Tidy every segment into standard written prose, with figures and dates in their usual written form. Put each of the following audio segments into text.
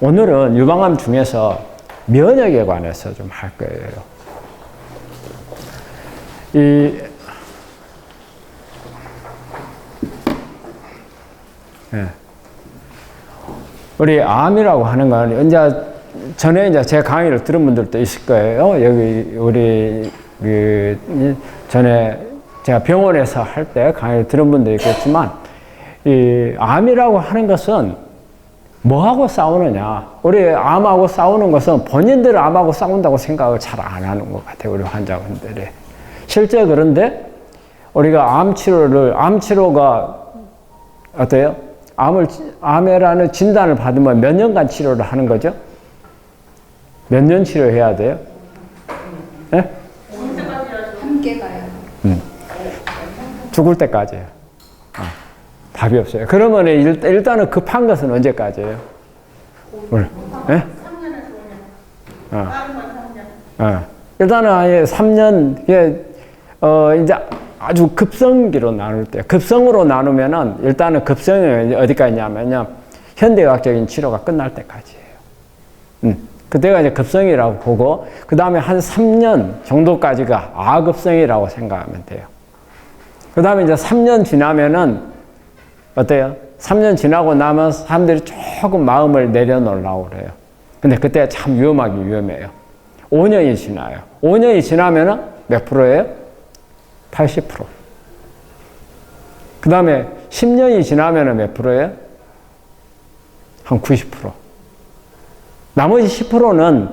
오늘은 유방암 중에서 면역에 관해서 좀 할 거예요. 우리 암이라고 하는 건 전에 제 강의를 들은 분들도 있을 거예요. 여기 우리 전에 제가 병원에서 할 때 강의를 들은 분도 있겠지만, 이 암이라고 하는 것은 뭐하고 싸우느냐? 우리 암하고 싸우는 것은 본인들 암하고 싸운다고 생각을 잘 안 하는 것 같아요. 우리 환자분들이. 실제 그런데 우리가 암 치료가 어때요? 암이라는 진단을 받으면 몇 년간 치료를 하는 거죠? 몇 년 치료해야 돼요? 네? 함께 가요. 죽을 때까지요. 답이 없어요. 그러면 일단은 급한 것은 언제까지예요? 오늘. 네? 3년에서 5년. 일단은 아예 3년, 이제 아주 급성기로 나눌 때, 급성으로 나누면은 일단은 급성이 어디까지 있냐면요. 현대의학적인 치료가 끝날 때까지예요. 그때가 이제 급성이라고 보고, 그 다음에 한 3년 정도까지가 아급성이라고 생각하면 돼요. 그 다음에 이제 3년 지나면은 어때요? 3년 지나고 나면 사람들이 조금 마음을 내려놓으려고 그래요. 근데 그때 참 위험해요. 5년이 지나요. 5년이 지나면은 몇 프로예요? 80%. 그 다음에 10년이 지나면은 몇 프로예요? 한 90%. 나머지 10%는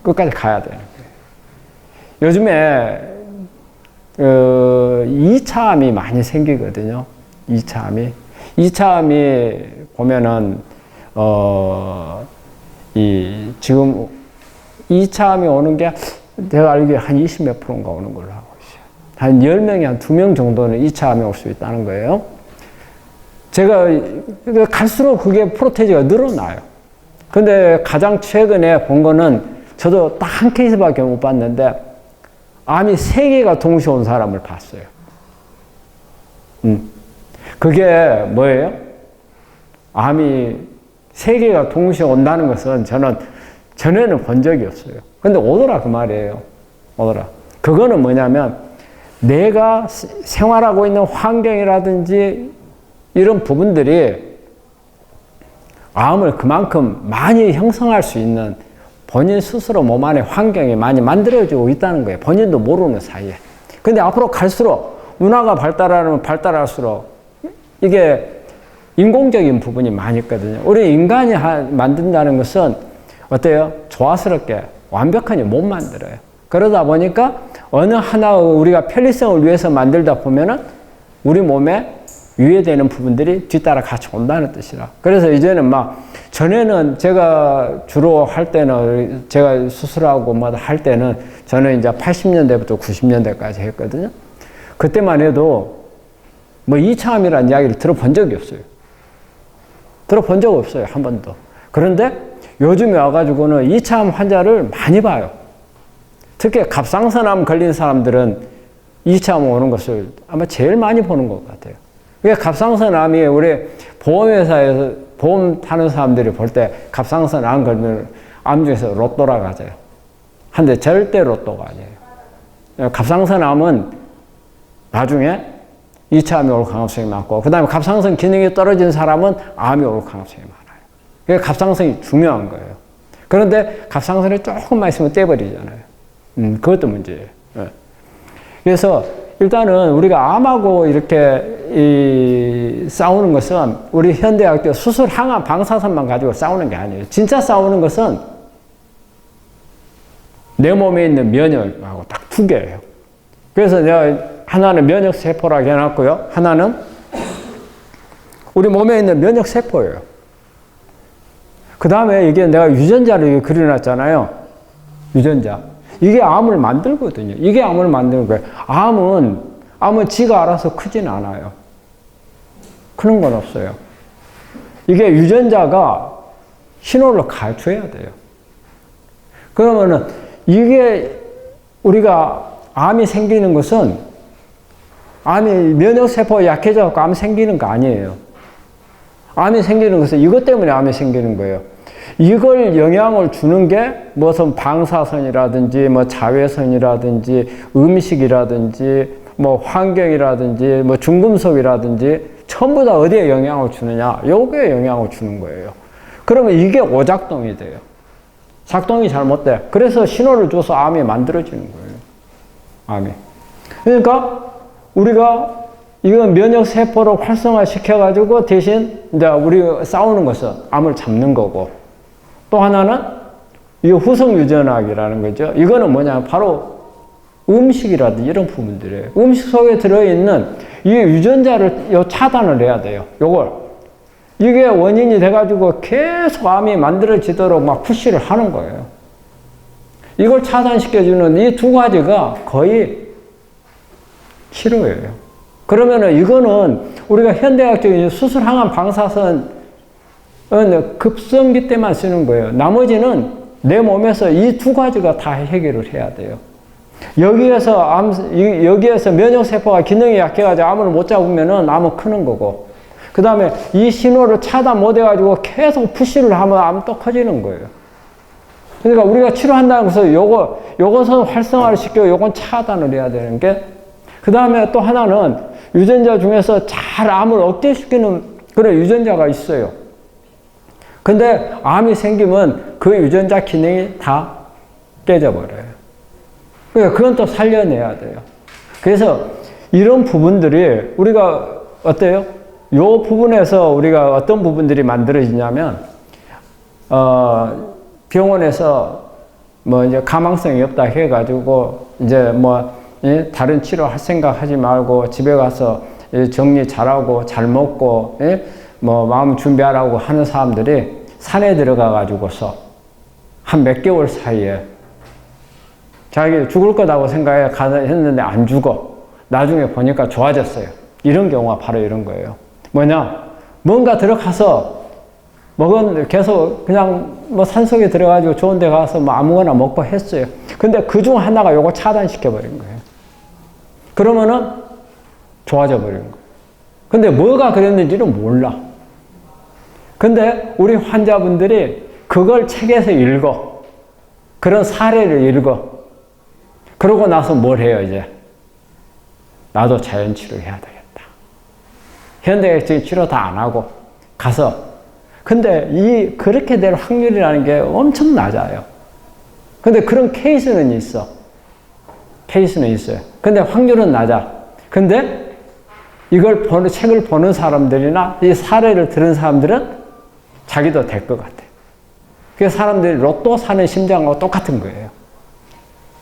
끝까지 가야 되는 거예요. 요즘에 2차암이 많이 생기거든요. 2차암이 보면은 지금 2차암이 오는 게 내가 알기에 한 20 몇 프로인가 오는 걸로 하고 있어요. 한 10명이 한 2명 정도는 2차암이 올 수 있다는 거예요. 제가 갈수록 그게 프로테이지가 늘어나요. 근데 가장 최근에 본 거는 저도 딱 한 케이스밖에 못 봤는데 암이 3개가 동시에 온 사람을 봤어요. 그게 뭐예요? 암이 3개가 동시에 온다는 것은 저는 전에는 본 적이 없어요. 근데 오더라 그 말이에요. 오더라. 그거는 뭐냐면 내가 생활하고 있는 환경이라든지 이런 부분들이 암을 그만큼 많이 형성할 수 있는 본인 스스로 몸 안에 환경이 많이 만들어지고 있다는 거예요. 본인도 모르는 사이에. 근데 앞으로 갈수록 문화가 발달할수록 이게 인공적인 부분이 많이 있거든요. 우리 인간이 만든다는 것은 어때요? 조화스럽게 완벽하게 못 만들어요. 그러다 보니까 어느 하나 우리가 편리성을 위해서 만들다 보면은 우리 몸에 유해되는 부분들이 뒤따라 같이 온다는 뜻이라. 그래서 이제는 전에는 제가 주로 할 때는 제가 수술하고 할 때는 저는 이제 80년대부터 90년대까지 했거든요. 그때만 해도 2차암이라는 이야기를 들어본 적이 없어요. 들어본 적 없어요. 한 번도. 그런데 요즘에 와가지고는 2차암 환자를 많이 봐요. 특히 갑상선암 걸린 사람들은 2차암 오는 것을 아마 제일 많이 보는 것 같아요. 그게 갑상선암이 우리 보험회사에서 보험 타는 사람들이 볼 때 갑상선암 걸리면 암 중에서 로또라 가져요. 한데 절대 로또가 아니에요. 갑상선암은 나중에 2차암이 올 가능성이 많고, 그 다음에 갑상선 기능이 떨어진 사람은 암이 올 가능성이 많아요. 그게 갑상선이 중요한 거예요. 그런데 갑상선이 조금만 있으면 떼버리잖아요. 그것도 문제예요. 그래서 일단은 우리가 암하고 이렇게 싸우는 것은 우리 현대학교 수술 항암 방사선만 가지고 싸우는 게 아니에요. 진짜 싸우는 것은 내 몸에 있는 면역하고 딱 2개예요. 그래서 내가 하나는 면역세포라고 해놨고요. 하나는 우리 몸에 있는 면역세포예요. 그 다음에 이게 내가 유전자를 그려놨잖아요. 유전자. 이게 암을 만들거든요. 이게 암을 만드는 거예요. 암은 지가 알아서 크진 않아요. 크는 건 없어요. 이게 유전자가 신호를 가르쳐야 돼요. 그러면은 이게 우리가 암이 생기는 것은 암이 면역세포가 약해져서 암 생기는 거 아니에요. 암이 생기는 것은 이것 때문에 암이 생기는 거예요. 이걸 영향을 주는 게 무슨 방사선이라든지 뭐 자외선이라든지 음식이라든지 뭐 환경이라든지 뭐 중금속이라든지 전부 다 어디에 영향을 주느냐? 요거에 영향을 주는 거예요. 그러면 이게 오작동이 돼요. 작동이 잘못돼. 그래서 신호를 줘서 암이 만들어지는 거예요. 암이. 그러니까 우리가 이건 면역세포를 활성화시켜가지고 대신 이제 우리 싸우는 것은 암을 잡는 거고, 또 하나는 이 후성유전학이라는 거죠. 이거는 뭐냐? 바로 음식이라든지 이런 부분들이에요. 음식 속에 들어있는 이 유전자를 차단을 해야 돼요. 요걸. 이게 원인이 돼가지고 계속 암이 만들어지도록 막 푸시를 하는 거예요. 이걸 차단시켜주는 이 두 가지가 거의 치료예요. 그러면은 이거는 우리가 현대학적인 수술항암 방사선은 급성기 때만 쓰는 거예요. 나머지는 내 몸에서 이 두 가지가 다 해결을 해야 돼요. 여기에서 면역세포가 기능이 약해가지고 암을 못 잡으면은 암은 크는 거고, 그 다음에 이 신호를 차단 못 해가지고 계속 푸시를 하면 암 또 커지는 거예요. 그러니까 우리가 치료한다는 것은 요것은 활성화를 시키고 요건 차단을 해야 되는 게, 그 다음에 또 하나는 유전자 중에서 잘 암을 억제시키는 그런 유전자가 있어요. 근데 암이 생기면 그 유전자 기능이 다 깨져버려요. 그러니까 그건 또 살려내야 돼요. 그래서 이런 부분들이 우리가 어때요? 요 부분에서 우리가 어떤 부분들이 만들어지냐면, 병원에서 뭐 이제 가망성이 없다 해가지고 이제 뭐 다른 치료할 생각 하지 말고 집에 가서 정리 잘하고 잘 먹고 뭐 마음 준비하라고 하는 사람들이 산에 들어가 가지고서 한 몇 개월 사이에 자기 죽을 거다고 생각했는데 안 죽어. 나중에 보니까 좋아졌어요. 이런 경우가 바로 이런 거예요. 뭐냐? 뭔가 들어가서 계속 그냥 뭐 산속에 들어가지고 좋은 데 가서 뭐 아무거나 먹고 했어요. 근데 그 중 하나가 요거 차단시켜 버린 거예요. 그러면은 좋아져 버리는 거예요. 근데 뭐가 그랬는지는 몰라. 근데 우리 환자분들이 그걸 책에서 읽어. 그런 사례를 읽어. 그러고 나서 뭘 해요, 이제? 나도 자연치료 해야 되겠다. 현대적인 치료 다 안 하고 가서. 근데 그렇게 될 확률이라는 게 엄청 낮아요. 근데 그런 케이스는 있어. 케이스는 있어요. 근데 확률은 낮아. 근데 책을 보는 사람들이나 이 사례를 들은 사람들은 자기도 될 것 같아. 그래서 사람들이 로또 사는 심장하고 똑같은 거예요.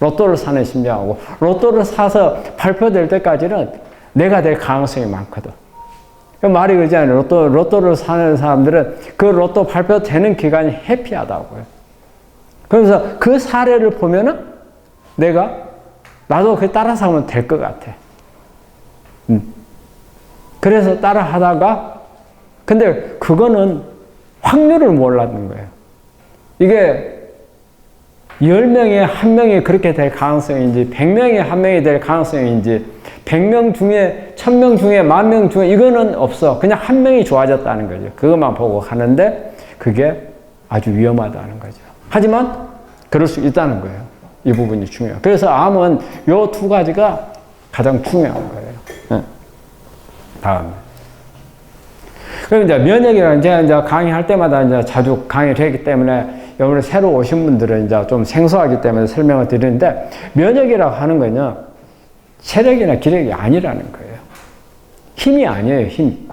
로또를 사는 심장하고. 로또를 사서 발표될 때까지는 내가 될 가능성이 많거든. 말이 그러잖아요. 로또를 사는 사람들은 그 로또 발표되는 기간이 해피하다고요. 그래서 그 사례를 보면은 나도 그 따라서 하면 될 것 같아. 그래서 따라 하다가, 근데 그거는 확률을 몰랐는 거예요. 이게 10명에 1명이 그렇게 될 가능성인지, 100명에 1명이 될 가능성인지, 100명 중에, 1000명 중에, 10,000명 중에, 이거는 없어. 그냥 1명이 좋아졌다는 거죠. 그것만 보고 가는데, 그게 아주 위험하다는 거죠. 하지만, 그럴 수 있다는 거예요. 이 부분이 중요해요. 그래서 암은 요 두 가지가 가장 중요한 거예요. 네. 다음. 그럼 이제 면역이라는 이제 강의할 때마다 이제 자주 강의를 하기 때문에 여러분 새로 오신 분들은 이제 좀 생소하기 때문에 설명을 드리는데, 면역이라고 하는 거는 체력이나 기력이 아니라는 거예요. 힘이 아니에요, 힘.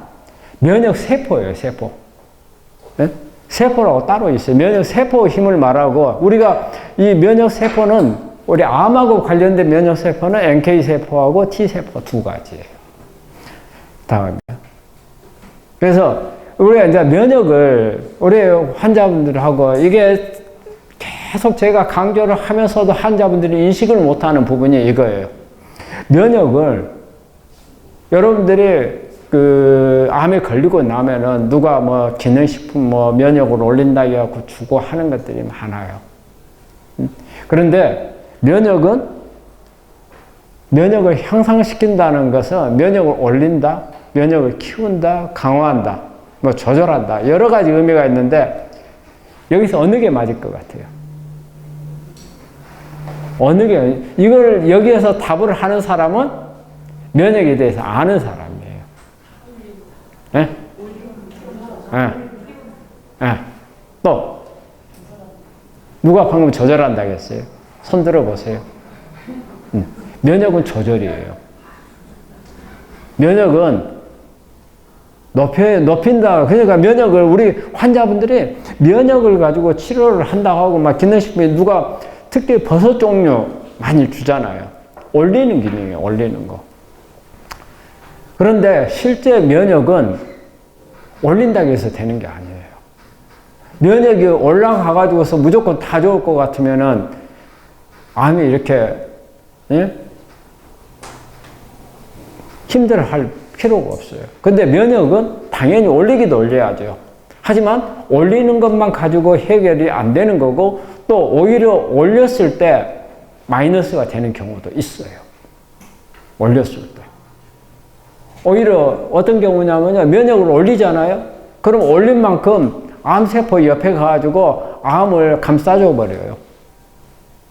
면역 세포예요, 세포. 네? 세포라고 따로 있어요. 면역 세포 힘을 말하고, 우리가 이 면역 세포는 우리 암하고 관련된 면역 세포는 NK 세포하고 T 세포 두 가지예요. 다음이요. 그래서 우리가 이제 면역을 우리 환자분들하고 이게 계속 제가 강조를 하면서도 환자분들이 인식을 못하는 부분이 이거예요. 면역을 여러분들이 암에 걸리고 나면은 누가 뭐 기능식품 면역을 올린다 해갖고 주고 하는 것들이 많아요. 그런데 면역을 향상시킨다는 것은 면역을 올린다, 면역을 키운다, 강화한다. 뭐 조절한다. 여러 가지 의미가 있는데 여기서 어느 게 맞을 것 같아요? 어느 게, 이걸 여기에서 답을 하는 사람은 면역에 대해서 아는 사람이에요. 예? 예. 예. 또, 누가 방금 조절한다고 했어요? 손 들어보세요. 면역은 조절이에요. 면역은 높인다. 그러니까 면역을, 우리 환자분들이 면역을 가지고 치료를 한다고 하고, 막 기능식품에 누가 특히 버섯 종류 많이 주잖아요. 올리는 기능이에요, 올리는 거. 그런데 실제 면역은 올린다고 해서 되는 게 아니에요. 면역이 올라가가지고서 무조건 다 좋을 것 같으면은 암이 이렇게, 예? 힘들어 할 필요가 없어요. 근데 면역은 당연히 올리기도 올려야죠. 하지만 올리는 것만 가지고 해결이 안 되는 거고, 또 오히려 올렸을 때 마이너스가 되는 경우도 있어요. 올렸을 때. 오히려 어떤 경우냐면요, 면역을 올리잖아요? 그럼 올린 만큼 암세포 옆에 가가지고 암을 감싸줘 버려요.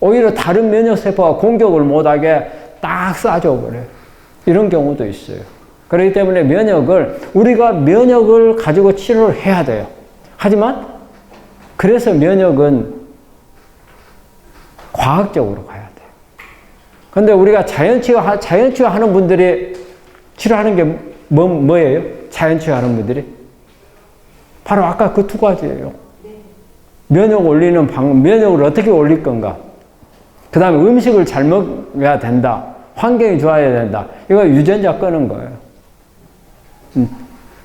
오히려 다른 면역세포가 공격을 못하게 딱 쏴줘 버려요. 이런 경우도 있어요. 그렇기 때문에 우리가 면역을 가지고 치료를 해야 돼요. 하지만, 그래서 면역은 과학적으로 가야 돼요. 근데 우리가 자연치유 하는 분들이 치료하는 게 뭐예요? 자연치유 하는 분들이? 바로 아까 그 두 가지예요. 면역 올리는 방법, 면역을 어떻게 올릴 건가? 그 다음에 음식을 잘 먹어야 된다. 환경이 좋아야 된다. 이거 유전자 끄는 거예요.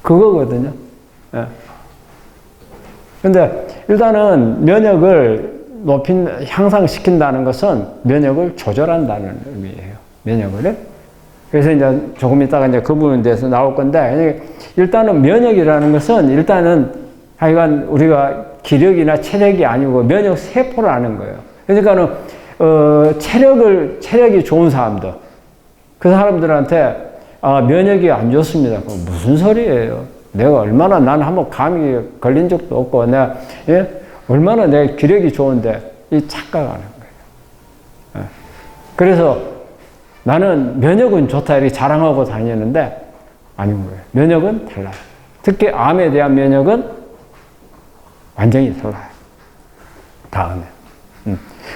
그거거든요. 예. 근데 일단은 면역을 향상시킨다는 것은 면역을 조절한다는 의미예요. 면역을. 그래서 이제 조금 이따가 이제 그 부분에 대해서 나올 건데, 일단은 면역이라는 것은 일단은 하여간 우리가 기력이나 체력이 아니고 면역 세포라는 거예요. 그러니까는, 체력이 좋은 사람들, 그 사람들한테, 면역이 안 좋습니다. 무슨 소리예요? 내가 얼마나, 난 한번 감기 걸린 적도 없고, 내가, 예? 얼마나 내 기력이 좋은데, 이 착각하는 거예요. 예. 그래서 나는 면역은 좋다, 이렇게 자랑하고 다니는데, 아닌 거예요. 면역은 달라요. 특히 암에 대한 면역은 완전히 달라요. 다음에.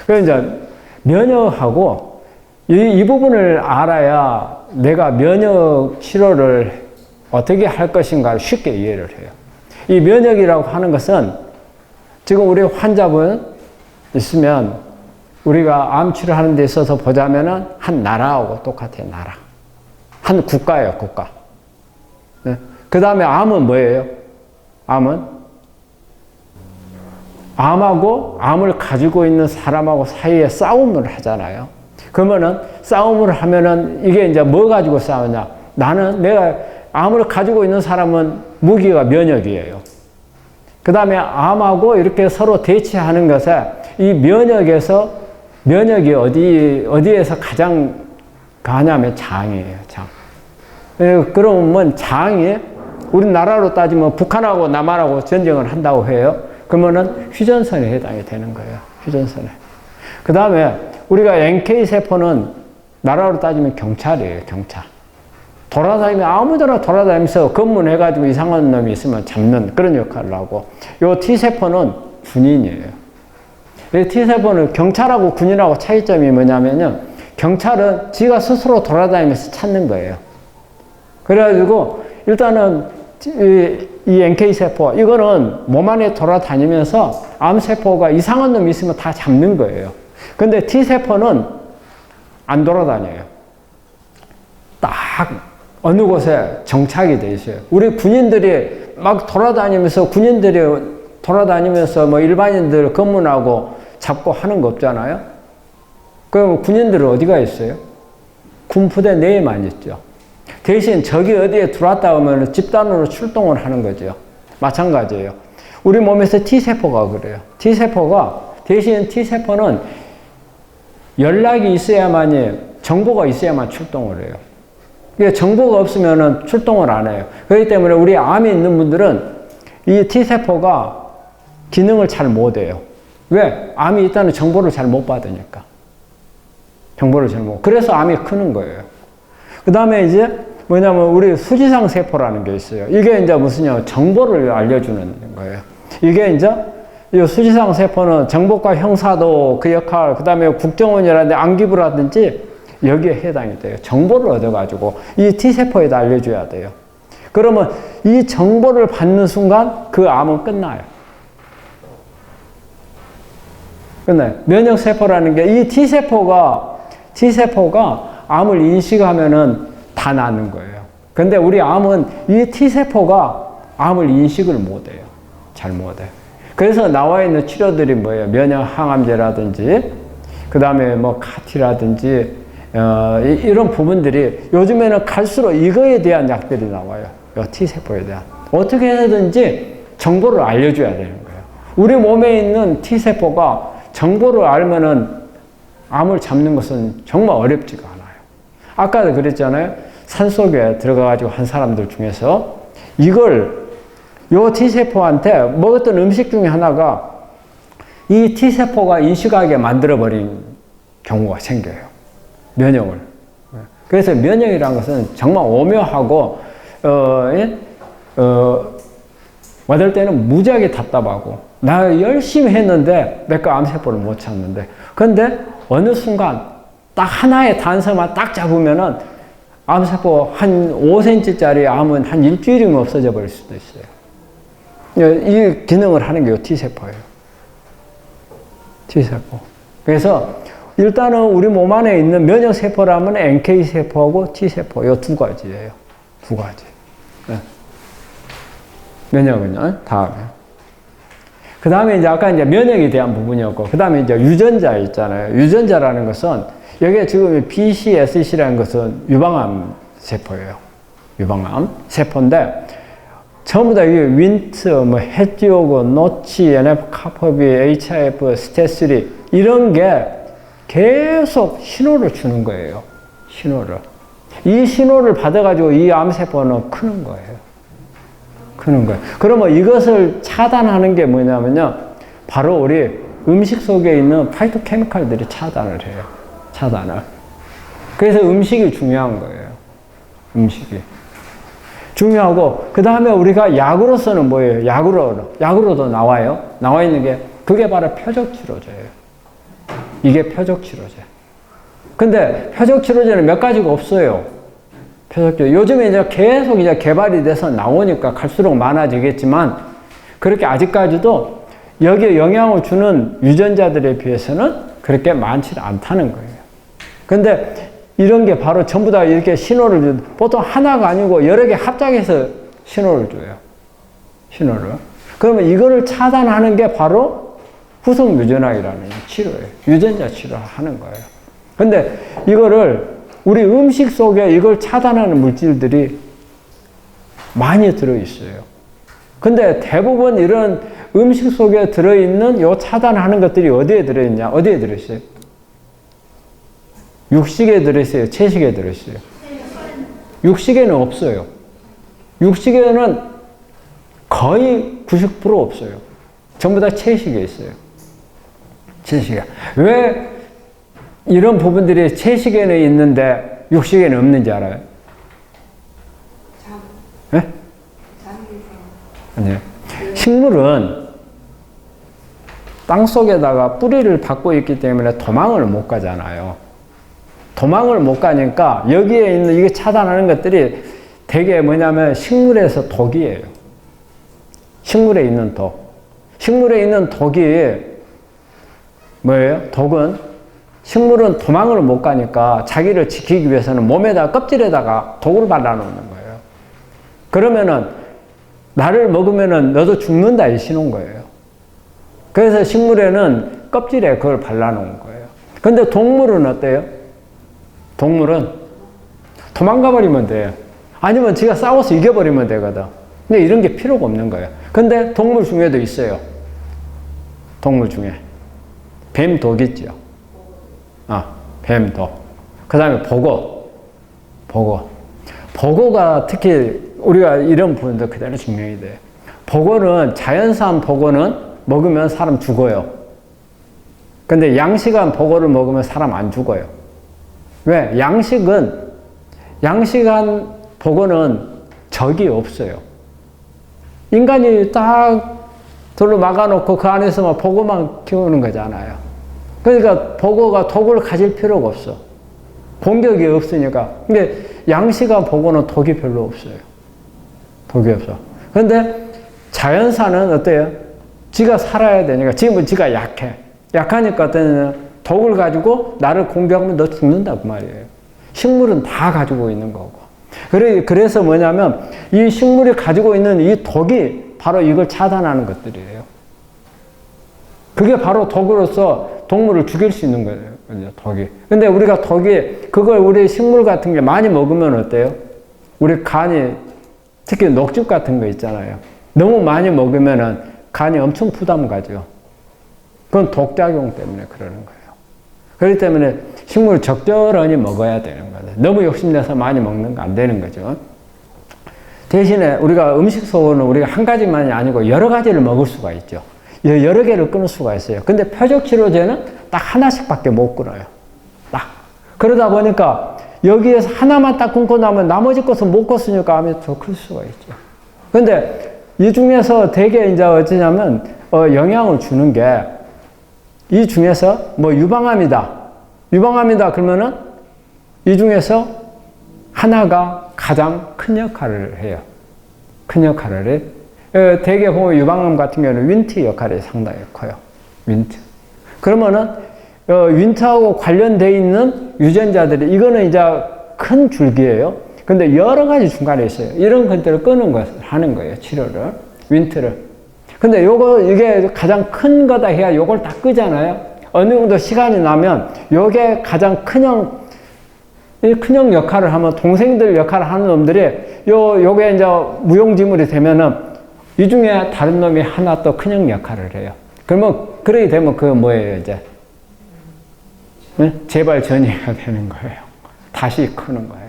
그래서 이제 면역하고 이 부분을 알아야 내가 면역 치료를 어떻게 할 것인가를 쉽게 이해를 해요. 이 면역이라고 하는 것은 지금 우리 환자분 있으면 우리가 암 치료하는 데 있어서 보자면은 한 나라하고 똑같아요, 나라. 한 국가예요, 국가. 네. 그 다음에 암은 뭐예요? 암하고 암을 가지고 있는 사람하고 사이에 싸움을 하잖아요. 그러면은 싸움을 하면은 이게 이제 뭐 가지고 싸우냐? 내가 암을 가지고 있는 사람은 무기가 면역이에요. 그 다음에 암하고 이렇게 서로 대치하는 것에 이 면역이 어디에서 가장 가냐면 장이에요, 장. 그러면 장이 우리나라로 따지면 북한하고 남한하고 전쟁을 한다고 해요. 그러면은 휴전선에 해당이 되는 거예요. 휴전선에. 그 다음에 우리가 NK세포는 나라로 따지면 경찰이에요, 경찰. 아무데나 돌아다니면서 검문해가지고 이상한 놈이 있으면 잡는 그런 역할을 하고, 요 T세포는 군인이에요. 이 T세포는 경찰하고 군인하고 차이점이 뭐냐면요, 경찰은 지가 스스로 돌아다니면서 찾는 거예요. 그래가지고 일단은 이 NK세포, 이거는 몸 안에 돌아다니면서 암세포가 이상한 놈이 있으면 다 잡는 거예요. 근데 T세포는 안 돌아다녀요. 딱 어느 곳에 정착이 돼 있어요. 우리 군인들이 막 돌아다니면서 뭐 일반인들 검문하고 잡고 하는 거 없잖아요. 그럼 군인들은 어디가 있어요? 군부대 내에만 있죠. 대신 적이 어디에 들어왔다 하면 집단으로 출동을 하는 거죠. 마찬가지예요. 우리 몸에서 T세포가 그래요. 대신 T세포는 연락이 있어야만이, 정보가 있어야만 출동을 해요. 정보가 없으면 출동을 안 해요. 그렇기 때문에 우리 암이 있는 분들은 이 T세포가 기능을 잘 못해요. 왜? 암이 있다는 정보를 잘 못 받으니까. 정보를 잘 못. 그래서 암이 크는 거예요. 그 다음에 이제 뭐냐면 우리 수지상 세포라는 게 있어요. 이게 이제 무슨요? 정보를 알려주는 거예요. 이게 이제 이 수지상 세포는 정보과 형사도 그 역할, 그 다음에 국정원이라든지 안기부라든지 여기에 해당이 돼요. 정보를 얻어가지고 이 T세포에다 알려줘야 돼요. 그러면 이 정보를 받는 순간 그 암은 끝나요. 끝나요. 면역세포라는 게 이 T세포가 암을 인식하면은 다 낫는 거예요. 근데 우리 암은 이 T세포가 암을 인식을 못해요. 잘 못해요. 그래서 나와 있는 치료들이 뭐예요? 면역항암제라든지, 그 다음에 뭐 카티라든지, 이런 부분들이 요즘에는 갈수록 이거에 대한 약들이 나와요. 이 T세포에 대한. 어떻게 해야든지 정보를 알려줘야 되는 거예요. 우리 몸에 있는 T세포가 정보를 알면은 암을 잡는 것은 정말 어렵지가 않아요. 아까도 그랬잖아요. 산속에 들어가가지고 한 사람들 중에서 요 T세포한테 먹었던 음식 중에 하나가 이 T세포가 인식하게 만들어버린 경우가 생겨요. 면역을. 그래서 면역이라는 것은 정말 오묘하고, 어떨 때는 무지하게 답답하고, 나 열심히 했는데, 내가 암세포를 못 찾는데, 근데 어느 순간 딱 하나의 단서만 딱 잡으면은 암세포 한 5cm짜리 암은 한 일주일이면 없어져 버릴 수도 있어요. 이 기능을 하는 게 T세포예요. T세포. 그래서 일단은 우리 몸 안에 있는 면역세포라면 NK세포하고 T세포, 이 두 가지예요. 두 가지. 네. 면역은요, 다음에. 그 다음에 이제 아까 이제 면역에 대한 부분이었고, 그 다음에 이제 유전자 있잖아요. 유전자라는 것은, 여기에 지금 BCSC라는 것은 유방암 세포예요. 유방암 세포인데, 전부 다 이게 윈트, 뭐, 해지오고, 노치, NF-카퍼비, HIF, 스테3, 이런 게 계속 신호를 주는 거예요. 신호를. 이 신호를 받아가지고 이 암세포는 크는 거예요. 크는 거예요. 그러면 이것을 차단하는 게 뭐냐면요. 바로 우리 음식 속에 있는 파이토케미칼들이 차단을 해요. 차단을. 그래서 음식이 중요한 거예요. 음식이. 중요하고, 그 다음에 우리가 약으로서는 뭐예요? 약으로도 나와요. 나와 있는 게, 그게 바로 표적치료제예요. 이게 표적치료제. 근데 표적치료제는 몇 가지가 없어요. 표적치료. 요즘에 이제 계속 이제 개발이 돼서 나오니까 갈수록 많아지겠지만, 그렇게 아직까지도 여기에 영향을 주는 유전자들에 비해서는 그렇게 많지 않다는 거예요. 근데 이런 게 바로 전부 다 이렇게 신호를 줘요. 보통 하나가 아니고 여러 개 합작해서 신호를 줘요. 신호를. 그러면 이거를 차단하는 게 바로 후성유전학이라는 치료예요. 유전자 치료를 하는 거예요. 근데 이거를 우리 음식 속에 이걸 차단하는 물질들이 많이 들어있어요. 근데 대부분 이런 음식 속에 들어있는 요 차단하는 것들이 어디에 들어있냐? 어디에 들어있어요? 육식에 들어있어요? 채식에 들어있어요? 육식에는 없어요. 육식에는 거의 90% 없어요. 전부 다 채식에 있어요. 채식에. 왜 이런 부분들이 채식에는 있는데 육식에는 없는지 알아요? 네? 아니요. 식물은 땅 속에다가 뿌리를 받고 있기 때문에 도망을 못 가잖아요. 도망을 못 가니까 여기에 있는 이게 차단하는 것들이 되게 뭐냐면 식물에서 독이에요. 식물에 있는 독. 식물에 있는 독이 뭐예요? 독은 식물은 도망을 못 가니까 자기를 지키기 위해서는 몸에다 껍질에다가 독을 발라놓는 거예요. 그러면은 나를 먹으면은 너도 죽는다 이 신호인 거예요. 그래서 식물에는 껍질에 그걸 발라놓은 거예요. 근데 동물은 어때요? 동물은 도망가 버리면 돼요. 아니면 지가 싸워서 이겨버리면 되거든. 근데 이런 게 필요가 없는 거예요. 근데 동물 중에도 있어요. 동물 중에. 뱀독 있죠. 뱀독. 그 다음에 보고. 보고가 특히 우리가 이런 부분도 그대로 증명이 돼요. 복원은, 자연산 복원은 먹으면 사람 죽어요. 근데 양식한 복원을 먹으면 사람 안 죽어요. 왜? 양식한 복원은 적이 없어요. 인간이 딱 돌로 막아놓고 그 안에서만 복어만 키우는 거잖아요. 그러니까 복어가 독을 가질 필요가 없어. 공격이 없으니까. 근데 양식한 복어는 독이 별로 없어요. 독이 없어. 그런데 자연산은 어때요? 지가 살아야 되니까. 지금은 지가 약해. 약하니까 어떤 독을 가지고 나를 공격하면 너 죽는다 그 말이에요. 식물은 다 가지고 있는 거고. 그래서 뭐냐면 이 식물이 가지고 있는 이 독이 바로 이걸 차단하는 것들이에요. 그게 바로 독으로서 동물을 죽일 수 있는 거예요. 독이. 근데 우리가 그걸 우리 식물 같은 게 많이 먹으면 어때요? 우리 간이, 특히 녹즙 같은 거 있잖아요. 너무 많이 먹으면은 간이 엄청 부담 가죠. 그건 독작용 때문에 그러는 거예요. 그렇기 때문에 식물을 적절히 먹어야 되는 거예요. 너무 욕심내서 많이 먹는 거 안 되는 거죠. 대신에 우리가 음식 속으로는 우리가 한 가지만이 아니고 여러 가지를 먹을 수가 있죠. 여러 개를 끊을 수가 있어요. 근데 표적치료제는 딱 하나씩밖에 못 끊어요. 딱. 그러다 보니까 여기에서 하나만 딱 끊고 나면 나머지 것은 못 끊으니까 암이 더 클 수가 있죠. 근데 이 중에서 되게 이제 어쩌냐면 영향을 주는 게 이 중에서 뭐 유방암이다 그러면은 이 중에서 하나가 가장 큰 역할을 해요. 큰 역할을 해. 대개 보면 유방암 같은 경우는 윈트 역할이 상당히 커요. 윈트. 그러면은 윈트하고 관련되어 있는 유전자들이 이거는 이제 큰 줄기예요. 근데 여러 가지 중간에 있어요. 이런 것들을 끄는 것을 하는 거예요. 치료를. 윈트를. 근데 이게 가장 큰 거다 해야 요걸 다 끄잖아요. 어느 정도 시간이 나면 요게 가장 큰형 역할을 하면 동생들 역할을 하는 놈들이 요게 이제 무용지물이 되면은 이 중에 다른 놈이 하나 또 큰형 역할을 해요. 그러면 그렇게 되면 그거 뭐예요, 이제? 네? 재발전이가 되는 거예요. 다시 크는 거예요.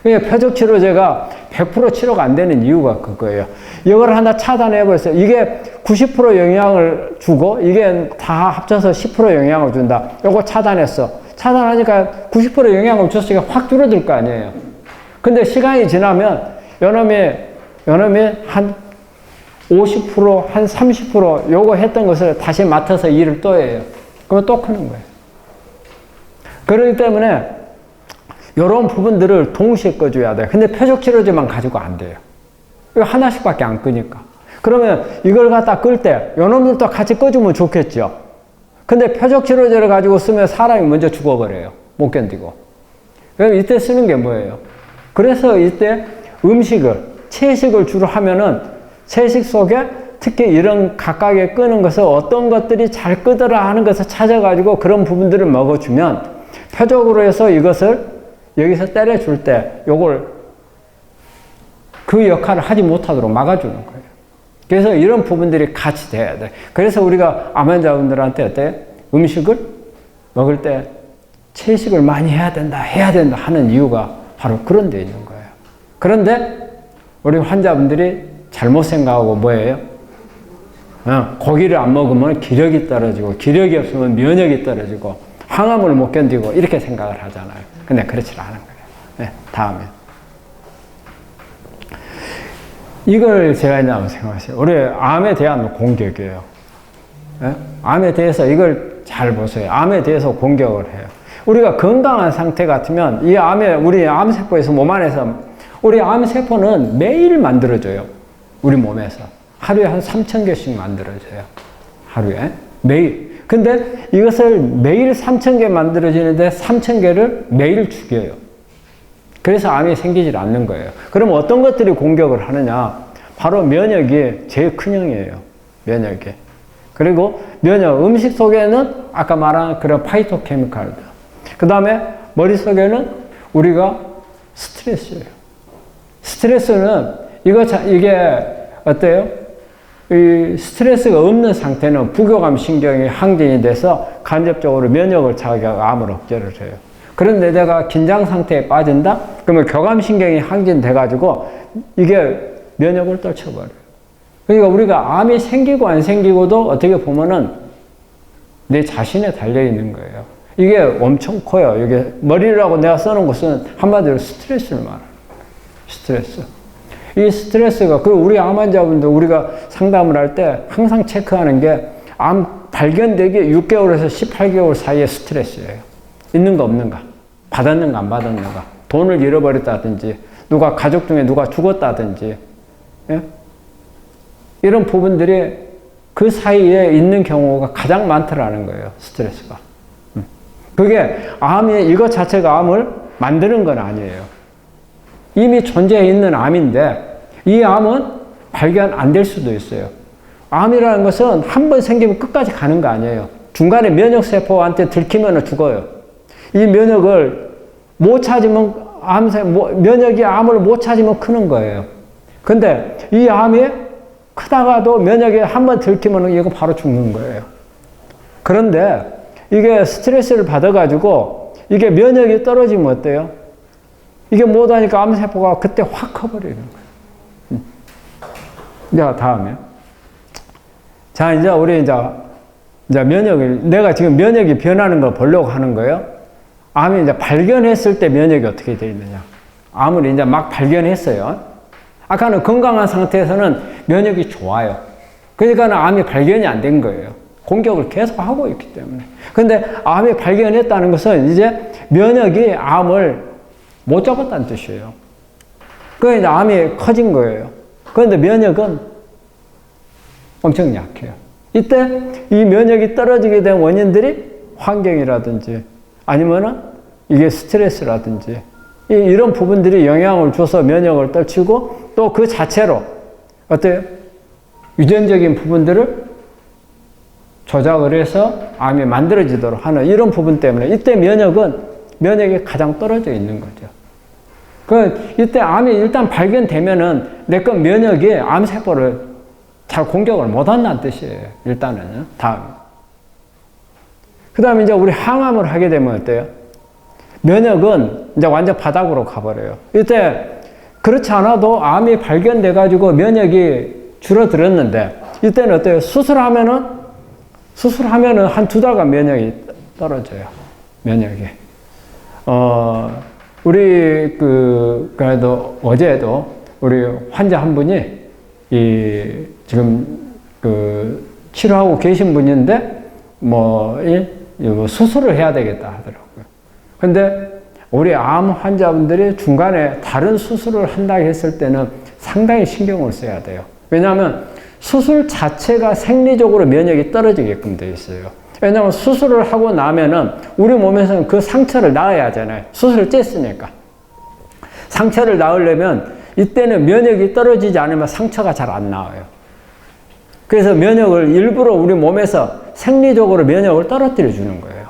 그러니까 표적치료제가 100% 치료가 안 되는 이유가 그거예요. 이걸 하나 차단해버렸어요. 이게 90% 영향을 주고 이게 다 합쳐서 10% 영향을 준다. 요거 차단했어. 차단하니까 90% 영향을 줬으니까 확 줄어들 거 아니에요. 근데 시간이 지나면 요놈이 한 50%, 한 30% 요거 했던 것을 다시 맡아서 일을 또 해요. 그러면 또 크는 거예요. 그렇기 때문에 이런 부분들을 동시에 꺼줘야 돼요. 근데 표적치료제만 가지고 안 돼요. 이거 하나씩밖에 안 끄니까. 그러면 이걸 갖다 끌 때 요놈들도 같이 꺼주면 좋겠죠. 근데 표적치료제를 가지고 쓰면 사람이 먼저 죽어버려요. 못 견디고. 그럼 이때 쓰는 게 뭐예요? 그래서 이때 채식을 주로 하면은 채식 속에 특히 이런 각각에 끄는 것을 어떤 것들이 잘 끄더라 하는 것을 찾아가지고 그런 부분들을 먹어주면 표적으로 해서 이것을 여기서 때려줄 때 요걸 그 역할을 하지 못하도록 막아주는 거예요. 그래서 이런 부분들이 같이 돼야 돼. 그래서 우리가 암 환자분들한테 어때? 음식을 먹을 때 채식을 많이 해야 된다 하는 이유가 바로 그런 데 있는 거예요. 그런데 우리 환자분들이 잘못 생각하고 뭐예요? 고기를 안 먹으면 기력이 떨어지고 기력이 없으면 면역이 떨어지고 항암을 못 견디고 이렇게 생각을 하잖아요. 근데 그렇지 않은 거예요. 네, 다음에. 이걸 제가 이제 한번 생각하세요. 우리 암에 대한 공격이에요. 네? 암에 대해서 이걸 잘 보세요. 암에 대해서 공격을 해요. 우리가 건강한 상태 같으면 우리 암세포에서 몸 안에서 우리 암세포는 매일 만들어져요. 우리 몸에서. 하루에 한 3,000개씩 만들어져요. 하루에. 매일. 근데 이것을 매일 3,000개 만들어지는데 3,000개를 매일 죽여요. 그래서 암이 생기질 않는 거예요. 그럼 어떤 것들이 공격을 하느냐? 바로 면역이 제일 큰 형이에요. 면역이. 그리고 음식 속에는 아까 말한 그런 파이토케미칼들. 그 다음에 머릿속에는 우리가 스트레스예요. 스트레스는 이게 어때요? 이 스트레스가 없는 상태는 부교감 신경이 항진이 돼서 간접적으로 면역을 자극하고 암을 억제를 해요. 그런데 내가 긴장 상태에 빠진다? 그러면 교감 신경이 항진돼가지고 이게 면역을 떨쳐버려요. 그러니까 우리가 암이 생기고 안 생기고도 어떻게 보면은 내 자신에 달려 있는 거예요. 이게 엄청 커요. 이게 머리라고 내가 써놓은 것은 한마디로 스트레스를 말하는 거예요. 스트레스. 이 스트레스가, 그리고 우리 암 환자분들 우리가 상담을 할 때 항상 체크하는 게 암 발견되기 6개월에서 18개월 사이의 스트레스예요. 있는가 없는가, 받았는가 안 받았는가, 돈을 잃어버렸다든지, 누가 가족 중에 누가 죽었다든지, 예? 이런 부분들이 그 사이에 있는 경우가 가장 많더라는 거예요. 스트레스가. 그게 암이, 이것 자체가 암을 만드는 건 아니에요. 이미 존재해 있는 암인데 이 암은 발견 안 될 수도 있어요. 암이라는 것은 한 번 생기면 끝까지 가는 거 아니에요. 중간에 면역세포한테 들키면 죽어요. 이 면역을 못 찾으면 면역이 암을 못 찾으면 크는 거예요. 근데 이 암이 크다가도 면역이 한 번 들키면 이거 바로 죽는 거예요. 그런데 이게 스트레스를 받아가지고 이게 면역이 떨어지면 어때요? 이게 못하니까 암세포가 그때 확 커버리는 거예요. 자, 다음에. 자, 이제 우리 이제 내가 지금 면역이 변하는 걸 보려고 하는 거예요. 암이 이제 발견했을 때 면역이 어떻게 되어 있느냐. 암을 이제 막 발견했어요. 아까는 건강한 상태에서는 면역이 좋아요. 그러니까 암이 발견이 안 된 거예요. 공격을 계속 하고 있기 때문에. 근데 암이 발견했다는 것은 이제 면역이 암을 못 잡았다는 뜻이에요. 그러니까 암이 커진 거예요. 그런데 면역은 엄청 약해요. 이때 이 면역이 떨어지게 된 원인들이 환경이라든지 아니면은 이게 스트레스라든지 이런 부분들이 영향을 줘서 면역을 떨치고 또 그 자체로 어때요? 유전적인 부분들을 조작을 해서 암이 만들어지도록 하는 이런 부분 때문에 이때 면역이 가장 떨어져 있는 거죠. 이때 암이 일단 발견되면은 내 건 면역이 암세포를 잘 공격을 못 한다는 뜻이에요. 일단은. 다음. 그 다음에 이제 우리 항암을 하게 되면 어때요? 면역은 이제 완전 바닥으로 가버려요. 이때 그렇지 않아도 암이 발견돼가지고 면역이 줄어들었는데 이때는 어때요? 수술하면은 한 2달간 면역이 떨어져요. 면역이. 우리 그래도 어제도 우리 환자 한 분이 지금 치료하고 계신 분인데 수술을 해야 되겠다 하더라고요. 근데 우리 암 환자분들이 중간에 다른 수술을 한다고 했을 때는 상당히 신경을 써야 돼요. 왜냐하면 수술 자체가 생리적으로 면역이 떨어지게끔 되어 있어요. 왜냐하면 수술을 하고 나면은 우리 몸에서는 그 상처를 낳아야 하잖아요. 수술을 쬐으니까. 상처를 낳으려면 이때는 면역이 떨어지지 않으면 상처가 잘 안 나와요. 그래서 면역을 일부러 우리 몸에서 생리적으로 면역을 떨어뜨려 주는 거예요.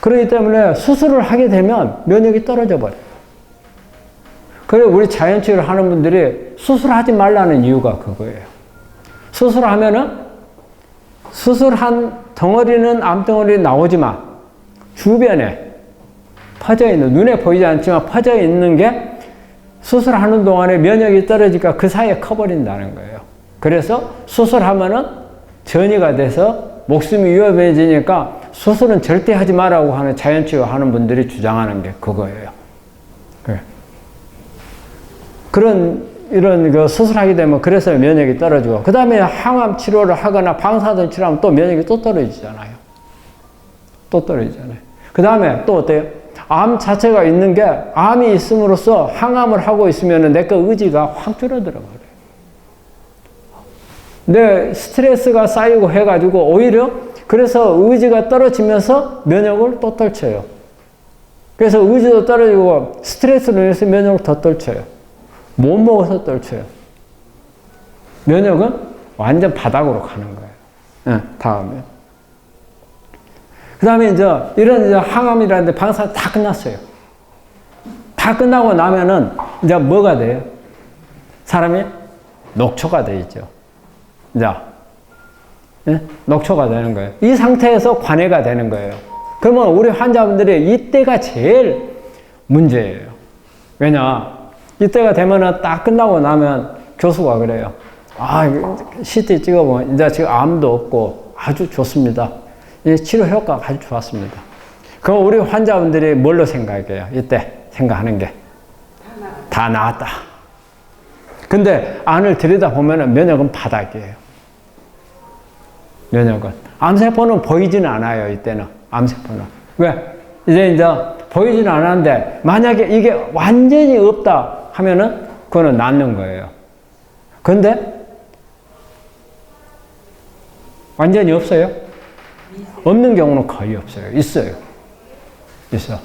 그렇기 때문에 수술을 하게 되면 면역이 떨어져 버려요. 그래서 우리 자연치유를 하는 분들이 수술하지 말라는 이유가 그거예요. 수술한 덩어리는 암덩어리 나오지만 주변에 퍼져 있는, 눈에 보이지 않지만 퍼져 있는 게 수술하는 동안에 면역이 떨어지니까 그 사이에 커버린다는 거예요. 그래서 수술하면은 전이가 돼서 목숨이 위험해지니까 수술은 절대 하지 말라고 하는 자연치유 하는 분들이 주장하는 게 그거예요. 그래. 이런 수술하게 되면 그래서 면역이 떨어지고, 그 다음에 항암 치료를 하거나 방사선 치료하면 또 면역이 또 떨어지잖아요. 그 다음에 또 어때요? 암 자체가 있는 게, 암이 있음으로써 항암을 하고 있으면 내 거 의지가 확 줄어들어 버려요. 내 스트레스가 쌓이고 해가지고 오히려 그래서 의지가 떨어지면서 면역을 또 떨쳐요. 그래서 의지도 떨어지고 스트레스로 인해서 면역을 더 떨쳐요. 못 먹어서 떨쳐요. 면역은 완전 바닥으로 가는 거예요. 네, 다음에. 그 다음에 이런 항암이라는 데 방사 다 끝났어요. 다 끝나고 나면은 이제 뭐가 돼요? 사람이 녹초가 돼 있죠. 예? 녹초가 되는 거예요. 이 상태에서 관해가 되는 거예요. 그러면 우리 환자분들이 이때가 제일 문제예요. 왜냐? 이때가 되면은 딱 끝나고 나면 교수가 그래요. CT 찍어보면 이제 지금 암도 없고 아주 좋습니다. 이 치료 효과가 아주 좋았습니다. 그럼 우리 환자분들이 뭘로 생각해요? 이때 생각하는 게 다 나았다. 근데 안을 들여다보면 면역은 바닥이에요. 면역은. 암세포는 보이지는 않아요, 이때는. 암세포는. 왜? 이제 보이지는 않았는데, 만약에 이게 완전히 없다 하면은, 그거는 낫는 거예요. 근데, 완전히 없어요? 없는 경우는 거의 없어요. 있어요. 있어.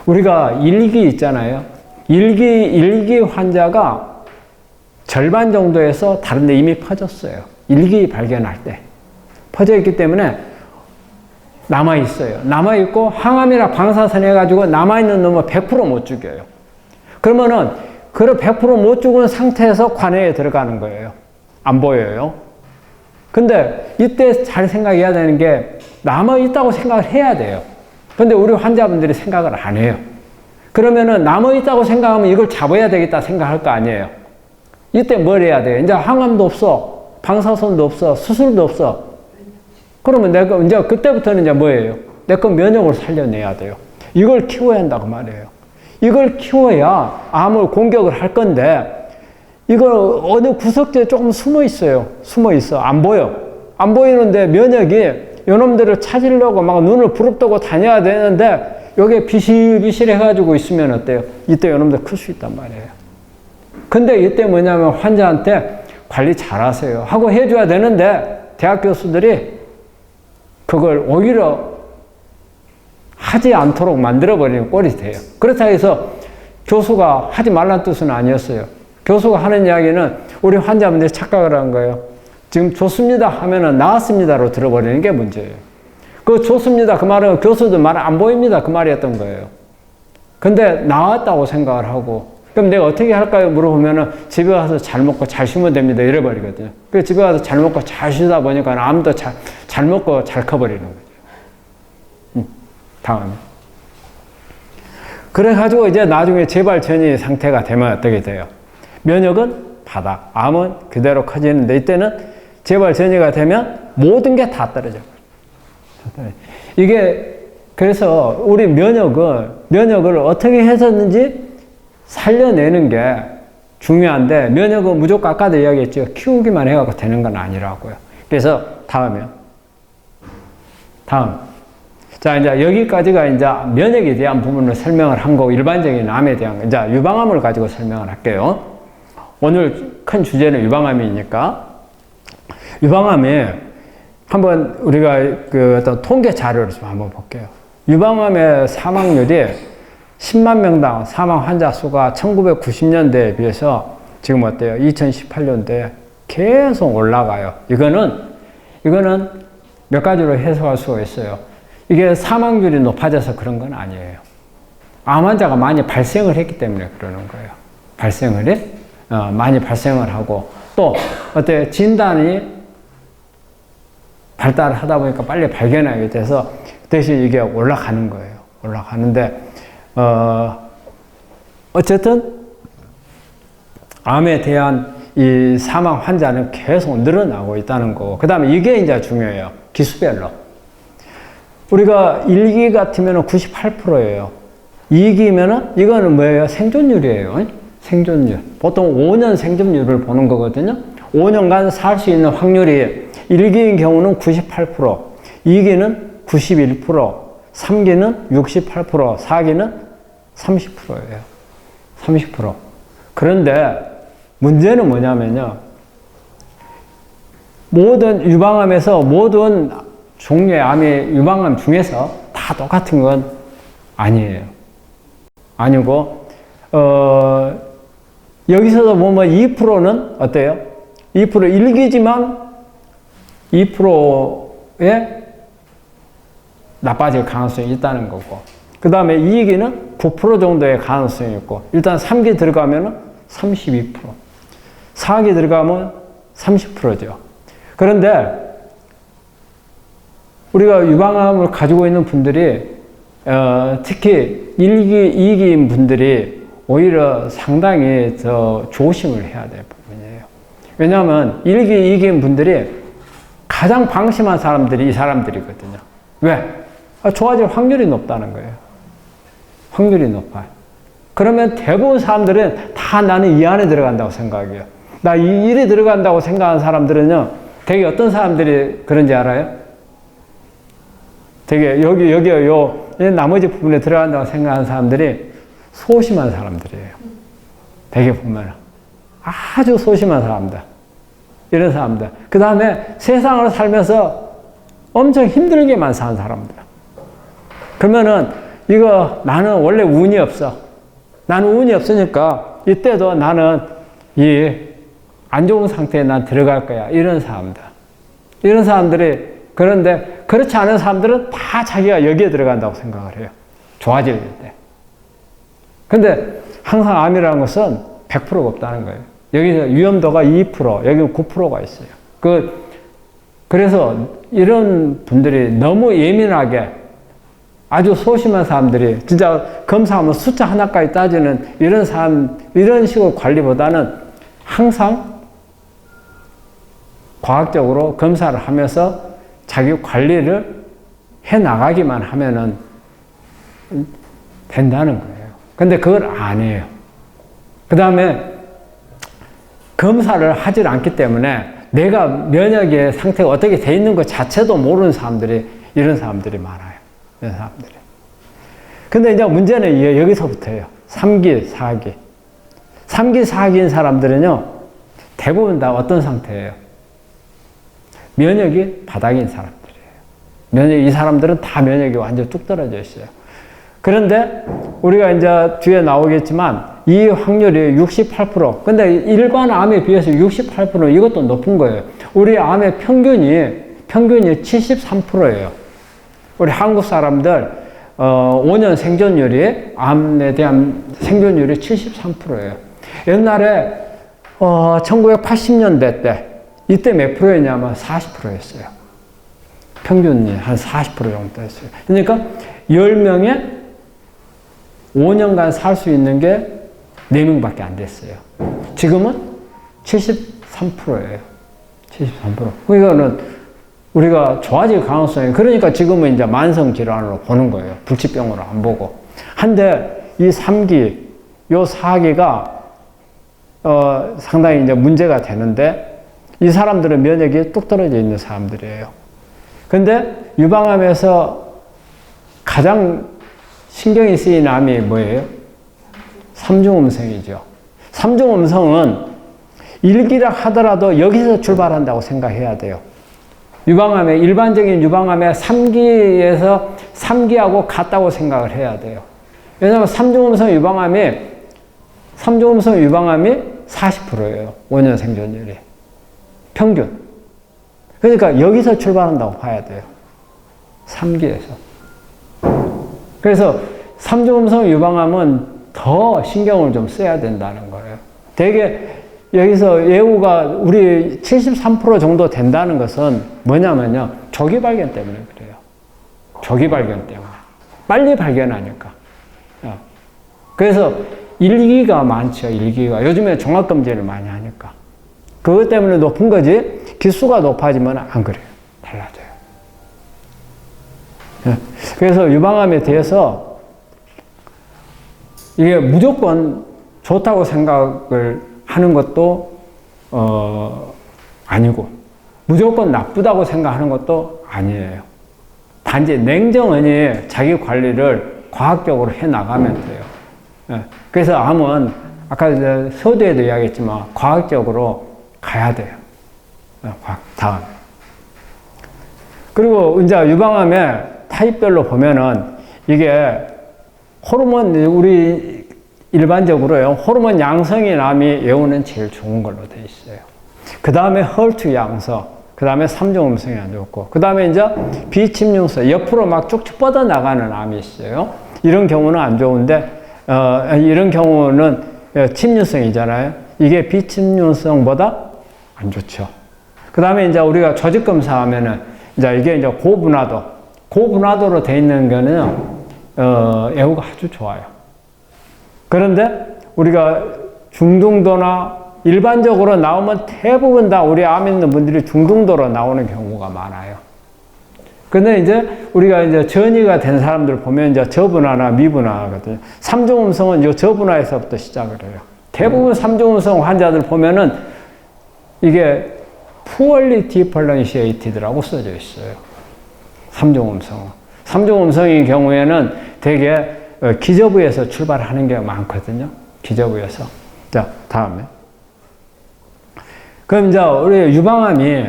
우리가 일기 있잖아요. 일기 환자가 절반 정도에서 다른 데 이미 퍼졌어요. 일기 발견할 때. 퍼져 있기 때문에 남아있어요. 남아있고 항암이나 방사선 해가지고 남아있는 놈은 100% 못 죽여요. 그러면은 그 100% 못 죽은 상태에서 관해에 들어가는 거예요. 안 보여요. 근데 이때 잘 생각해야 되는 게 남아있다고 생각을 해야 돼요. 근데 우리 환자분들이 생각을 안 해요. 그러면은 남아있다고 생각하면 이걸 잡아야 되겠다 생각할 거 아니에요. 이때 뭘 해야 돼요? 이제 항암도 없어. 방사선도 없어. 수술도 없어. 그러면 내가 이제 그때부터는 이제 뭐예요? 내 거 면역을 살려내야 돼요. 이걸 키워야 한다고 말이에요. 이걸 키워야 암을 공격을 할 건데 이걸 어느 구석지에 조금 숨어 있어요. 숨어 있어. 안 보여. 안 보이는데 면역이 요놈들을 찾으려고 막 눈을 부릅뜨고 다녀야 되는데 여기에 비실비실 해가지고 있으면 어때요? 이때 요놈들 클 수 있단 말이에요. 근데 이때 뭐냐면 환자한테 관리 잘 하세요 하고 해줘야 되는데 대학 교수들이 그걸 오히려 하지 않도록 만들어버리는 꼴이 돼요. 그렇다 해서 교수가 하지 말라는 뜻은 아니었어요. 교수가 하는 이야기는 우리 환자분들이 착각을 한 거예요. 지금 좋습니다 하면은 나았습니다로 들어버리는 게 문제예요. 그 좋습니다 그 말은 교수도 말 안 보입니다 그 말이었던 거예요. 근데 나았다고 생각을 하고 그럼 내가 어떻게 할까요? 물어보면은 집에 가서 잘 먹고 잘 쉬면 됩니다 이래버리거든요. 그래서 집에 가서 잘 먹고 잘 쉬다 보니까 암도 잘 먹고 잘 커버리는 거죠. 다음에. 그래가지고 이제 나중에 재발전이 상태가 되면 어떻게 돼요? 면역은 바닥, 암은 그대로 커지는데 이때는 재발전이가 되면 모든 게 다 떨어져요. 이게 그래서 우리 면역을 어떻게 해서든지 살려내는 게 중요한데 면역은 무조건 아까도 이야기했죠. 키우기만 해갖고 되는 건 아니라고요. 그래서 다음. 자, 이제 여기까지가 이제 면역에 대한 부분을 설명을 한 거고 일반적인 암에 대한 이제 유방암을 가지고 설명을 할게요. 오늘 큰 주제는 유방암이니까 유방암에 한번 우리가 그 어떤 통계 자료를 좀 한번 볼게요. 유방암의 사망률이 10만 명당 사망 환자 수가 1990년대에 비해서 지금 어때요? 2018년도에 계속 올라가요. 이거는 몇 가지로 해석할 수가 있어요. 이게 사망률이 높아져서 그런 건 아니에요. 암 환자가 많이 발생을 했기 때문에 그러는 거예요. 많이 발생을 하고 또 어때요? 진단이 발달을 하다 보니까 빨리 발견하게 돼서 대신 이게 올라가는 거예요. 올라가는데 어쨌든 암에 대한 이 사망 환자는 계속 늘어나고 있다는 거고 그 다음에 이게 이제 중요해요. 기수별로. 우리가 1기 같으면 98%예요. 2기면은 이거는 뭐예요? 생존율이에요. 생존율. 보통 5년 생존율을 보는 거거든요. 5년간 살 수 있는 확률이 1기인 경우는 98%, 2기는 91%, 3기는 68%, 4기는 30%예요. 30%. 그런데 문제는 뭐냐면요. 모든 유방암에서 모든 종류의 암이 유방암 중에서 다 똑같은 건 아니에요. 아니고 여기서도 보면 2%는 어때요? 2% 1기지만 2%에 나빠질 가능성이 있다는 거고 그 다음에 2기는 9% 정도의 가능성이 있고 일단 3기 들어가면 32% 4기 들어가면 30%죠. 그런데 우리가 유방암을 가지고 있는 분들이 특히 1기, 2기인 분들이 오히려 상당히 더 조심을 해야 될 부분이에요. 왜냐하면 1기, 2기인 분들이 가장 방심한 사람들이 이 사람들이거든요. 왜? 좋아질 확률이 높다는 거예요. 확률이 높아요. 그러면 대부분 사람들은 다 나는 이 안에 들어간다고 생각해요. 나 이 일에 들어간다고 생각하는 사람들은요, 되게 어떤 사람들이 그런지 알아요? 되게 요 나머지 부분에 들어간다고 생각하는 사람들이 소심한 사람들이에요. 되게 보면 아주 소심한 사람들. 이런 사람들. 그 다음에 세상을 살면서 엄청 힘들게만 사는 사람들. 그러면은 이거 나는 원래 운이 없어. 나는 운이 없으니까 이때도 나는 이 안 좋은 상태에 난 들어갈 거야. 이런 사람들. 이런 사람들이 그런데 그렇지 않은 사람들은 다 자기가 여기에 들어간다고 생각을 해요. 좋아질 때. 근데 항상 암이라는 것은 100%가 없다는 거예요. 여기서 위험도가 2%, 여기는 9%가 있어요. 그래서 이런 분들이 너무 예민하게 아주 소심한 사람들이 진짜 검사하면 숫자 하나까지 따지는 이런 사람, 이런 식으로 관리보다는 항상 과학적으로 검사를 하면서 자기 관리를 해 나가기만 하면은 된다는 거예요. 근데 그걸 안 해요. 그 다음에 검사를 하질 않기 때문에 내가 면역의 상태가 어떻게 돼 있는 것 자체도 모르는 사람들이, 이런 사람들이 많아요. 이런 사람들이. 근데 이제 문제는 여기서부터예요. 3기, 4기. 3기, 4기인 사람들은요, 대부분 다 어떤 상태예요? 면역이 바닥인 사람들이에요. 이 사람들은 다 면역이 완전 뚝 떨어져 있어요. 그런데 우리가 이제 뒤에 나오겠지만 이 확률이 68%. 근데 일반 암에 비해서 68%는 이것도 높은 거예요. 우리 암의 평균이 73%예요. 우리 한국 사람들 5년 생존율이, 암에 대한 생존율이 73%예요. 옛날에 1980년대 때 이때 몇 프로였냐면 40%였어요. 평균이 한 40% 정도 됐어요. 그러니까 10명에 5년간 살 수 있는 게 4명밖에 안 됐어요. 지금은 73%예요. 73%. 그러니까는 우리가 좋아질 가능성이, 그러니까 지금은 이제 만성 질환으로 보는 거예요. 불치병으로 안 보고. 한데 이 3기, 요 4기가 상당히 이제 문제가 되는데, 이 사람들은 면역이 뚝 떨어져 있는 사람들이에요. 근데 유방암에서 가장 신경이 쓰이는 암이 뭐예요? 3중 음성이죠. 3중 음성은 1기라 하더라도 여기서 출발한다고 생각해야 돼요. 유방암의, 일반적인 유방암의 3기에서 3기하고 같다고 생각을 해야 돼요. 왜냐하면 3중 음성 유방암이 40%예요. 5년 생존율이. 평균. 그러니까 여기서 출발한다고 봐야 돼요. 3기에서. 그래서 3중 음성 유방암은 더 신경을 좀 써야 된다는 거예요. 되게 여기서 예후가 우리 73% 정도 된다는 것은 뭐냐면요. 조기 발견 때문에 그래요. 조기 발견 때문에. 빨리 발견하니까. 그래서 1기가 많죠. 1기가. 요즘에 종합검진을 많이 하니까. 그것 때문에 높은 거지 기수가 높아지면 안 그래요. 달라져요. 그래서 유방암에 대해서 이게 무조건 좋다고 생각을 하는 것도 아니고 무조건 나쁘다고 생각하는 것도 아니에요. 단지 냉정하니 자기 관리를 과학적으로 해나가면 돼요. 그래서 암은 아까 서두에도 이야기했지만 과학적으로 가야 돼요. 다음에. 그리고 이제 유방암의 타입별로 보면은 이게 호르몬, 우리 일반적으로요, 호르몬 양성인 암이 예후는 제일 좋은 걸로 돼 있어요. 그 다음에 헐투 양성, 그 다음에 3중 음성이 안 좋고, 그 다음에 이제 비침륜성, 옆으로 막 쭉쭉 뻗어 나가는 암이 있어요. 이런 경우는 안 좋은데, 이런 경우는 침륜성이잖아요. 이게 비침륜성보다 안 좋죠. 그 다음에 이제 우리가 조직검사 하면은, 이제 이게 이제 고분화도로 돼 있는 거는, 예후가 아주 좋아요. 그런데 우리가 중등도나 일반적으로 나오면 대부분 다 우리 암 있는 분들이 중등도로 나오는 경우가 많아요. 근데 이제 우리가 이제 전이가 된 사람들 보면 이제 저분화나 미분화거든요. 삼중음성은 이 저분화에서부터 시작을 해요. 대부분 삼중음성 환자들 보면은 이게 poorly differentiated라고 써져 있어요. 삼중음성은. 삼중음성인 경우에는 되게 기저부에서 출발하는 게 많거든요. 기저부에서. 자, 다음에. 그럼 이제 우리 유방암이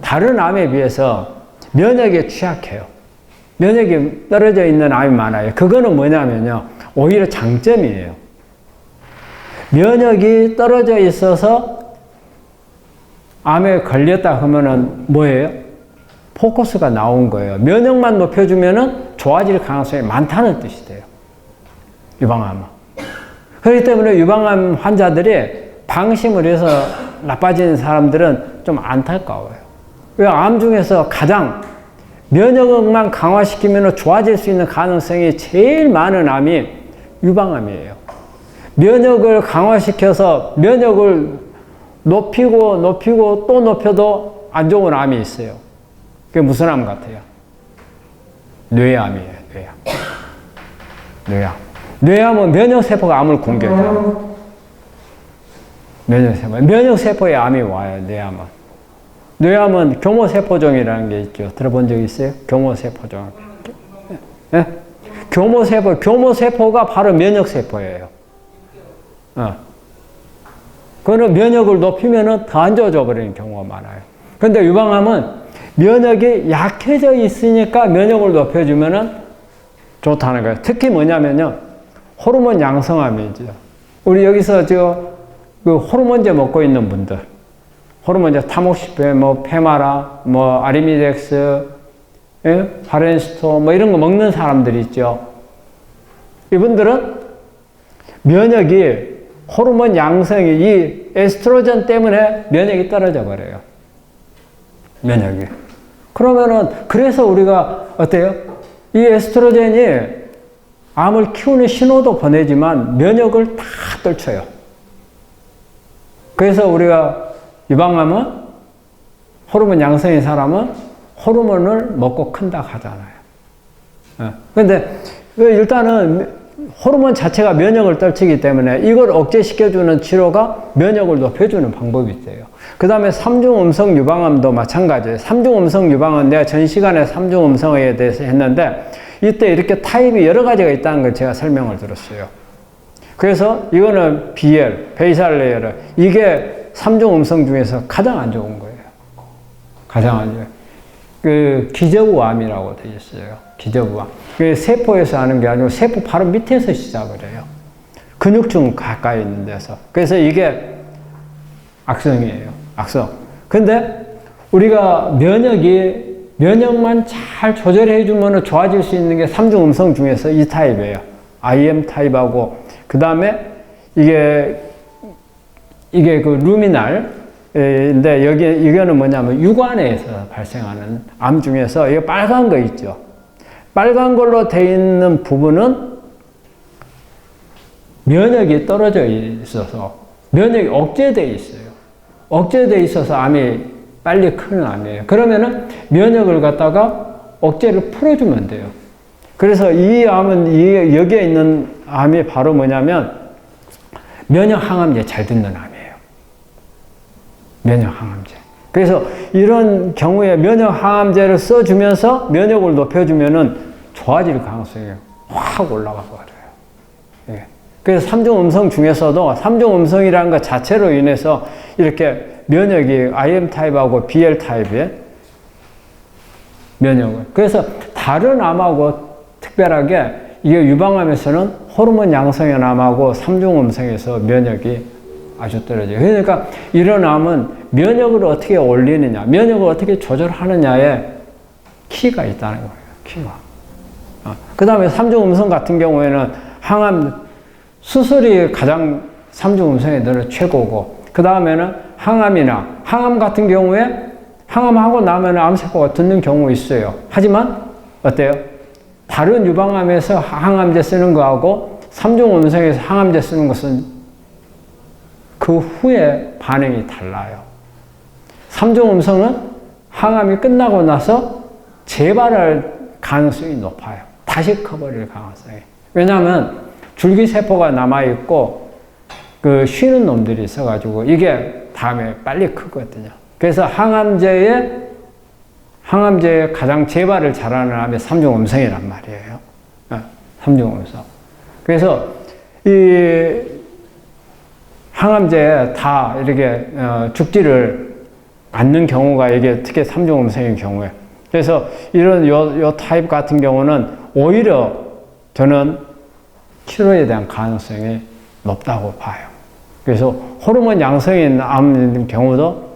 다른 암에 비해서 면역에 취약해요. 면역이 떨어져 있는 암이 많아요. 그거는 뭐냐면요. 오히려 장점이에요. 면역이 떨어져 있어서 암에 걸렸다 하면은 뭐예요? 포커스가 나온 거예요. 면역만 높여주면은 좋아질 가능성이 많다는 뜻이 돼요. 유방암은. 그렇기 때문에 유방암 환자들이 방심을 해서 나빠지는 사람들은 좀 안타까워요. 왜 암 중에서 가장 면역만 강화시키면 좋아질 수 있는 가능성이 제일 많은 암이 유방암이에요. 면역을 강화시켜서 면역을 높이고 또 높여도 안 좋은 암이 있어요. 그게 무슨 암 같아요? 뇌암이에요. 뇌암. 뇌암은 면역세포가 암을 공격해요. 면역세포에 암이 와요. 뇌암은. 뇌암은 교모세포종이라는 게 있죠. 들어본 적 있어요? 교모세포종. 네? 교모세포가 바로 면역세포예요. 그거는 면역을 높이면은 더 안 좋아져 버리는 경우가 많아요. 근데 유방암은 면역이 약해져 있으니까 면역을 높여주면은 좋다는 거예요. 특히 뭐냐면요. 호르몬 양성암이죠. 우리 여기서 그 호르몬제 먹고 있는 분들. 호르몬제 타모시페, 페마라, 아리미덱스, 파렌스토, 이런 거 먹는 사람들이 있죠. 이분들은 면역이 호르몬 양성이 이 에스트로겐 때문에 면역이 떨어져 버려요. 면역이. 그러면은 그래서 우리가 어때요? 이 에스트로겐이 암을 키우는 신호도 보내지만 면역을 다 떨쳐요. 그래서 우리가 유방암은 호르몬 양성인 사람은 호르몬을 먹고 큰다 하잖아요. 그런데 일단은 호르몬 자체가 면역을 떨치기 때문에 이걸 억제시켜주는 치료가 면역을 높여주는 방법이 있어요. 그 다음에 삼중음성 유방암도 마찬가지예요. 삼중음성 유방암 내가 전 시간에 삼중음성에 대해서 했는데 이때 이렇게 타입이 여러 가지가 있다는 걸 제가 설명을 들었어요. 그래서 이거는 BL, 베이살 레이어를 이게 삼중음성 중에서 가장 안 좋은 거예요. 가장 안 좋아요. 그 기저부암이라고 되어 있어요. 기저부암. 그 세포에서 하는 게 아니고 세포 바로 밑에서 시작을 해요. 근육층 가까이 있는 데서. 그래서 이게 악성이에요. 악성. 근데 우리가 면역만 잘 조절해 주면 좋아질 수 있는 게 삼중음성 중에서 이 타입이에요. IM 타입하고 그 다음에 이게 그 루미날인데 이거는 뭐냐면 유관에서 발생하는 암 중에서 이거 빨간 거 있죠. 빨간 걸로 돼 있는 부분은 면역이 떨어져 있어서 면역이 억제돼 있어요. 억제돼 있어서 암이 빨리 크는 암이에요. 그러면은 면역을 갖다가 억제를 풀어주면 돼요. 그래서 이 암은 여기에 있는 암이 바로 뭐냐면 면역 항암제 잘 듣는 암이에요. 면역 항암제. 그래서 이런 경우에 면역 항암제를 써주면서 면역을 높여주면은 좋아질 가능성이 확 올라가 버려요. 예. 그래서 삼중음성 중에서도 삼중음성이라는 것 자체로 인해서 이렇게 면역이 IM 타입하고 BL 타입의 면역을. 그래서 다른 암하고 특별하게 이게 유방암에서는 호르몬 양성의 암하고 삼중음성에서 면역이 아주 떨어져요. 그러니까 이런 암은 면역을 어떻게 올리느냐, 면역을 어떻게 조절하느냐에 키가 있다는 거예요. 키가. 그 다음에 삼중음성 같은 경우에는 항암 수술이 가장 삼중음성에들은 최고고, 그 다음에는 항암 같은 경우에 항암하고 나면 암세포가 듣는 경우 있어요. 하지만 어때요? 다른 유방암에서 항암제 쓰는 거하고 삼중음성에서 항암제 쓰는 것은 그 후에 반응이 달라요. 3중 음성은 항암이 끝나고 나서 재발할 가능성이 높아요. 다시 커버릴 가능성이. 왜냐하면 줄기세포가 남아있고 그 쉬는 놈들이 있어가지고 이게 다음에 빨리 크거든요. 그래서 항암제의 가장 재발을 잘하는 암이 3중 음성이란 말이에요. 3중 음성. 그래서 이 항암제에 다 이렇게 죽지를 않는 경우가 이게 특히 3중 음성인 경우에. 그래서 이런 요 타입 같은 경우는 오히려 저는 치료에 대한 가능성이 높다고 봐요. 그래서 호르몬 양성인 암 경우도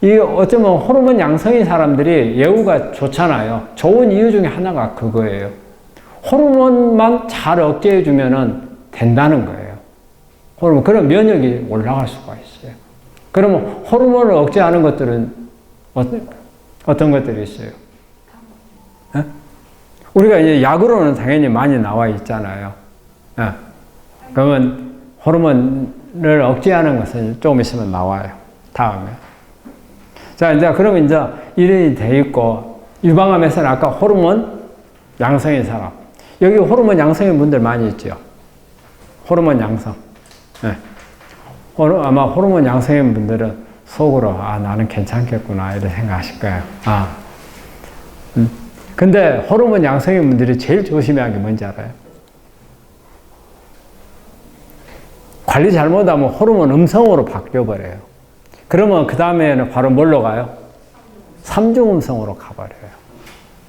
이 어쩌면 호르몬 양성인 사람들이 예후가 좋잖아요. 좋은 이유 중에 하나가 그거예요. 호르몬만 잘 억제해주면 된다는 거예요. 호르몬, 그럼 면역이 올라갈 수가 있어요. 그러면 호르몬을 억제하는 것들은 어떤 것들이 있어요? 네? 우리가 이제 약으로는 당연히 많이 나와 있잖아요. 네. 그러면 호르몬을 억제하는 것은 조금 있으면 나와요. 다음에. 자, 이제 그러면 이제 일이 돼 있고, 유방암에서는 아까 호르몬 양성인 사람. 여기 호르몬 양성인 분들 많이 있죠. 호르몬 양성. 네. 아마 호르몬 양성인 분들은 속으로, 나는 괜찮겠구나, 이렇게 생각하실 거예요. 근데 호르몬 양성인 분들이 제일 조심해야 하는 게 뭔지 알아요? 관리 잘못하면 호르몬 음성으로 바뀌어버려요. 그러면 그 다음에는 바로 뭘로 가요? 3중 음성으로 가버려요.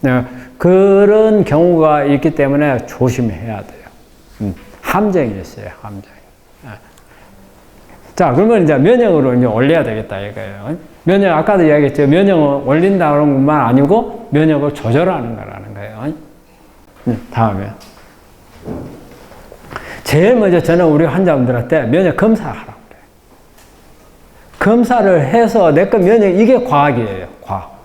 네, 그런 경우가 있기 때문에 조심해야 돼요. 함정이 있어요, 함정이. 네. 자, 그러면 이제 면역으로 이제 올려야 되겠다, 이거예요. 면역, 아까도 이야기했죠. 면역을 올린다는 것만 아니고 면역을 조절하는 거라는 거예요. 다음에. 제일 먼저 저는 우리 환자분들한테 면역 검사를 하라고 그래요. 검사를 해서 내 거 면역, 이게 과학이에요, 과학.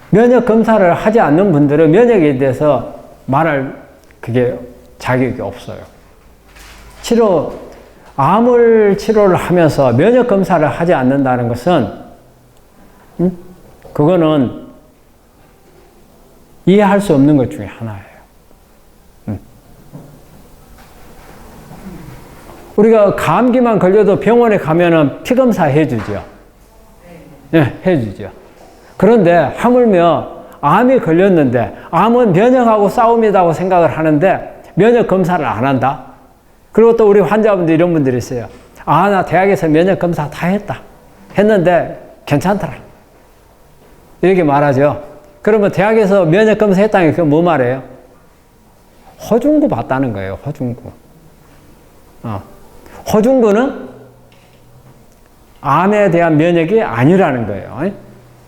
면역 검사를 하지 않는 분들은 면역에 대해서 말할 그게 자격이 없어요. 암을 치료를 하면서 면역 검사를 하지 않는다는 것은, 그거는 이해할 수 없는 것 중에 하나예요. 우리가 감기만 걸려도 병원에 가면은 피검사 해주죠. 네, 해주죠. 그런데 하물며 암이 걸렸는데, 암은 면역하고 싸움이라고 생각을 하는데 면역 검사를 안 한다. 그리고 또 우리 환자분들 이런 분들이 있어요. 나 대학에서 면역 검사 다 했는데 괜찮더라. 이렇게 말하죠. 그러면 대학에서 면역 검사 했다는 게 뭐 말이에요? 허중구 봤다는 거예요, 허중구. 허중구는 암에 대한 면역이 아니라는 거예요.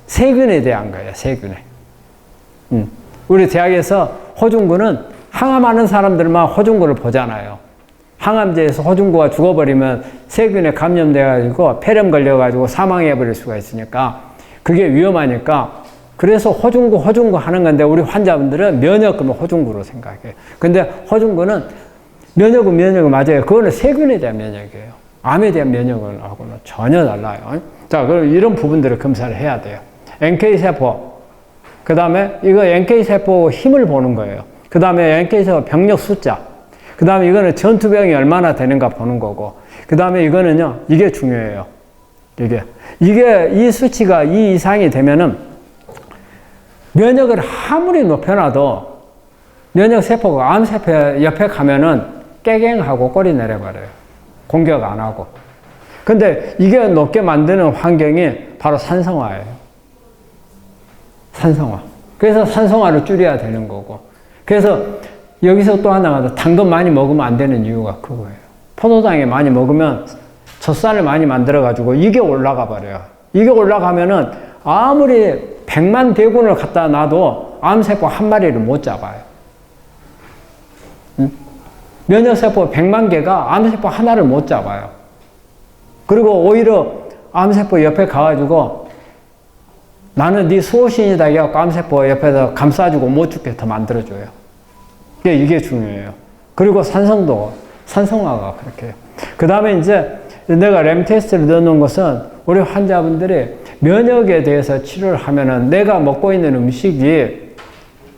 세균에 대한 거예요, 세균에. 우리 대학에서 허중구는 항암하는 사람들만 허중구를 보잖아요. 항암제에서 허중구가 죽어버리면 세균에 감염돼가지고 폐렴 걸려가지고 사망해버릴 수가 있으니까 그게 위험하니까 그래서 허중구 하는 건데 우리 환자분들은 면역은 허중구로 생각해요. 근데 허중구는 면역은 맞아요. 그거는 세균에 대한 면역이에요. 암에 대한 면역하고는 전혀 달라요. 자, 그럼 이런 부분들을 검사를 해야 돼요. NK세포. 그 다음에 이거 NK세포 힘을 보는 거예요. 그 다음에 NK세포 병력 숫자. 그 다음에 이거는 전투병이 얼마나 되는가 보는 거고. 그 다음에 이거는요, 이게 중요해요. 이게 이 수치가 2 이상이 되면은 면역을 아무리 높여놔도 면역세포가 암세포 옆에 가면은 깨갱하고 꼬리 내려버려요. 공격 안 하고. 근데 이게 높게 만드는 환경이 바로 산성화예요. 산성화. 그래서 산성화를 줄여야 되는 거고. 그래서 여기서 또 하나가 당근 많이 먹으면 안 되는 이유가 그거예요. 포도당에 많이 먹으면 젖살을 많이 만들어가지고 이게 올라가 버려요. 이게 올라가면은 아무리 100만 대군을 갖다 놔도 암세포 한 마리를 못 잡아요. 면역세포 100만 개가 암세포 하나를 못 잡아요. 그리고 오히려 암세포 옆에 가가지고 나는 네 수호신이다 해갖고 암세포 옆에서 감싸주고 못 죽게 더 만들어줘요. 이게 중요해요. 그리고 산성화가 그렇게 해요. 그 다음에 이제 내가 램 테스트를 넣어놓은 것은 우리 환자분들이 면역에 대해서 치료를 하면은 내가 먹고 있는 음식이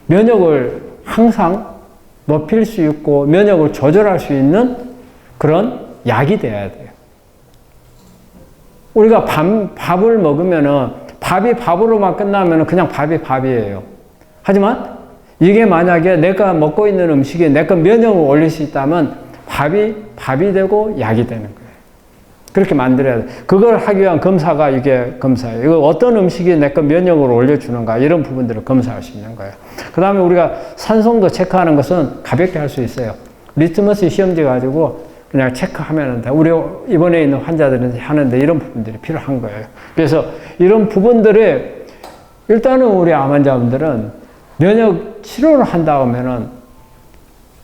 면역을 항상 높일 수 있고 면역을 조절할 수 있는 그런 약이 돼야 돼요. 우리가 밥을 먹으면은 밥이 밥으로만 끝나면은 그냥 밥이 밥이에요. 하지만 이게 만약에 내가 먹고 있는 음식이 내가 면역을 올릴 수 있다면 밥이 되고 약이 되는 거예요. 그렇게 만들어야 돼. 그걸 하기 위한 검사가 이게 검사예요. 이거 어떤 음식이 내가 면역을 올려주는가 이런 부분들을 검사할 수 있는 거예요. 그 다음에 우리가 산송도 체크하는 것은 가볍게 할 수 있어요. 리트머스 시험지 가지고 그냥 체크하면 돼. 우리 입원해 있는 환자들은 하는데 이런 부분들이 필요한 거예요. 그래서 이런 부분들이 일단은 우리 암 환자분들은 면역 치료를 한다고 하면은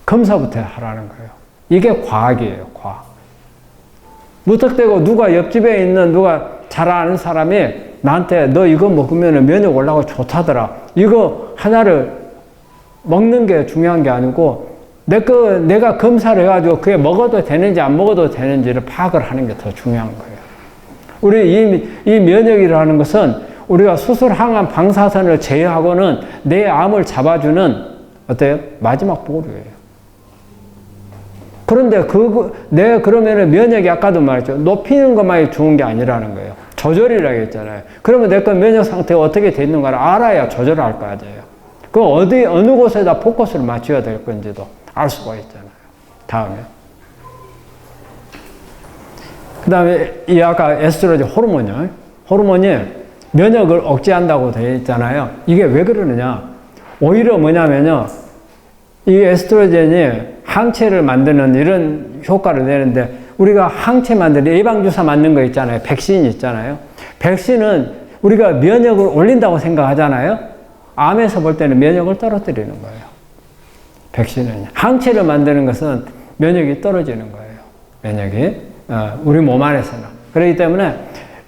검사부터 하라는 거예요. 이게 과학이에요, 과학. 무턱대고 누가 옆집에 있는 누가 잘 아는 사람이 나한테 너 이거 먹으면 면역 올라가고 좋다더라. 이거 하나를 먹는 게 중요한 게 아니고 내가 검사를 해가지고 그게 먹어도 되는지 안 먹어도 되는지를 파악을 하는 게 더 중요한 거예요. 우리 이 면역이라는 것은 우리가 수술 항암 방사선을 제어하고는 내 암을 잡아주는 어때요? 마지막 보루예요. 그런데 내가 그러면은 면역이 아까도 말했죠. 높이는 것만이 좋은 게 아니라는 거예요. 조절이라고 했잖아요. 그러면 내 면역 상태가 어떻게 돼 있는가를 알아야 조절을 할 거 아니에요. 그 어느 곳에다 포커스를 맞춰야 될 건지도 알 수가 있잖아요. 다음에. 그 다음에 이 아까 에스트로겐 호르몬이요. 호르몬이 면역을 억제한다고 되어 있잖아요. 이게 왜 그러느냐. 오히려 뭐냐면요. 이 에스트로겐이 항체를 만드는 이런 효과를 내는데 우리가 항체 만드는 예방주사 맞는 거 있잖아요. 백신 있잖아요. 백신은 우리가 면역을 올린다고 생각하잖아요. 암에서 볼 때는 면역을 떨어뜨리는 거예요. 백신은. 항체를 만드는 것은 면역이 떨어지는 거예요. 면역이. 우리 몸 안에서는. 그렇기 때문에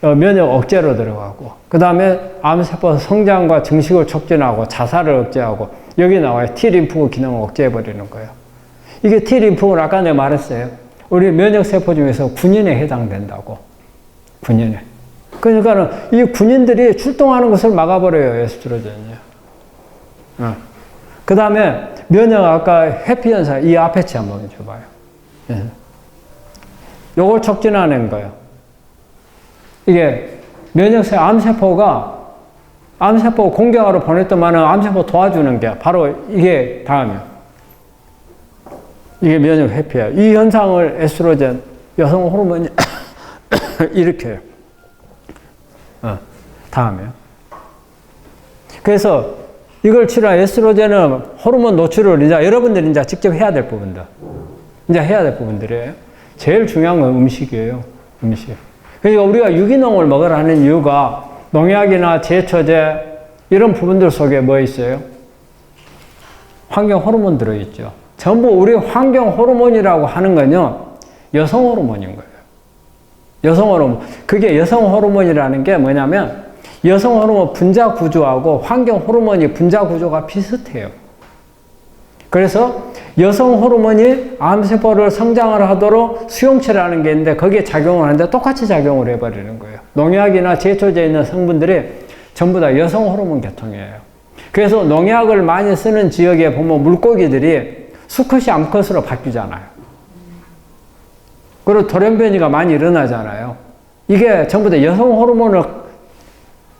면역 억제로 들어가고 그 다음에 암세포 성장과 증식을 촉진하고 자살을 억제하고 여기 나와요. T림프 기능을 억제해버리는 거예요. 이게 T림프는 아까 내가 말했어요. 우리 면역세포 중에서 군인에 해당된다고. 군인에. 그러니까 이 군인들이 출동하는 것을 막아버려요. 에스트로겐이. 그 다음에 면역 아까 회피현상 이 앞에 치 한번 줘봐요. 요걸 촉진하는 거예요. 이게 면역세 암세포가 암세포 공격하러 보냈더만은 암세포 도와주는 게 바로 이게 다음이에요. 이게 면역 회피예요. 이 현상을 에스트로겐 여성 호르몬이 일으켜요. 다음이에요. 그래서 이걸 치료한 에스트로겐은 호르몬 노출을 이제 여러분들이 이제 직접 해야 될 부분들. 이제 해야 될 부분들이에요. 제일 중요한 건 음식이에요. 음식. 그러니까 우리가 유기농을 먹으라 하는 이유가 농약이나 제초제 이런 부분들 속에 뭐 있어요? 환경 호르몬 들어있죠. 전부 우리 환경 호르몬이라고 하는 건요, 여성 호르몬인 거예요. 여성 호르몬. 그게 여성 호르몬이라는 게 뭐냐면, 여성 호르몬 분자 구조하고 환경 호르몬이 분자 구조가 비슷해요. 그래서 여성 호르몬이 암세포를 성장을 하도록 수용체라는 게 있는데 거기에 작용을 하는데 똑같이 작용을 해버리는 거예요. 농약이나 제초제에 있는 성분들이 전부 다 여성 호르몬 계통이에요. 그래서 농약을 많이 쓰는 지역에 보면 물고기들이 수컷이 암컷으로 바뀌잖아요. 그리고 돌연변이가 많이 일어나잖아요. 이게 전부 다 여성 호르몬을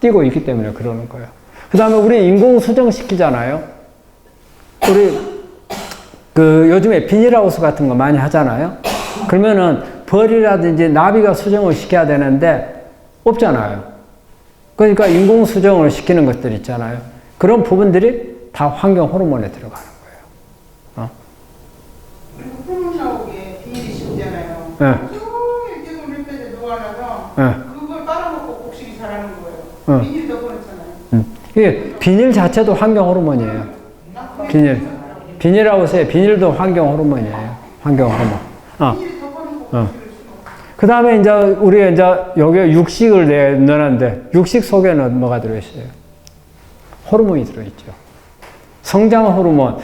띄고 있기 때문에 그러는 거예요. 그 다음에 우리 인공 수정시키잖아요. 우리 요즘에 비닐하우스 같은 거 많이 하잖아요. 그러면은 벌이라든지 나비가 수정을 시켜야 되는데 없잖아요. 그러니까 인공 수정을 시키는 것들 있잖아요. 그런 부분들이 다 환경 호르몬에 들어가는 거예요. 그리고 호르몬 나오게 비닐이 씌우잖아요. 네. 계속 밀폐돼 녹아나서 네. 그걸 빨아먹고 곡식이 자라는 거예요. 비닐 덮어놓잖아요. 이게 비닐 자체도 환경 호르몬이에요. 비닐하우스에 비닐도 환경 호르몬이에요. 환경 호르몬. 그 다음에 이제 우리가 이제 여기에 육식을 넣었는데 육식 속에는 뭐가 들어있어요? 호르몬이 들어있죠. 성장 호르몬,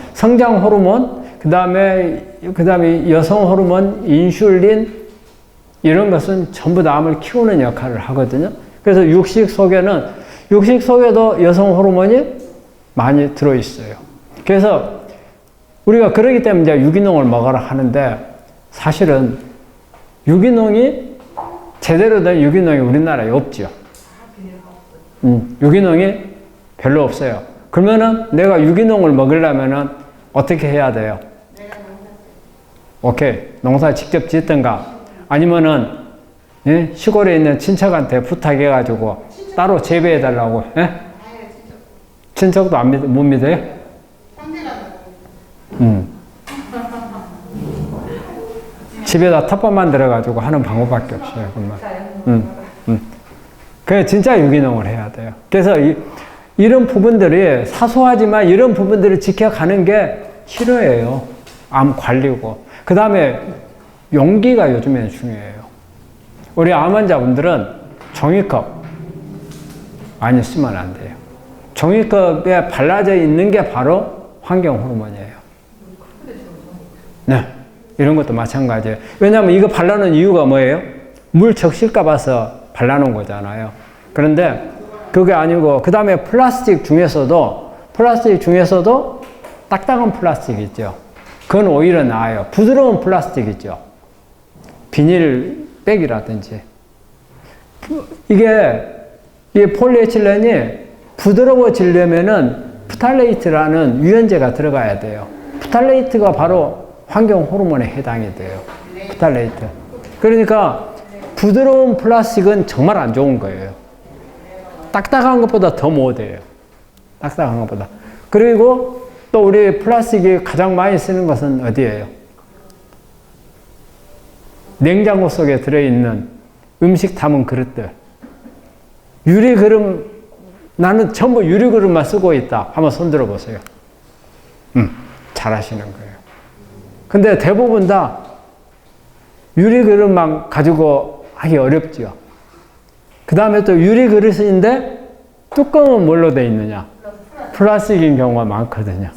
그 다음에 여성 호르몬, 인슐린, 이런 것은 전부 다 암을 키우는 역할을 하거든요. 그래서 육식 속에도 여성 호르몬이 많이 들어있어요. 그래서 우리가 그러기 때문에 이제 유기농을 먹어라 하는데 사실은 제대로 된 유기농이 우리나라에 없죠. 유기농이 별로 없어요. 그러면은 내가 유기농을 먹으려면은 어떻게 해야 돼요? 오케이. 농사 직접 짓든가 아니면은 시골에 있는 친척한테 부탁해가지고 따로 재배해달라고. 친척도 못 믿어요? 집에다 텃밭 만들어가지고 하는 방법밖에 없어요. 그래 진짜 유기농을 해야 돼요. 그래서 이런 부분들이 사소하지만 이런 부분들을 지켜가는 게 필요해요. 암 관리고. 그 다음에 용기가 요즘에는 중요해요. 우리 암 환자분들은 종이컵 많이 쓰면 안 돼요. 종이컵에 발라져 있는 게 바로 환경 호르몬이에요. 네. 이런 것도 마찬가지예요. 왜냐하면 이거 발라놓은 이유가 뭐예요? 물 적실까 봐서 발라놓은 거잖아요. 그런데 그게 아니고 그 다음에 플라스틱 중에서도 딱딱한 플라스틱 있죠. 그건 오히려 나아요. 부드러운 플라스틱 있죠. 비닐백이라든지 이게 폴리에틸렌이 부드러워지려면은 프탈레이트라는 유연제가 들어가야 돼요. 프탈레이트가 바로 환경 호르몬에 해당이 돼요. 프탈레이트. 그러니까 부드러운 플라스틱은 정말 안 좋은 거예요. 딱딱한 것보다 더 못해요. 딱딱한 것보다. 그리고 또 우리 플라스틱이 가장 많이 쓰는 것은 어디예요? 냉장고 속에 들어있는 음식 담은 그릇들. 유리그릇, 나는 전부 유리그릇만 쓰고 있다. 한번 손 들어보세요. 잘 하시는 거예요. 근데 대부분 다 유리그릇만 가지고 하기 어렵죠. 그 다음에 또 유리그릇인데 뚜껑은 뭘로 되어 있느냐? 플라스틱인 경우가 많거든요.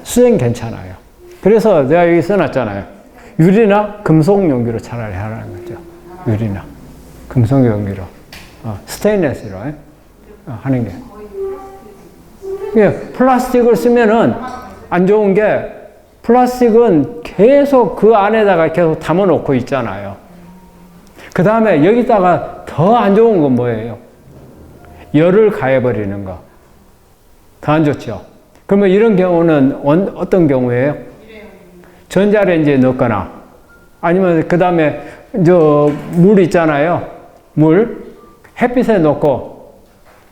수제는 괜찮아요. 그래서 내가 여기 써놨잖아요. 유리나 금속 용기로 차라리 하라는 거죠. 유리나 금속 용기로. 스테인레스로 하는 게. 플라스틱을 쓰면은 안 좋은 게 플라스틱은 계속 그 안에다가 계속 담아놓고 있잖아요. 그 다음에 여기다가 더 안 좋은 건 뭐예요? 열을 가해버리는 거. 더 안 좋죠. 그러면 이런 경우는 어떤 경우예요? 전자레인지에 넣거나 아니면 그 다음에 물 있잖아요. 물 햇빛에 넣고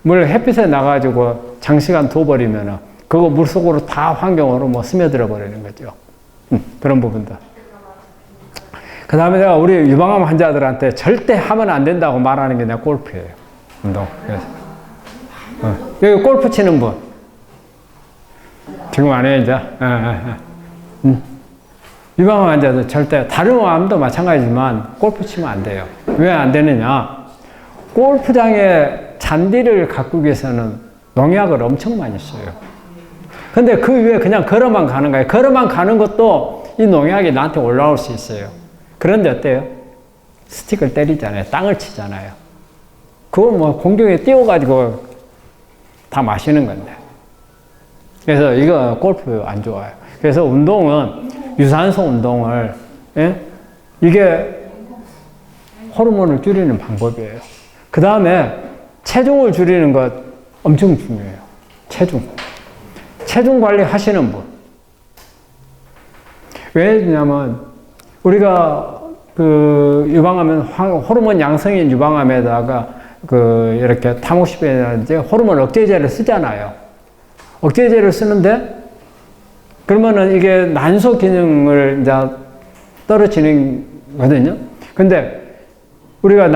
물 햇빛에 나가지고 장시간 둬버리면은 그거 물속으로 다 환경으로 뭐 스며들어 버리는 거죠. 그런 부분들. 그 다음에 내가 우리 유방암 환자들한테 절대 하면 안 된다고 말하는 게 내 골프예요. 운동. 그래서. 여기 골프 치는 분. 지금 안 해요, 이제. 유방암 환자들 절대, 다른 암도 마찬가지지만 골프 치면 안 돼요. 왜 안 되느냐? 골프장에 잔디를 가꾸기 위해서는 농약을 엄청 많이 써요. 근데 그 위에 그냥 걸어만 가는 거예요. 걸어만 가는 것도 이 농약이 나한테 올라올 수 있어요. 그런데 어때요? 스틱을 때리잖아요. 땅을 치잖아요. 그거 뭐 공중에 띄워가지고 다 마시는 건데. 그래서 이거 골프 안 좋아요. 그래서 운동은 유산소 운동을, 이게 호르몬을 줄이는 방법이에요. 그 다음에 체중을 줄이는 것 엄청 중요해요. 체중 관리 하시는 분. 왜냐면, 우리가 유방암은 호르몬 양성인 유방암에다가 이렇게 타모시펜이라든지 호르몬 억제제를 쓰잖아요. 억제제를 쓰는데, 그러면은 이게 난소 기능을 이제 떨어지는 거거든요. 근데 우리가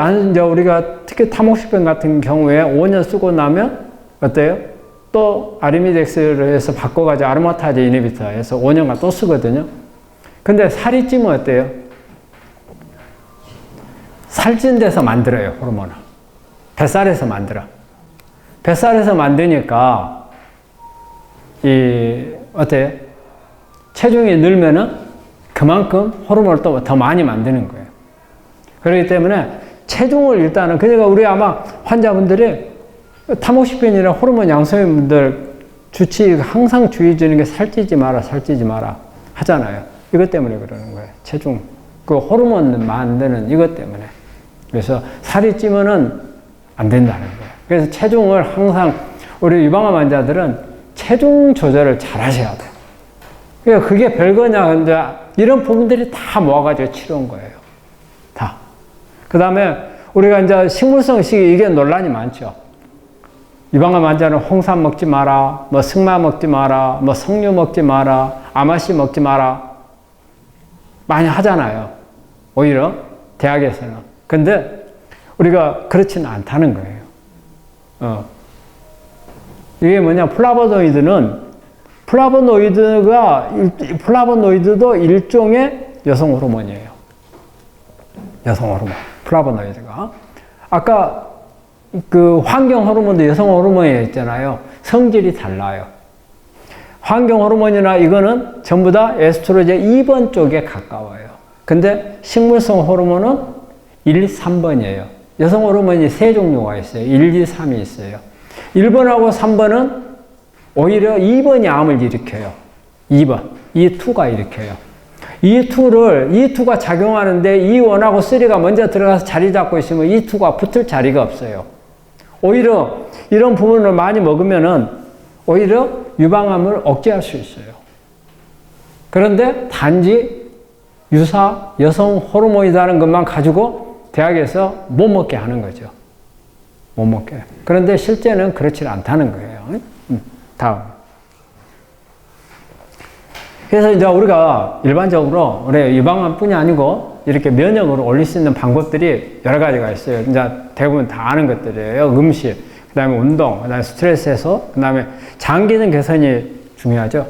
특히 타모시펜 같은 경우에 5년 쓰고 나면 어때요? 또 아르미덱스를 해서 바꿔가지고 아로마타제 이니비터 해서 5년간 또 쓰거든요. 근데 살이 찌면 어때요? 살찐 데서 만들어요, 호르몬을. 뱃살에서 만들어. 뱃살에서 만드니까 어때요? 체중이 늘면은 그만큼 호르몬을 또 더 많이 만드는 거예요. 그렇기 때문에 체중을 일단은, 그러니까 우리 아마 환자분들이 타모시펜이나 호르몬 양성인분들 주치 항상 주의 주는 게 살찌지 마라, 살찌지 마라 하잖아요. 이것 때문에 그러는 거예요. 체중. 그 호르몬 만드는 이것 때문에. 그래서 살이 찌면은 안 된다는 거예요. 그래서 체중을 항상 우리 유방암 환자들은 체중 조절을 잘 하셔야 돼요. 그러니까 그게 별거냐, 이제 이런 부분들이 다 모아가지고 치료한 거예요. 다. 그 다음에 우리가 이제 식물성 식이 이게 논란이 많죠. 유방암 환자는 홍삼 먹지 마라, 뭐 승마 먹지 마라, 뭐 석류 먹지 마라, 아마씨 먹지 마라. 많이 하잖아요. 오히려 대학에서는. 근데 우리가 그렇지는 않다는 거예요. 이게 뭐냐, 플라보노이드도 일종의 여성 호르몬이에요. 여성 호르몬. 플라보노이드가. 아까 그 환경 호르몬도 여성 호르몬이 있잖아요. 성질이 달라요. 환경 호르몬이나 이거는 전부 다 에스트로겐 2번 쪽에 가까워요. 근데 식물성 호르몬은 1, 3번이에요. 여성 호르몬이 세 종류가 있어요. 1, 2, 3이 있어요. 1번하고 3번은 오히려 2번이 암을 일으켜요. 2번. E2가 일으켜요. E2가 작용하는데 E1하고 3가 먼저 들어가서 자리 잡고 있으면 E2가 붙을 자리가 없어요. 오히려 이런 부분을 많이 먹으면은 오히려 유방암을 억제할 수 있어요. 그런데 단지 유사 여성 호르몬이라는 것만 가지고 대학에서 못 먹게 하는 거죠. 못 먹게. 그런데 실제는 그렇지 않다는 거예요. 다음. 그래서 이제 우리가 일반적으로 우리 유방암뿐이 아니고 이렇게 면역을 올릴 수 있는 방법들이 여러 가지가 있어요. 이제 대부분 다 아는 것들이에요. 음식, 그 다음에 운동, 그 다음에 스트레스 해소, 그 다음에 장 기능 개선이 중요하죠.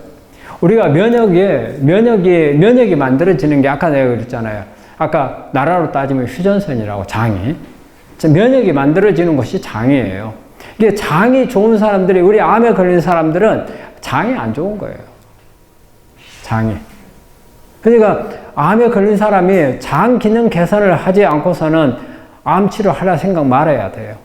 우리가 면역이 만들어지는 게 아까 내가 그랬잖아요. 아까 나라로 따지면 휴전선이라고, 장이. 면역이 만들어지는 것이 장이에요. 이게 장이 좋은 사람들이, 우리 암에 걸린 사람들은 장이 안 좋은 거예요. 장이. 그러니까 암에 걸린 사람이 장 기능 개선을 하지 않고서는 암 치료하려 생각 말아야 돼요.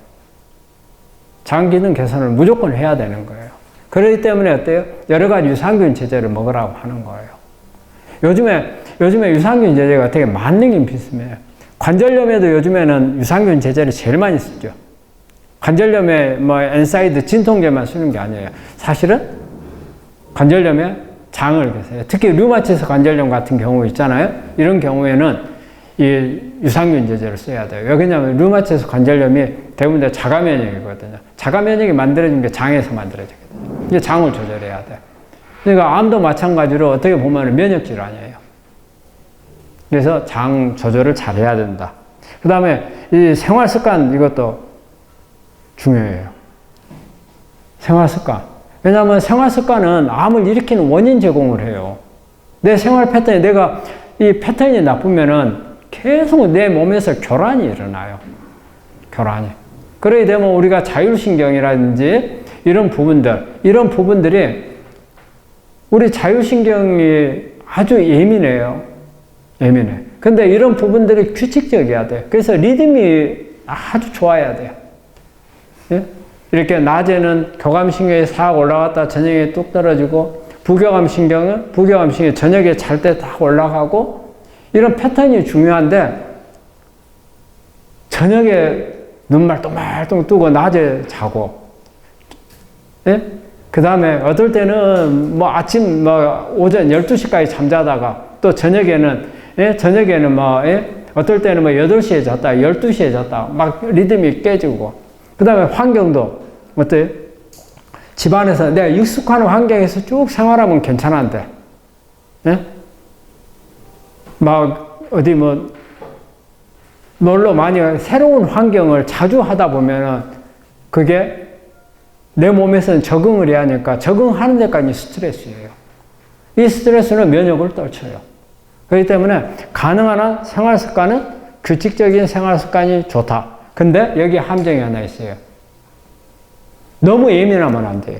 장 기능 개선을 무조건 해야 되는 거예요. 그렇기 때문에 어때요? 여러 가지 유산균 제제를 먹으라고 하는 거예요. 요즘에 유산균 제제가 되게 만능인 비슷해요. 관절염에도 요즘에는 유산균 제제를 제일 많이 쓰죠. 관절염에 뭐 엔사이드 진통제만 쓰는 게 아니에요. 사실은 관절염에 장을 개선해요. 특히 류마티스 관절염 같은 경우 있잖아요. 이런 경우에는 이 유산균 제제를 써야 돼요. 왜냐하면 류마티스 관절염이 대부분 다 자가 면역이거든요. 자가 면역이 만들어진 게 장에서 만들어지거든요. 이제 장을 조절해야 돼. 그러니까 암도 마찬가지로 어떻게 보면 면역 질환이에요. 그래서 장 조절을 잘 해야 된다. 그 다음에 이 생활 습관, 이것도 중요해요. 생활 습관. 왜냐하면 생활 습관은 암을 일으키는 원인 제공을 해요. 내 생활 패턴이, 내가 이 패턴이 나쁘면은 계속 내 몸에서 교란이 일어나요. 교란이. 그러게 되면 우리가 자율신경이라든지 이런 부분들이 우리 자율신경이 아주 예민해요. 예민해. 근데 이런 부분들이 규칙적이어야 돼요. 그래서 리듬이 아주 좋아야 돼요. 예? 이렇게 낮에는 교감신경이 싹 올라갔다 저녁에 뚝 떨어지고, 부교감신경이 저녁에 잘 때 딱 올라가고, 이런 패턴이 중요한데, 저녁에 눈 말똥말똥 뜨고 낮에 자고, 예? 그 다음에 어떨 때는 뭐 아침, 뭐 오전 12시까지 잠자다가, 또 저녁에는 어떨 때는 뭐 8시에 잤다, 12시에 잤다, 막 리듬이 깨지고, 그 다음에 환경도 어때요? 집안에서 내가 익숙한 환경에서 쭉 생활하면 괜찮은데, 예? 막 어디 뭐 놀러 많이 새로운 환경을 자주 하다 보면은 그게 내 몸에서는 적응을 해야 하니까 적응하는 데까지 스트레스예요. 이 스트레스는 면역을 떨쳐요. 그렇기 때문에 가능한 한 생활 습관은 규칙적인 생활 습관이 좋다. 근데 여기 함정이 하나 있어요. 너무 예민하면 안 돼요.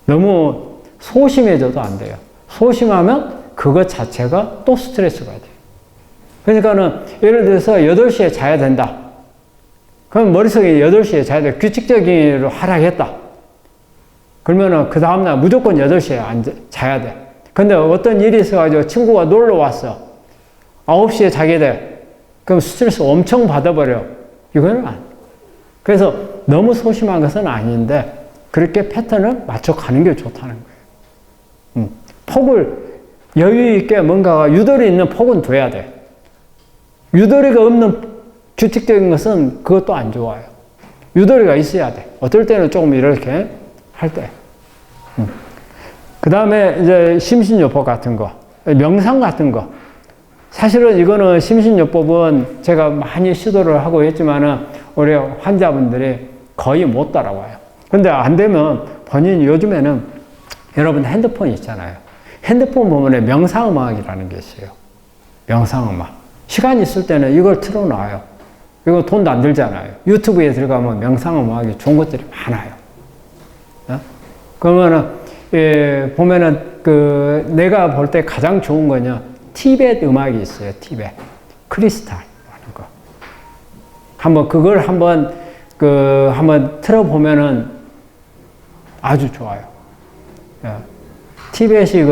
너무 소심해져도 안 돼요. 소심하면 그것 자체가 또 스트레스가 돼요. 그러니까는 예를 들어서 8시에 자야 된다. 그럼 머릿속에 8시에 자야 돼. 규칙적으로 하락했다. 그러면은 그 다음날 무조건 8시에 자야 돼. 근데 어떤 일이 있어가지고 친구가 놀러 왔어. 9시에 자게 돼. 그럼 스트레스 엄청 받아버려. 이거는 안 돼. 그래서 너무 소심한 것은 아닌데 그렇게 패턴을 맞춰가는 게 좋다는 거예요. 폭을 여유 있게 뭔가가 유도리 있는 폭은 둬야 돼. 유도리가 없는 규칙적인 것은 그것도 안 좋아요. 유도리가 있어야 돼. 어떨 때는 조금 이렇게 할 때. 그 다음에 이제 심신요법 같은 거, 명상 같은 거. 사실은 이거는 심신요법은 제가 많이 시도를 하고 했지만은 우리 환자분들이 거의 못 따라와요. 근데 안 되면 본인이 요즘에는 여러분 핸드폰 있잖아요. 핸드폰 보면 명상음악이라는 게 있어요. 명상음악. 시간 있을 때는 이걸 틀어놔요. 이거 돈도 안 들잖아요. 유튜브에 들어가면 명상음악이 좋은 것들이 많아요. 어? 그러면은, 보면은 내가 볼 때 가장 좋은 거냐. 티벳 음악이 있어요. 티벳. 크리스탈. 하는 거. 그걸 한번 틀어보면은 아주 좋아요. 티벳이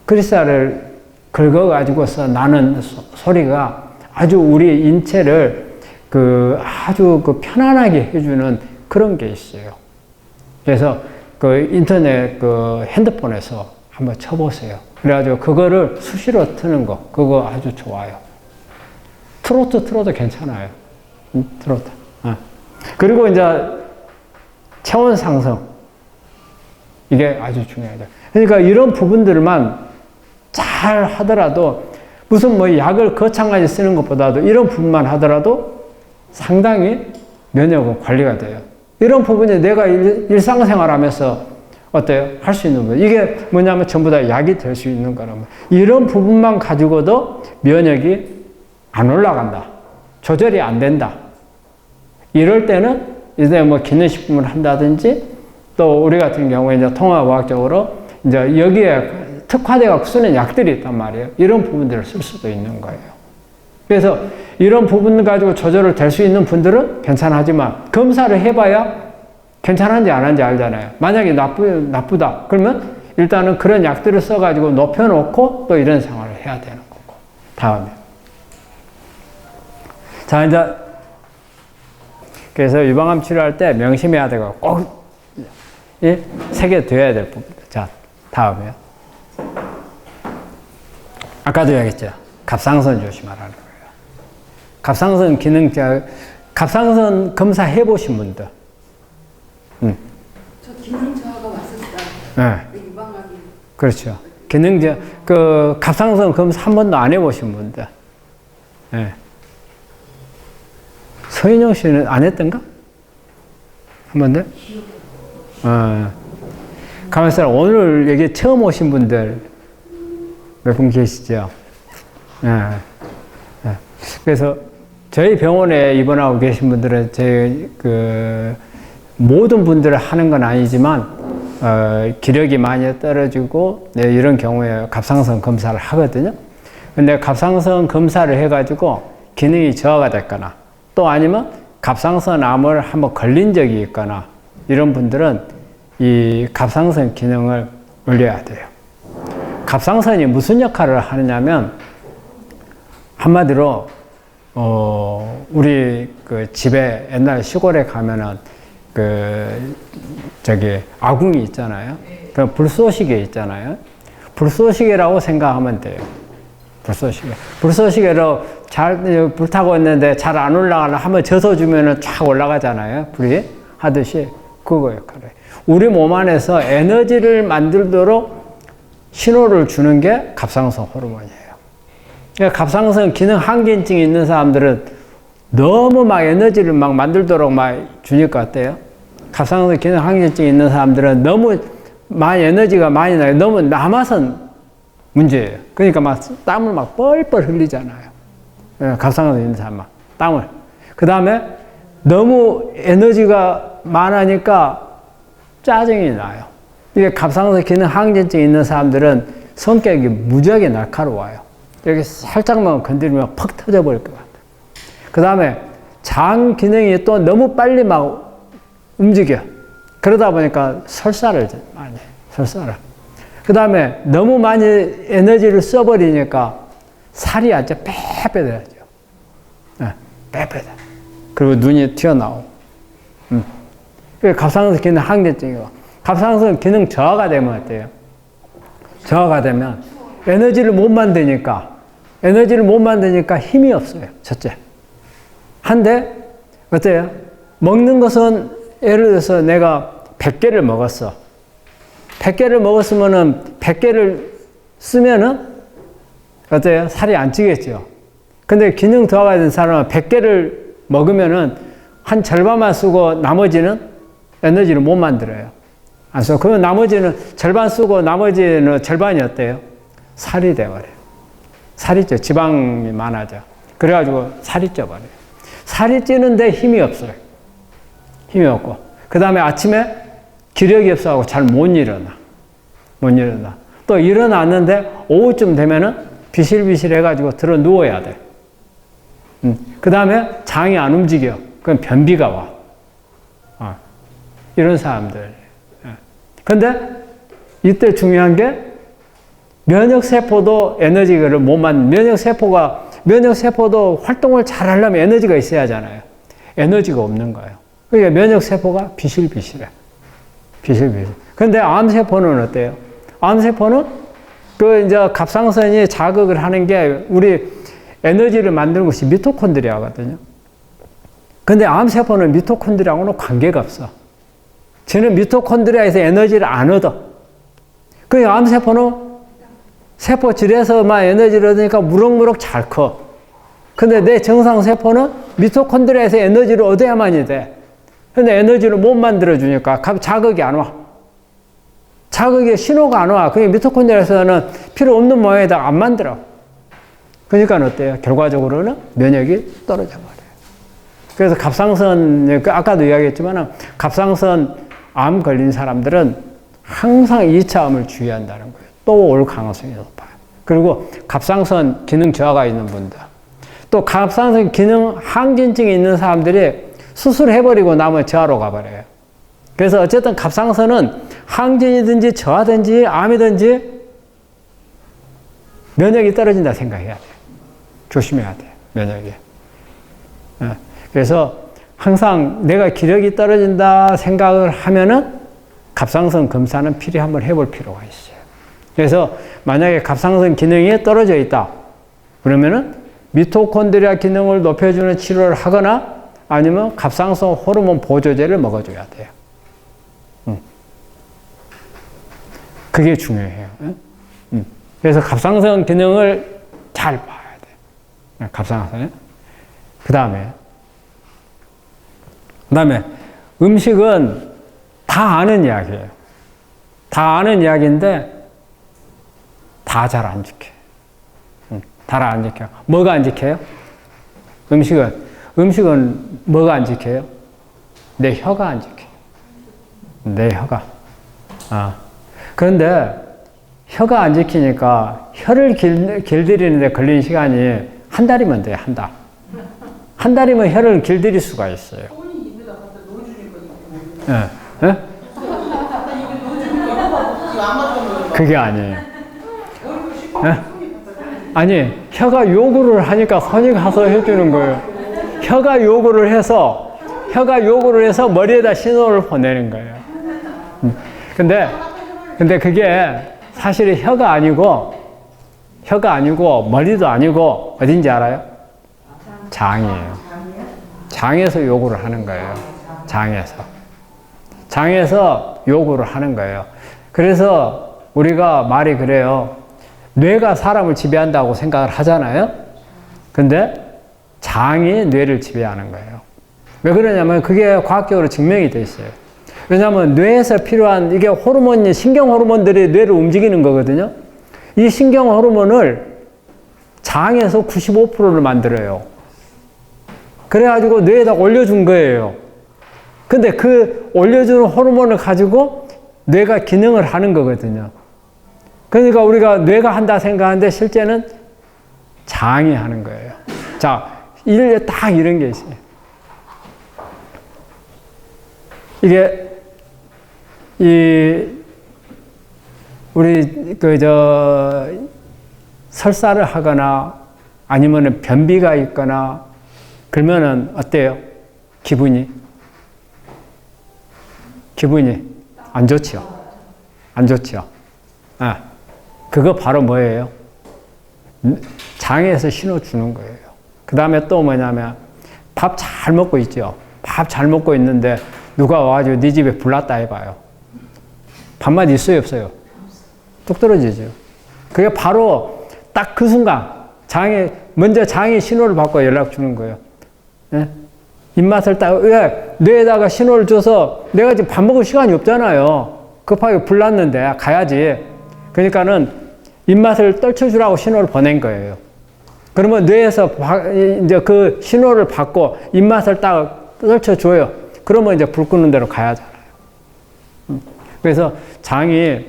크리스탈을 긁어가지고서 나는 소리가 아주 우리 인체를 아주 편안하게 해주는 그런 게 있어요. 그래서 인터넷 핸드폰에서 한번 쳐보세요. 그래가지고 그거를 수시로 트는 거, 그거 아주 좋아요. 트로트 틀어도 괜찮아요. 트로트. 그리고 이제 체온 상승. 이게 아주 중요하죠. 그러니까 이런 부분들만 잘 하더라도 무슨 약을 거창하게 쓰는 것보다도 이런 부분만 하더라도 상당히 면역은 관리가 돼요. 이런 부분이 내가 일상생활 하면서 어때요? 할 수 있는 거예요. 이게 뭐냐면 전부 다 약이 될 수 있는 거라면 이런 부분만 가지고도 면역이 안 올라간다. 조절이 안 된다. 이럴 때는 이제 기능식품을 한다든지 또 우리 같은 경우에 이제 통합과학적으로 이제 여기에 특화되어 쓰는 약들이 있단 말이에요. 이런 부분들을 쓸 수도 있는 거예요. 그래서 이런 부분 가지고 조절을 될 수 있는 분들은 괜찮하지만 검사를 해봐야 괜찮은지 안 하는지 알잖아요. 만약에 나쁘다. 그러면 일단은 그런 약들을 써가지고 높여놓고 또 이런 생활을 해야 되는 거고. 다음에. 자, 이제 그래서 유방암 치료할 때 명심해야 되고 꼭 새겨둬야 될 부분들. 자, 다음에요. 아까도 얘기했죠. 갑상선 조심하라는 거예요. 갑상선 갑상선 검사 해보신 분들. 저 기능저하가 왔었어요. 네. 유방암이. 그렇죠. 갑상선 검사 한 번도 안 해보신 분들. 네. 서인영 씨는 안 했던가? 한 번도? 가만있어. 오늘 여기 처음 오신 분들 몇 분 계시죠? 그래서 저희 병원에 입원하고 계신 분들은 모든 분들을 하는 건 아니지만, 기력이 많이 떨어지고, 이런 경우에 갑상선 검사를 하거든요. 근데 갑상선 검사를 해가지고 기능이 저하가 됐거나, 또 아니면 갑상선 암을 한번 걸린 적이 있거나, 이런 분들은 이 갑상선 기능을 올려야 돼요. 갑상선이 무슨 역할을 하느냐면, 한마디로, 우리 집에 옛날 시골에 가면은 아궁이 있잖아요. 그 불쏘시개 있잖아요. 불쏘시개라고 생각하면 돼요. 불쏘시개로 불타고 있는데 잘 안 올라가나 한번 젖어주면은 쫙 올라가잖아요. 불이 하듯이 그거 역할을 해요. 우리 몸 안에서 에너지를 만들도록 신호를 주는 게 갑상선 호르몬이에요. 그러니까 갑상선 기능 항진증이 있는 사람들은 너무 에너지를 만들도록 주니까 어때요? 갑상선 기능 항진증이 있는 사람들은 너무 에너지가 많이 나요. 너무 남아서 문제예요. 그러니까 땀을 뻘뻘 흘리잖아요. 갑상선 있는 사람 땀을. 그 다음에 너무 에너지가 많으니까 짜증이 나요. 이게 갑상선 기능 항진증이 있는 사람들은 성격이 무지하게 날카로워요. 여기 살짝만 건드리면 퍽 터져버릴 것 같아요. 그 다음에 장 기능이 또 너무 빨리 막 움직여. 그러다 보니까 설사를 많이 해요. 설사를. 그 다음에 너무 많이 에너지를 써버리니까 살이 아주 빼빼되죠. 빼빼돼. 그리고 눈이 튀어나오고. 갑상선 기능 항진증이고. 갑상선 기능 저하가 되면 어때요? 저하가 되면 에너지를 못 만드니까 힘이 없어요. 첫째. 한데 어때요? 먹는 것은 예를 들어서 내가 100개를 먹었어. 100개를 먹었으면은 100개를 쓰면은 어때요? 살이 안 찌겠죠. 근데 기능 저하가 된 사람은 100개를 먹으면은 한 절반만 쓰고 나머지는 에너지를 못 만들어요. 그래서 그러면 나머지는 절반 쓰고 나머지는 절반이 어때요? 살이 돼버려요. 살이 쪄. 지방이 많아져. 그래가지고 살이 쪄버려요. 살이 찌는데 힘이 없어요. 힘이 없고. 그 다음에 아침에 기력이 없어하고 잘 못 일어나. 못 일어나. 또 일어났는데 오후쯤 되면은 비실비실 해가지고 들어 누워야 돼. 그 다음에 장이 안 움직여. 그럼 변비가 와. 이런 사람들. 근데 이때 중요한 게 면역세포도 에너지를 못 만든, 면역세포도 활동을 잘 하려면 에너지가 있어야 하잖아요. 에너지가 없는 거예요. 그러니까 면역세포가 비실비실해. 비실비실. 근데 암세포는 어때요? 암세포는 이제 갑상선이 자극을 하는 게 우리 에너지를 만드는 것이 미토콘드리아거든요. 근데 암세포는 미토콘드리아하고는 관계가 없어. 쟤는 미토콘드리아에서 에너지를 안 얻어. 그 암세포는 세포질에서만 에너지를 얻으니까 무럭무럭 잘 커. 근데 내 정상세포는 미토콘드리아에서 에너지를 얻어야만이 돼. 근데 에너지를 못 만들어주니까 자극이 안 와. 자극의 신호가 안 와. 그게 미토콘드리아에서는 필요 없는 모양에다 안 만들어. 그러니까 어때요? 결과적으로는 면역이 떨어져 버려요. 그래서 갑상선, 아까도 이야기했지만 갑상선 암 걸린 사람들은 항상 2차 암을 주의한다는 거예요. 또 올 가능성이 높아요. 그리고 갑상선 기능 저하가 있는 분들, 또 갑상선 기능 항진증이 있는 사람들이 수술해버리고 나면 저하로 가버려요. 그래서 어쨌든 갑상선은 항진이든지 저하든지 암이든지 면역이 떨어진다 생각해야 돼요. 조심해야 돼요. 면역이. 그래서 항상 내가 기력이 떨어진다 생각을 하면은 갑상선 검사는 필히 한번 해볼 필요가 있어요. 그래서 만약에 갑상선 기능이 떨어져 있다. 그러면은 미토콘드리아 기능을 높여주는 치료를 하거나 아니면 갑상선 호르몬 보조제를 먹어줘야 돼요. 그게 중요해요. 그래서 갑상선 기능을 잘 봐야 돼요. 갑상선. 그 다음에 음식은 다 아는 이야기예요. 다 아는 이야기인데 다 잘 안 지켜요. 다 안 지켜요. 뭐가 안 지켜요? 음식은 뭐가 안 지켜요? 내 혀가 안 지켜요. 내 혀가. 그런데 혀가 안 지키니까 혀를 길들이는데 걸리는 시간이 한 달이면 돼요. 한 달. 한 달이면 혀를 길들일 수가 있어요. 예? 그게 아니에요. 예? 아니, 혀가 요구를 하니까 손이 가서 해주는 거예요. 혀가 요구를 해서 머리에다 신호를 보내는 거예요. 근데 그게 사실 혀가 아니고 머리도 아니고 어딘지 알아요? 장이에요. 장에서 요구를 하는 거예요. 장에서 요구를 하는 거예요. 그래서 우리가 말이 그래요. 뇌가 사람을 지배한다고 생각을 하잖아요. 근데 장이 뇌를 지배하는 거예요. 왜 그러냐면 그게 과학적으로 증명이 돼 있어요. 왜냐하면 뇌에서 필요한 이게 호르몬이 신경 호르몬들이 뇌를 움직이는 거거든요. 이 신경 호르몬을 장에서 95%를 만들어요. 그래가지고 뇌에다 올려준 거예요. 근데 그 올려주는 호르몬을 가지고 뇌가 기능을 하는 거거든요. 그러니까 우리가 뇌가 한다 생각하는데 실제는 장이 하는 거예요. 자, 딱 이런 게 있어요. 이게, 우리, 설사를 하거나 아니면 변비가 있거나 그러면은 어때요? 기분이 안 좋죠. 안 좋죠. 아, 그거 바로 뭐예요? 장에서 신호 주는 거예요. 그 다음에 또 뭐냐면 밥 잘 먹고 있죠. 밥 잘 먹고 있는데 누가 와가지고 네 집에 불났다 해봐요. 밥맛 있어요, 없어요? 뚝 떨어지죠. 그게 바로 딱 그 순간 먼저 장이 신호를 받고 연락 주는 거예요. 네? 입맛을 딱, 왜? 뇌에다가 신호를 줘서 내가 지금 밥 먹을 시간이 없잖아요. 급하게 불났는데 가야지. 그러니까는 입맛을 떨쳐주라고 신호를 보낸 거예요. 그러면 뇌에서 이제 그 신호를 받고 입맛을 딱 떨쳐줘요. 그러면 이제 불 끄는 대로 가야잖아요. 그래서 장이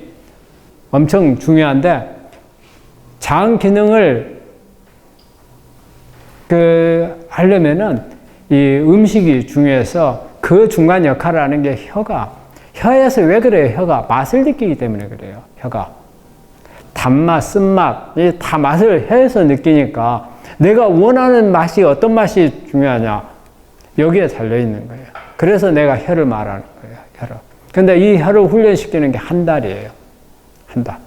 엄청 중요한데, 장 기능을 하려면은 이 음식이 중요해서 그 중간 역할을 하는 게 혀에서 왜 그래요? 혀가 맛을 느끼기 때문에 그래요. 혀가 단맛, 쓴맛, 이 다 맛을 혀에서 느끼니까 내가 원하는 맛이 어떤 맛이 중요하냐, 여기에 달려 있는 거예요. 그래서 내가 혀를 말하는 거예요. 혀를. 근데 이 혀를 훈련시키는 게 한 달이에요. 한 달.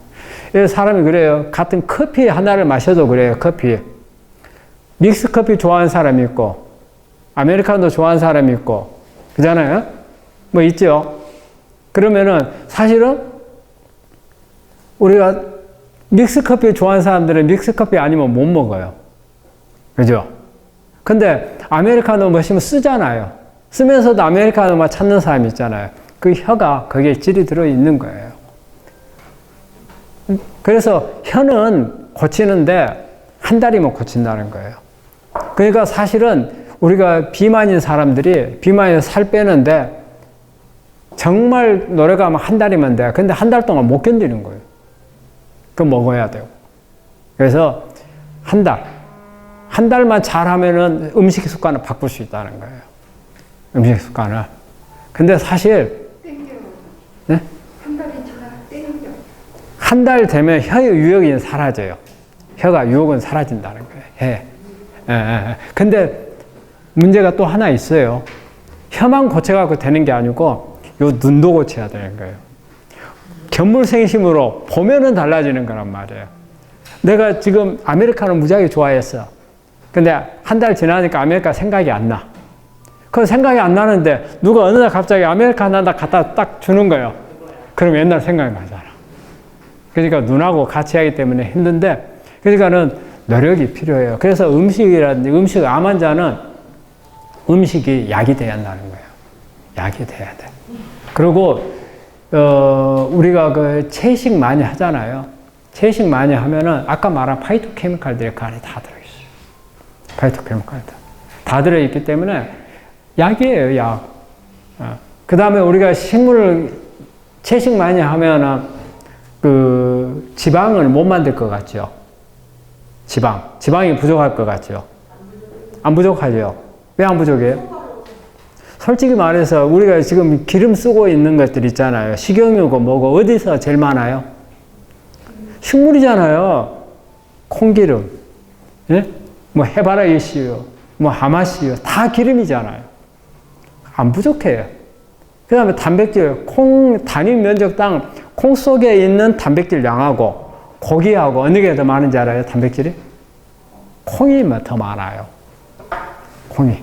사람이 그래요. 같은 커피 하나를 마셔도 그래요. 커피. 믹스 커피 좋아하는 사람이 있고, 아메리카노 좋아하는 사람이 있고, 그잖아요? 뭐 있죠? 그러면은 사실은 우리가 믹스 커피 좋아하는 사람들은 믹스 커피 아니면 못 먹어요. 그죠? 근데 아메리카노 마시면 쓰잖아요. 쓰면서도 아메리카노만 찾는 사람이 있잖아요. 그 혀가 거기에 질이 들어있는 거예요. 그래서 혀는 고치는데 한 달이면 고친다는 거예요. 그러니까 사실은 우리가 비만인 사람들이 비만에서 살 빼는데 정말 노력하면 한 달이면 돼. 근데 한 달 동안 못 견디는 거예요. 그거 먹어야 되고. 그래서 한 달만 잘하면은 음식 습관을 바꿀 수 있다는 거예요. 음식 습관을. 근데 사실 네? 한 달 되면 혀의 유혹이 사라져요. 혀가 유혹은 사라진다는 거예요. 근데 문제가 또 하나 있어요. 혀만 고쳐갖고 되는 게 아니고 요 눈도 고쳐야 되는 거예요. 견물생심으로 보면은 달라지는 거란 말이에요. 내가 지금 아메리카노 무지하게 좋아했어. 근데 한 달 지나니까 아메리카노 생각이 안 나. 그 생각이 안 나는데 누가 어느 날 갑자기 아메리카노 하나 갖다 딱 주는 거예요. 그럼 옛날 생각이 나잖아. 그러니까 눈하고 같이 하기 때문에 힘든데, 그러니까는 노력이 필요해요. 그래서 음식 암 환자는 음식이 약이 돼야 한다는 거예요. 약이 돼야 돼. 그리고 우리가 그 채식 많이 하잖아요. 채식 많이 하면은 아까 말한 파이토케미칼들이 그 안에 다 들어있어요. 파이토케미칼들 다 들어있기 때문에 약이에요, 약. 그 다음에 우리가 식물을 채식 많이 하면은 그 지방을 못 만들 것 같죠. 지방이 부족할 것 같죠. 안 부족하죠. 왜 안 부족해요? 솔직히 말해서 우리가 지금 기름 쓰고 있는 것들 있잖아요. 식용유고 뭐고 어디서 제일 많아요? 식물이잖아요. 콩기름, 예? 뭐 해바라기 씨유, 뭐 하마 씨유, 다 기름이잖아요. 안 부족해요. 그 다음에 단백질, 단위 면적당 콩 속에 있는 단백질 양하고 고기하고 어느 게 더 많은지 알아요? 단백질이? 콩이 더 많아요. 콩이.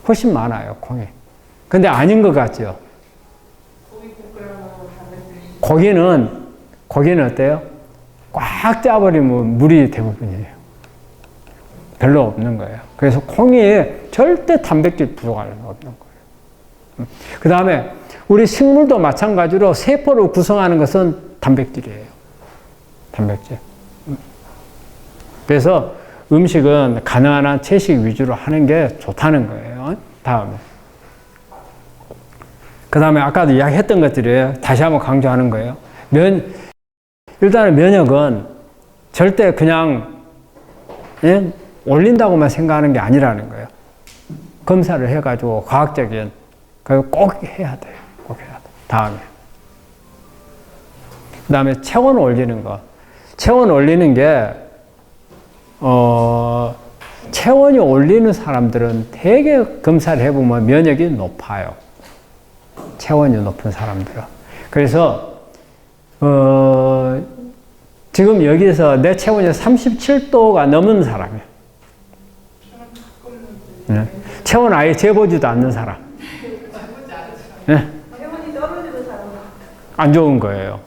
훨씬 많아요, 콩이. 근데 아닌 것 같죠? 고기는 어때요? 꽉 짜버리면 물이 대부분이에요. 별로 없는 거예요. 그래서 콩이 절대 단백질 부족할 없는 거예요. 그 다음에 우리 식물도 마찬가지로 세포를 구성하는 것은 단백질이에요. 단백질. 그래서 음식은 가능한 한 채식 위주로 하는 게 좋다는 거예요. 다음에. 그 다음에 아까도 이야기했던 것들이에요. 다시 한번 강조하는 거예요. 일단은 면역은 절대 그냥 예? 올린다고만 생각하는 게 아니라는 거예요. 검사를 해가지고 과학적인 그거 꼭 해야 돼요. 꼭 해야 돼. 다음에. 그 다음에 체온 올리는 거. 체온 올리는 게 체온이 올리는 사람들은 되게 검사를 해보면 면역이 높아요. 체온이 높은 사람들은. 그래서 지금 여기서 내 체온이 37도가 넘은 사람이에요. 네. 체온 아예 재보지도 않는 사람. 네. 체온이 떨어지는 사람. 안 좋은 거예요.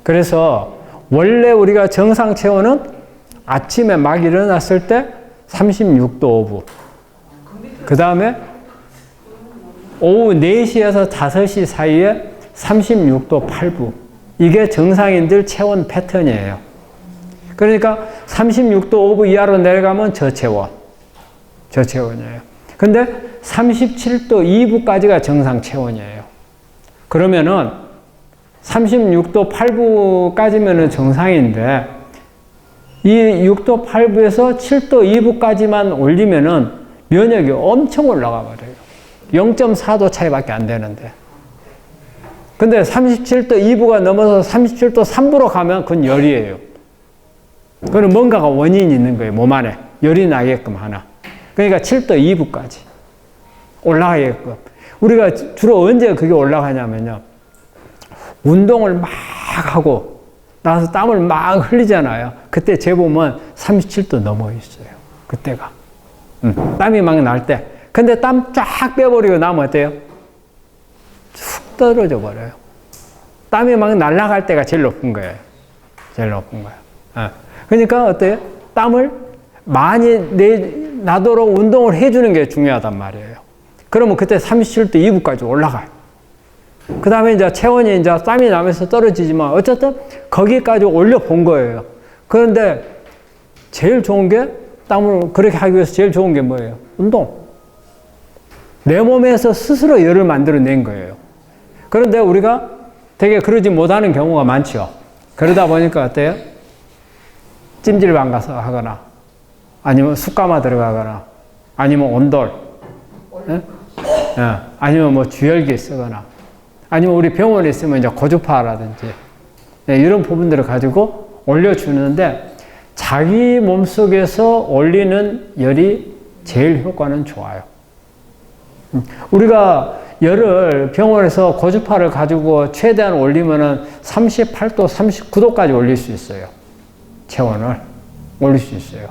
그래서 원래 우리가 정상 체온은 아침에 막 일어났을 때 36도 5분. 그 다음에 오후 4시에서 5시 사이에 36도 8분. 이게 정상인들 체온 패턴이에요. 그러니까 36도 5분 이하로 내려가면 저체온. 저체온이에요. 근데 37도 2부까지가 정상 체온이에요. 그러면은 36도 8부까지면은 정상인데 이 6도 8부에서 7도 2부까지만 올리면은 면역이 엄청 올라가 버려요. 0.4도 차이밖에 안 되는데. 근데 37도 2부가 넘어서 37도 3부로 가면 그건 열이에요. 그건 뭔가가 원인이 있는 거예요. 몸 안에. 열이 나게끔 하나. 그러니까 7도 2부까지 올라가게끔. 우리가 주로 언제 그게 올라가냐면요. 운동을 막 하고 나서 땀을 막 흘리잖아요. 그때 재보면 37도 넘어 있어요. 그때가. 땀이 막 날 때. 근데 땀 쫙 빼버리고 나면 어때요? 쑥 떨어져 버려요. 땀이 막 날아갈 때가 제일 높은 거예요. 제일 높은 거예요. 그러니까 어때요? 땀을 많이 나도록 운동을 해주는 게 중요하단 말이에요. 그러면 그때 37도 2부까지 올라가요. 그 다음에 이제 체온이 이제 땀이 나면서 떨어지지만 어쨌든 거기까지 올려본 거예요. 그런데 제일 좋은 게 땀을 그렇게 하기 위해서 제일 좋은 게 뭐예요? 운동. 내 몸에서 스스로 열을 만들어낸 거예요. 그런데 우리가 되게 그러지 못하는 경우가 많죠. 그러다 보니까 어때요? 찜질방 가서 하거나 아니면 숯가마 들어가거나 아니면 온돌 아니면 뭐 주열기 쓰거나 아니면 우리 병원에 있으면 이제 고주파라든지 이런 부분들을 가지고 올려주는데 자기 몸속에서 올리는 열이 제일 효과는 좋아요. 우리가 열을 병원에서 고주파를 가지고 최대한 올리면은 38도, 39도까지 올릴 수 있어요. 체온을 올릴 수 있어요.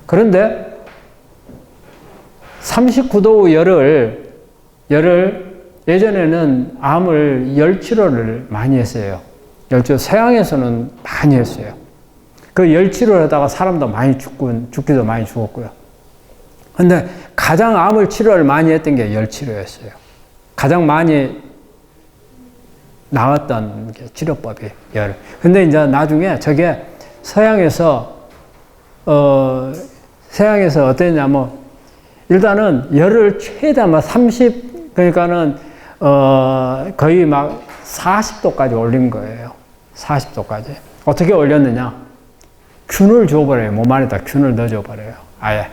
그런데 39도 열을 예전에는 암을 열 치료를 많이 했어요. 열 치료 서양에서는 많이 했어요. 그 열 치료를 하다가 사람도 많이 죽기도 많이 죽었고요. 근데 가장 암을 치료를 많이 했던 게 열 치료였어요. 가장 많이 나왔던 게 치료법이 열. 근데 이제 나중에 저게 서양에서 어땠냐면 일단은 열을 최대한 30 그러니까는 거의 막 40도까지 올린 거예요. 40도까지. 어떻게 올렸느냐? 균을 줘버려요. 몸 안에다 균을 넣어줘버려요. 아예.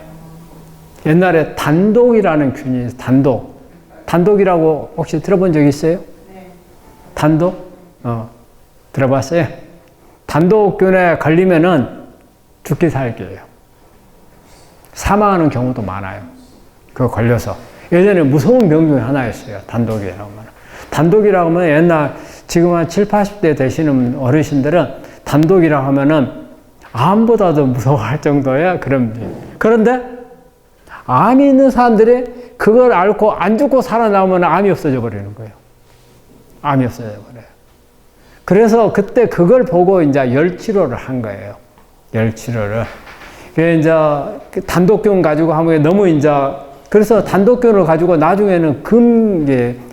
옛날에 단독이라는 균이 있어요. 단독이라고 혹시 들어본 적 있어요? 네. 단독? 들어봤어요? 단독균에 걸리면은 죽기 살기예요. 사망하는 경우도 많아요. 그거 걸려서. 예전에 무서운 병 중에 하나였어요. 단독이라고 하면. 단독이라고 하면 옛날 지금 한 7, 80대 되시는 어르신들은 단독이라고 하면은 암보다도 무서워할 정도의 그런 병. 그런데 암이 있는 사람들이 그걸 앓고 안 죽고 살아나오면 암이 없어져 버리는 거예요. 암이 없어져 버려요. 그래서 그때 그걸 보고 이제 열 치료를 한 거예요. 열 치료를. 그게 이제 단독균 가지고 하면 너무 이제 그래서 단독균을 가지고 나중에는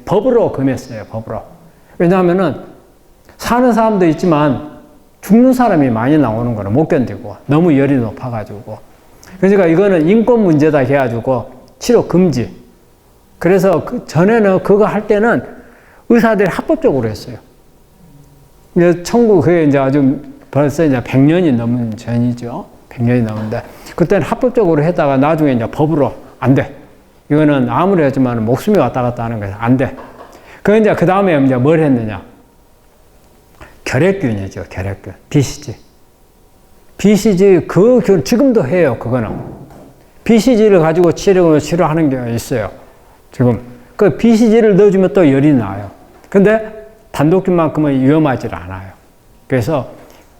법으로 금했어요. 법으로. 왜냐하면은 사는 사람도 있지만 죽는 사람이 많이 나오는 거는 못 견디고 너무 열이 높아가지고. 그러니까 이거는 인권 문제다 해가지고 치료 금지. 그래서 전에는 그거 할 때는 의사들이 합법적으로 했어요. 이제 그게 이제 아주 벌써 이제 100년이 넘은 전이죠. 100년이 넘은데, 그때는 합법적으로 했다가 나중에 이제 법으로 안 돼. 이거는 아무리 했지만 목숨이 왔다 갔다 하는 거예요. 안 돼. 그 다음에 이제 뭘 했느냐. 결핵균이죠. 결핵균. BCG. BCG, 지금도 해요. 그거는. BCG를 가지고 치료하는 게 있어요. 지금. 그 BCG를 넣어주면 또 열이 나요. 근데 단독균만큼은 위험하지 않아요. 그래서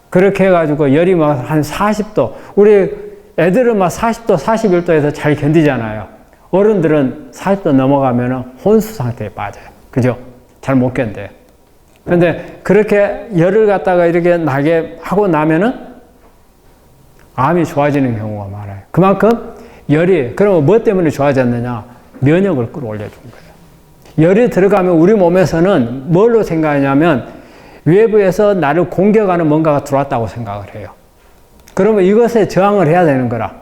그렇게 해가지고 열이 막 한 40도. 우리 애들은 막 40도, 41도에서 잘 견디잖아요. 어른들은 40도 넘어가면 혼수 상태에 빠져요. 그죠? 잘 못 견뎌요. 근데 그렇게 열을 갖다가 이렇게 나게 하고 나면은 암이 좋아지는 경우가 많아요. 그만큼 그러면 뭐 때문에 좋아졌느냐? 면역을 끌어올려준 거예요. 열이 들어가면 우리 몸에서는 뭘로 생각하냐면 외부에서 나를 공격하는 뭔가가 들어왔다고 생각을 해요. 그러면 이것에 저항을 해야 되는 거라.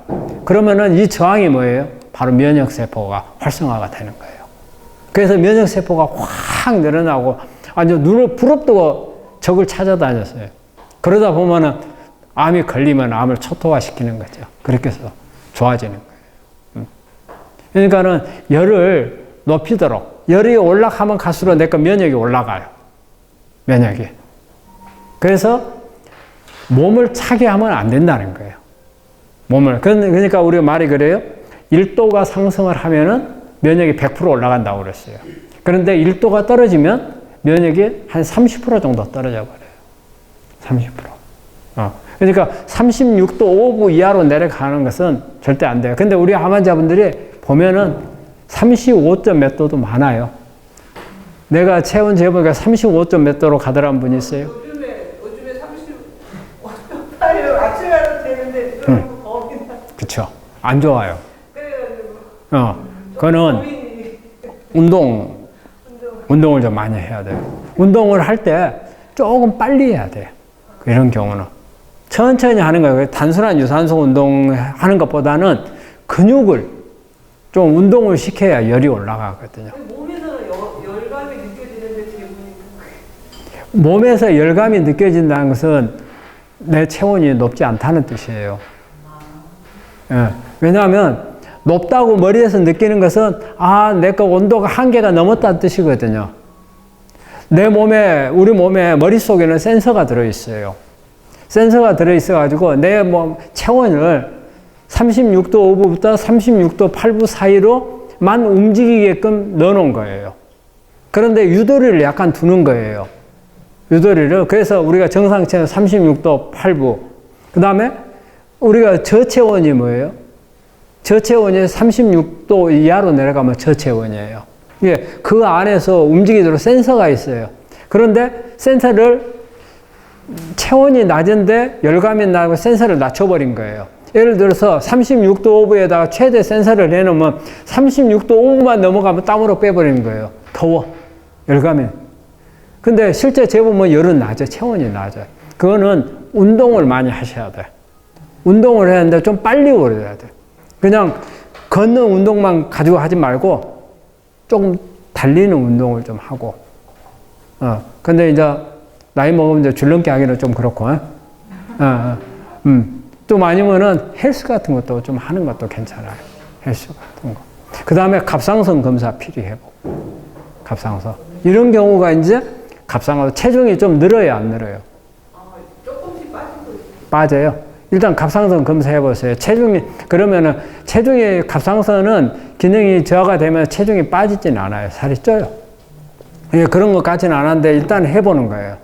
그러면은 이 저항이 뭐예요? 바로 면역세포가 활성화가 되는 거예요. 그래서 면역세포가 확 늘어나고 완전 눈을 부릅뜨고 적을 찾아다녔어요. 그러다 보면은 암이 걸리면 암을 초토화시키는 거죠. 그렇게 해서 좋아지는 거예요. 그러니까는 열을 높이도록, 열이 올라가면 갈수록 내가 면역이 올라가요. 면역이. 그래서 몸을 차게 하면 안 된다는 거예요. 그러니까 우리가 말이 그래요. 1도가 상승을 하면은 면역이 100% 올라간다고 그랬어요. 그런데 1도가 떨어지면 면역이 한 30% 정도 떨어져 버려요. 30%. 그러니까 36도 5부 이하로 내려가는 것은 절대 안 돼요. 근데 우리 암 환자분들이 보면은 35점 몇 도도 많아요. 내가 체온 재보니까 35점 몇 도로 가더란 분이 있어요. 요즘에 35, 아침에 가도 되는데, 겁이나. 그쵸. 안 좋아요. 그래가지고. 그거는 운동을 좀 많이 해야 돼요. 운동을 할 때 조금 빨리 해야 돼요. 이런 경우는. 천천히 하는 거예요. 단순한 유산소 운동하는 것보다는 근육을 좀 운동을 시켜야 열이 올라가거든요. 몸에서는 열감이 느껴지는데 몸에서 열감이 느껴진다는 것은 내 체온이 높지 않다는 뜻이에요. 예. 왜냐하면 높다고 머리에서 느끼는 것은 내가 온도가 한계가 넘었다는 뜻이거든요. 우리 몸에 머릿속에는 센서가 들어있어요. 센서가 들어있어가지고 내 몸 체온을 36도 5부부터 36도 8부 사이로만 움직이게끔 넣어놓은 거예요. 그런데 유도리를 약간 두는 거예요. 유도리를. 그래서 우리가 정상 체온 36도 8부. 그 다음에 우리가 저체온이 뭐예요? 저체온이 36도 이하로 내려가면 저체온이에요. 그 안에서 움직이도록 센서가 있어요. 그런데 센서를 체온이 낮은데 열감이 나고 센서를 낮춰버린 거예요. 예를 들어서 36도 5부에다가 최대 센서를 해놓으면 36도 5부만 넘어가면 땀으로 빼버리는 거예요. 더워. 열감이. 근데 실제 재보면 열은 낮아요. 체온이 낮아요. 그거는 운동을 많이 하셔야 돼요. 운동을 해야 하는데 좀 빨리 오래야 돼요. 그냥 걷는 운동만 가지고 하지 말고 조금 달리는 운동을 좀 하고. 근데 이제 나이 먹으면 이제 줄넘기 하기는 좀 그렇고. 좀 아니면은 헬스 같은 것도 좀 하는 것도 괜찮아요. 헬스 같은 거. 그 다음에 갑상선 검사 필요해보고. 갑상선. 이런 경우가 이제 갑상선 체중이 좀 늘어요, 안 늘어요? 조금씩 빠지고 있어요. 빠져요. 일단 갑상선 검사해보세요. 갑상선은 기능이 저하가 되면 체중이 빠지진 않아요. 살이 쪄요. 그런 것 같지는 않은데 일단 해보는 거예요.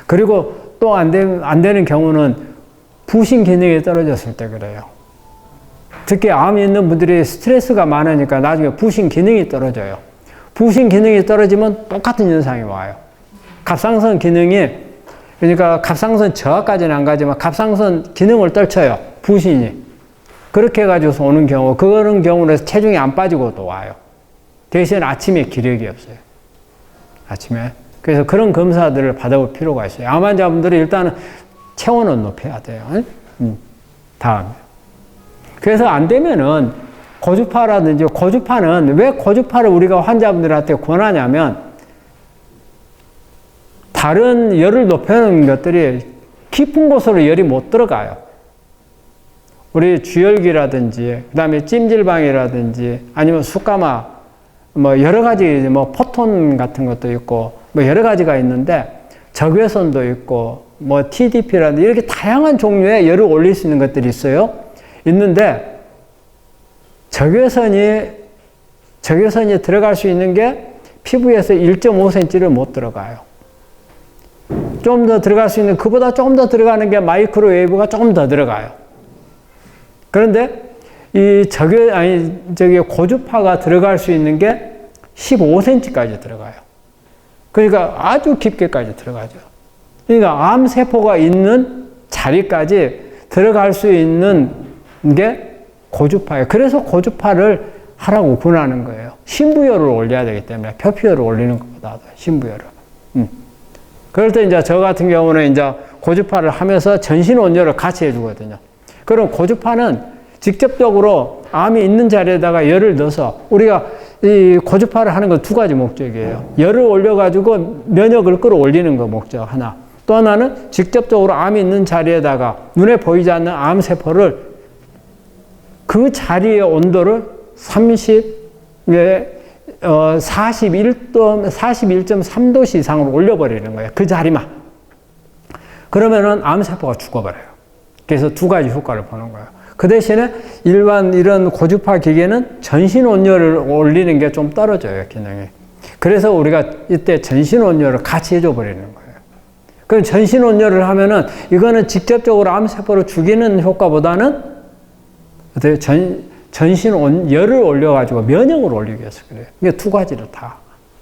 그리고 또 안 되는 경우는 부신 기능이 떨어졌을 때 그래요. 특히 암이 있는 분들이 스트레스가 많으니까 나중에 부신 기능이 떨어져요. 부신 기능이 떨어지면 똑같은 현상이 와요. 갑상선 기능이, 그러니까 갑상선 저하까지는 안 가지만 갑상선 기능을 떨쳐요. 부신이. 그렇게 해가지고서 오는 경우, 그런 경우는 체중이 안 빠지고 또 와요. 대신 아침에 기력이 없어요. 아침에. 그래서 그런 검사들을 받아볼 필요가 있어요. 암 환자분들이 일단은 체온은 높여야 돼요. 다음에. 그래서 안 되면은 고주파라든지, 고주파는 왜 고주파를 우리가 환자분들한테 권하냐면 다른 열을 높여놓은 것들이 깊은 곳으로 열이 못 들어가요. 우리 주열기라든지, 그 다음에 찜질방이라든지, 아니면 숯가마, 뭐 여러 가지, 뭐 포톤 같은 것도 있고, 뭐 여러 가지가 있는데, 적외선도 있고, 뭐 TDP라든지 이렇게 다양한 종류의 열을 올릴 수 있는 것들이 있어요. 있는데, 적외선이 들어갈 수 있는 게 피부에서 1.5cm를 못 들어가요. 좀 더 들어갈 수 있는, 그보다 조금 더 들어가는 게 마이크로웨이브가 조금 더 들어가요. 그런데 이 고주파가 들어갈 수 있는 게 15cm까지 들어가요. 그러니까 아주 깊게까지 들어가죠. 그러니까 암세포가 있는 자리까지 들어갈 수 있는 게 고주파예요. 그래서 고주파를 하라고 권하는 거예요. 신부열을 올려야 되기 때문에, 표피열을 올리는 것보다도 신부열을. 그럴 때 이제 저 같은 경우는 이제 고주파를 하면서 전신 온열을 같이 해주거든요. 그럼 고주파는 직접적으로 암이 있는 자리에다가 열을 넣어서, 우리가 이 고주파를 하는 건 두 가지 목적이에요. 열을 올려가지고 면역을 끌어올리는 거 목적 하나. 또 하나는 직접적으로 암이 있는 자리에다가 눈에 보이지 않는 암세포를 그 자리의 온도를 41.3도씨 이상으로 올려버리는 거예요. 그 자리만. 그러면은 암세포가 죽어버려요. 그래서 두 가지 효과를 보는 거예요. 그 대신에 일반 이런 고주파 기계는 전신 온열을 올리는 게 좀 떨어져요, 기능이. 그래서 우리가 이때 전신 온열을 같이 해줘 버리는 거예요. 그럼 전신 온열을 하면은 이거는 직접적으로 암세포를 죽이는 효과보다는 어때요? 전신 열을 올려가지고 면역을 올리기 위해서 그래요. 이게 두 가지를 다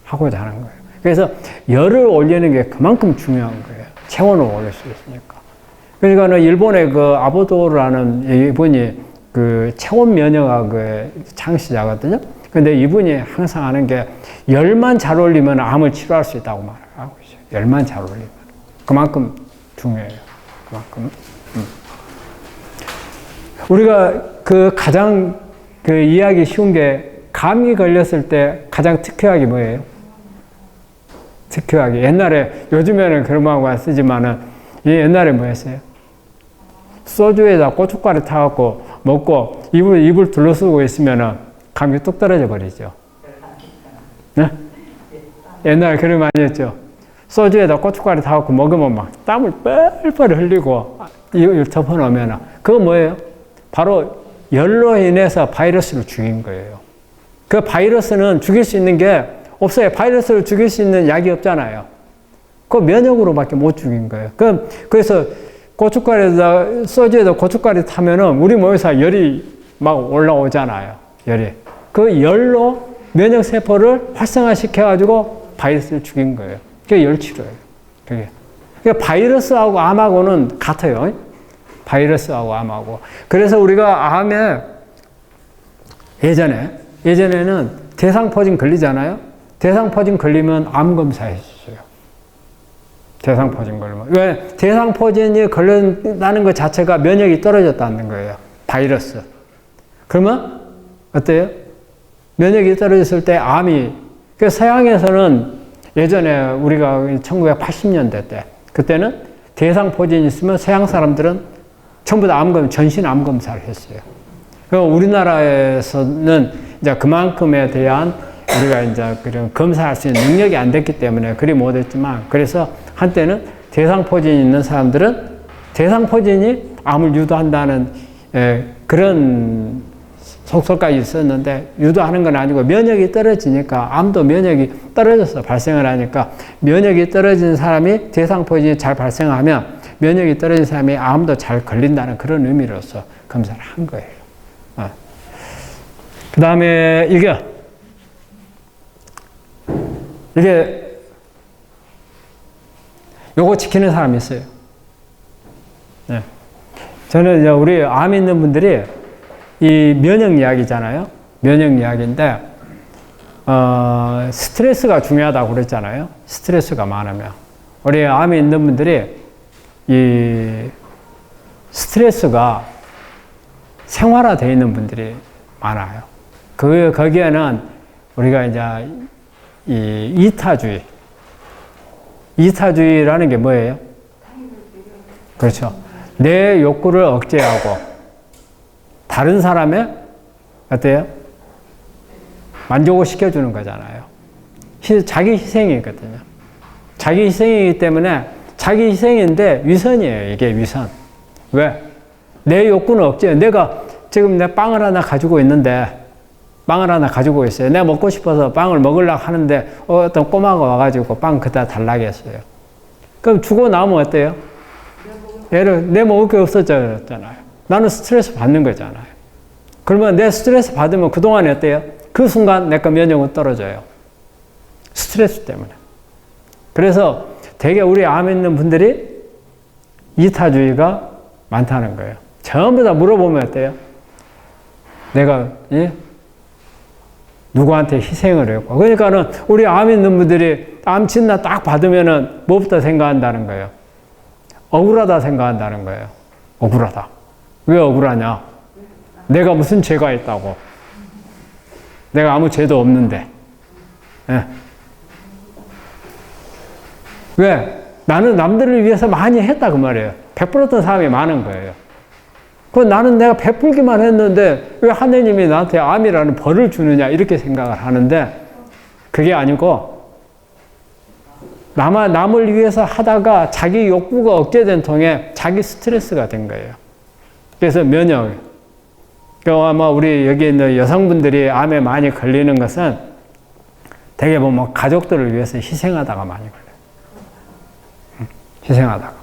하고자 하는 거예요. 그래서 열을 올리는 게 그만큼 중요한 거예요. 체온을 올릴 수 있으니까. 그러니까는 일본의 그 아보도라는 이분이 그 체온 면역학의 창시자거든요. 근데 이분이 항상 하는 게 열만 잘 올리면 암을 치료할 수 있다고 말하고 있어요. 열만 잘 올리면. 그만큼 중요해요. 그만큼. 우리가 그 가장 그 이해하기 쉬운 게 감기 걸렸을 때 가장 특효약이 뭐예요? 특효약이. 옛날에, 요즘에는 그런 방법 안 쓰지만은, 옛날에 뭐였어요? 소주에다 고춧가루 타갖고 먹고 입을 둘러쓰고 있으면은 감기 뚝 떨어져 버리죠. 네? 옛날에 그런 거 많이 했죠. 소주에다 고춧가루 타갖고 먹으면 막 땀을 뻘뻘 흘리고 입을 덮어놓으면은, 그거 뭐예요? 바로 열로 인해서 바이러스를 죽인 거예요. 그 바이러스는 죽일 수 있는 게 없어요. 바이러스를 죽일 수 있는 약이 없잖아요. 그 면역으로밖에 못 죽인 거예요. 그래서 고춧가루에다, 소주에다 고춧가루 타면은 우리 몸에서 열이 막 올라오잖아요. 열이. 그 열로 면역세포를 활성화시켜가지고 바이러스를 죽인 거예요. 그게 열치료예요. 그게. 그러니까 바이러스하고 암하고는 같아요. 바이러스하고 암하고. 그래서 우리가 암에 예전에는 대상포진 걸리잖아요. 대상포진 걸리면 암 검사했어요. 대상포진 걸리면. 왜? 대상포진이 걸린다는 것 자체가 면역이 떨어졌다는 거예요. 바이러스. 그러면 어때요? 면역이 떨어졌을 때 암이. 그래서 서양에서는 예전에 우리가 1980년대 때, 그때는 대상포진이 있으면 서양 사람들은 전부 다 전신 암 검사를 했어요. 그럼 우리나라에서는 이제 그만큼에 대한 우리가 이제 그런 검사할 수 있는 능력이 안 됐기 때문에 그리 못했지만, 그래서 한때는 대상포진이 있는 사람들은 대상포진이 암을 유도한다는 그런 속설까지 있었는데, 유도하는 건 아니고 면역이 떨어지니까, 암도 면역이 떨어져서 발생을 하니까, 면역이 떨어진 사람이 대상포진이 잘 발생하면 면역이 떨어진 사람이 암도 잘 걸린다는 그런 의미로서 검사를 한 거예요. 그 다음에 요거 지키는 사람이 있어요. 네. 저는 이제 우리 암 있는 분들이 이 면역약이잖아요. 면역약인데, 스트레스가 중요하다고 그랬잖아요. 스트레스가 많으면. 우리 암이 있는 분들이 이 스트레스가 생활화되어 있는 분들이 많아요. 거기에는 우리가 이제 이 이타주의라는 게 뭐예요? 그렇죠. 내 욕구를 억제하고 다른 사람의 어때요? 만족을 시켜주는 거잖아요. 자기 희생이거든요. 자기 희생이기 때문에 자기 희생인데 위선이에요. 이게 위선. 왜? 내 욕구는 억제. 내가 지금 내 빵을 하나 가지고 있는데 빵을 하나 가지고 있어요. 내가 먹고 싶어서 빵을 먹으려고 하는데 어떤 꼬마가 와가지고 빵 그다 달라고 했어요. 그럼 주고 나면 어때요? 얘를 내 먹을 게 없었잖아요. 나는 스트레스 받는 거잖아요. 그러면 내 스트레스 받으면 그동안에 어때요? 그 순간 내 거 면역은 떨어져요. 스트레스 때문에. 그래서 되게 우리 암에 있는 분들이 이타주의가 많다는 거예요. 전부 다 물어보면 어때요? 내가 누구한테 희생을 했고. 그러니까는 우리 암 있는 분들이 암 진단 딱 받으면은 뭐부터 생각한다는 거예요? 억울하다 생각한다는 거예요. 억울하다. 왜 억울하냐? 내가 무슨 죄가 있다고. 내가 아무 죄도 없는데. 예. 왜? 나는 남들을 위해서 많이 했다 그 말이에요. 베풀었던 사람이 많은 거예요. 나는 내가 베풀기만 했는데 왜 하느님이 나한테 암이라는 벌을 주느냐 이렇게 생각을 하는데 그게 아니고 남을 위해서 하다가 자기 욕구가 억제된 통에 자기 스트레스가 된 거예요. 그래서 면역. 아마 우리 여기 있는 여성분들이 암에 많이 걸리는 것은 되게 보면 가족들을 위해서 희생하다가 많이 걸려요. 희생하다가.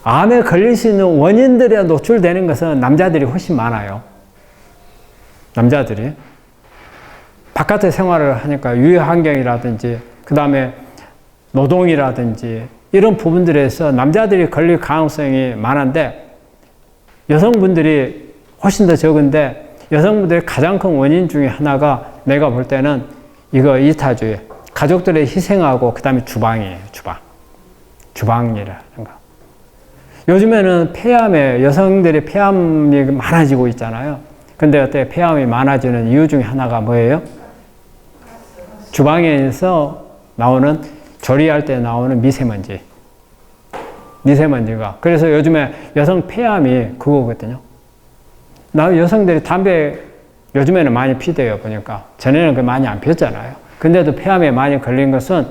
암에 걸릴 수 있는 원인들에 노출되는 것은 남자들이 훨씬 많아요. 남자들이. 바깥에 생활을 하니까 유해 환경이라든지 그 다음에 노동이라든지 이런 부분들에서 남자들이 걸릴 가능성이 많은데 여성분들이 훨씬 더 적은데 여성분들의 가장 큰 원인 중에 하나가 내가 볼 때는 이거 이타주의. 가족들의 희생하고 그 다음에 주방이에요. 주방이라는 거. 요즘에는 폐암에 여성들의 폐암이 많아지고 있잖아요. 근데 어때 폐암이 많아지는 이유 중에 하나가 뭐예요? 주방에서 나오는 조리할 때 나오는 미세먼지가. 그래서 요즘에 여성 폐암이 그거거든요. 여성들이 담배 요즘에는 많이 피대요 보니까. 전에는 그 많이 안 피웠잖아요. 근데도 폐암에 많이 걸린 것은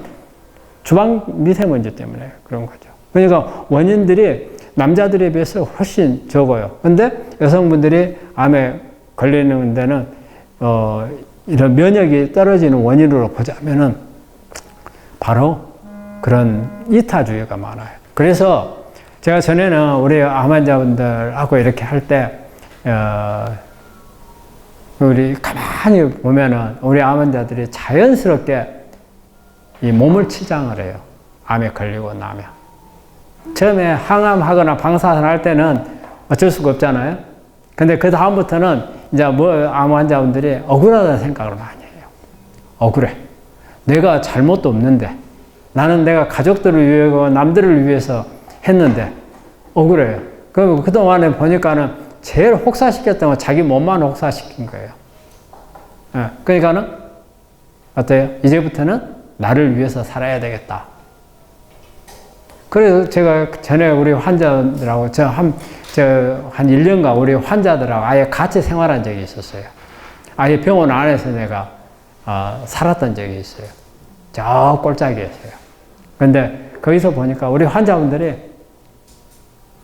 주방 미세먼지 때문에 그런 거죠. 그러니까 원인들이 남자들에 비해서 훨씬 적어요. 근데 여성분들이 암에 걸리는 데는 이런 면역이 떨어지는 원인으로 보자면은 바로 그런 이타주의가 많아요. 그래서 제가 전에는 우리 암 환자분들하고 이렇게 할 때 우리 가만히 보면은 우리 암 환자들이 자연스럽게 이 몸을 치장을 해요. 암에 걸리고 나면. 처음에 항암하거나 방사선 할 때는 어쩔 수가 없잖아요. 근데 그 다음부터는 이제 암 환자분들이 억울하다는 생각을 많이 해요. 억울해. 내가 잘못도 없는데 나는 내가 가족들을 위해서 남들을 위해서 했는데 억울해요. 그동안에 보니까는 제일 혹사시켰던 건 자기 몸만 혹사시킨 거예요. 그러니까는 어때요? 이제부터는 나를 위해서 살아야 되겠다. 그래서 제가 전에 우리 환자들하고 한 1년간 우리 환자들하고 아예 같이 생활한 적이 있었어요. 아예 병원 안에서 내가 살았던 적이 있어요. 저 꼴짝이었어요. 근데 거기서 보니까 우리 환자분들이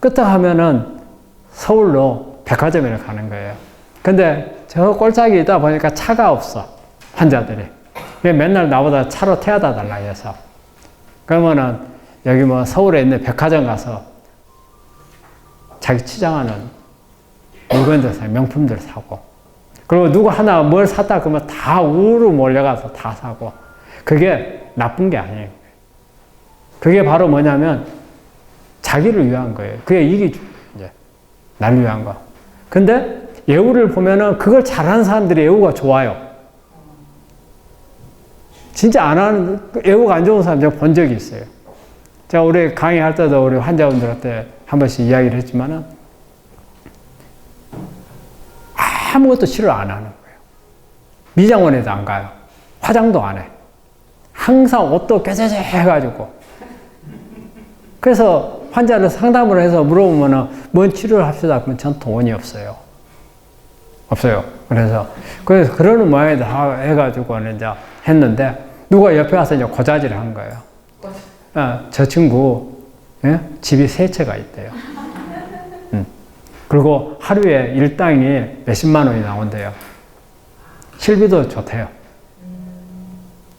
끄떡하면은 서울로 백화점에 가는 거예요. 근데 저 꼴짝이 있다 보니까 차가 없어. 환자들이. 맨날 나보다 차로 태워다 달라 해서. 그러면은 여기 서울에 있는 백화점 가서 자기 치장하는 물건들 사고, 명품들 사고. 그리고 누구 하나 뭘 샀다 그러면 다 우르르 몰려가서 다 사고. 그게 나쁜 게 아니에요. 그게 바로 뭐냐면 자기를 위한 거예요. 그게 이기죠. 이제 나를 위한 거. 근데 예우를 보면은 그걸 잘하는 사람들이 예우가 좋아요. 진짜 안 하는, 예우가 안 좋은 사람 제가 본 적이 있어요. 제가 우리 강의할 때도 우리 환자분들한테 한 번씩 이야기를 했지만은 아무것도 치료 안 하는 거예요. 미장원에도 안 가요. 화장도 안 해. 항상 옷도 깨재재 해가지고. 그래서 환자를 상담을 해서 물어보면은 뭔 치료를 합시다. 그러면 전 돈이 없어요. 없어요. 그래서 그러는 모양이 다 해가지고는 이제 했는데 누가 옆에 와서 이제 고자질을 한 거예요. 저 친구, 예? 집이 3채가 있대요. 그리고 하루에 일당이 몇십만 원이 나온대요. 실비도 좋대요.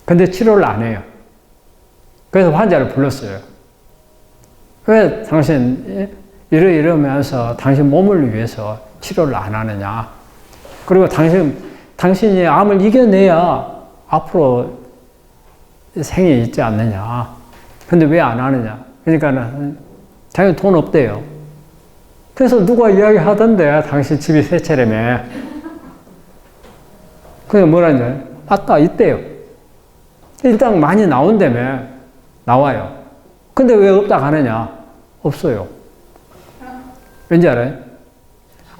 근데 치료를 안 해요. 그래서 환자를 불렀어요. 왜 당신 이러면서 당신 몸을 위해서 치료를 안 하느냐. 그리고 당신이 암을 이겨내야 앞으로 생이 있지 않느냐. 근데 왜 안 하느냐. 그러니까는 자기 돈 없대요. 그래서 누가 이야기 하던데 당신 집이 3채라며. 그게 뭐라냐. 맞다, 있대요. 일단 많이 나온다며. 나와요. 근데 왜 없다 하느냐. 없어요. 왠지 알아요?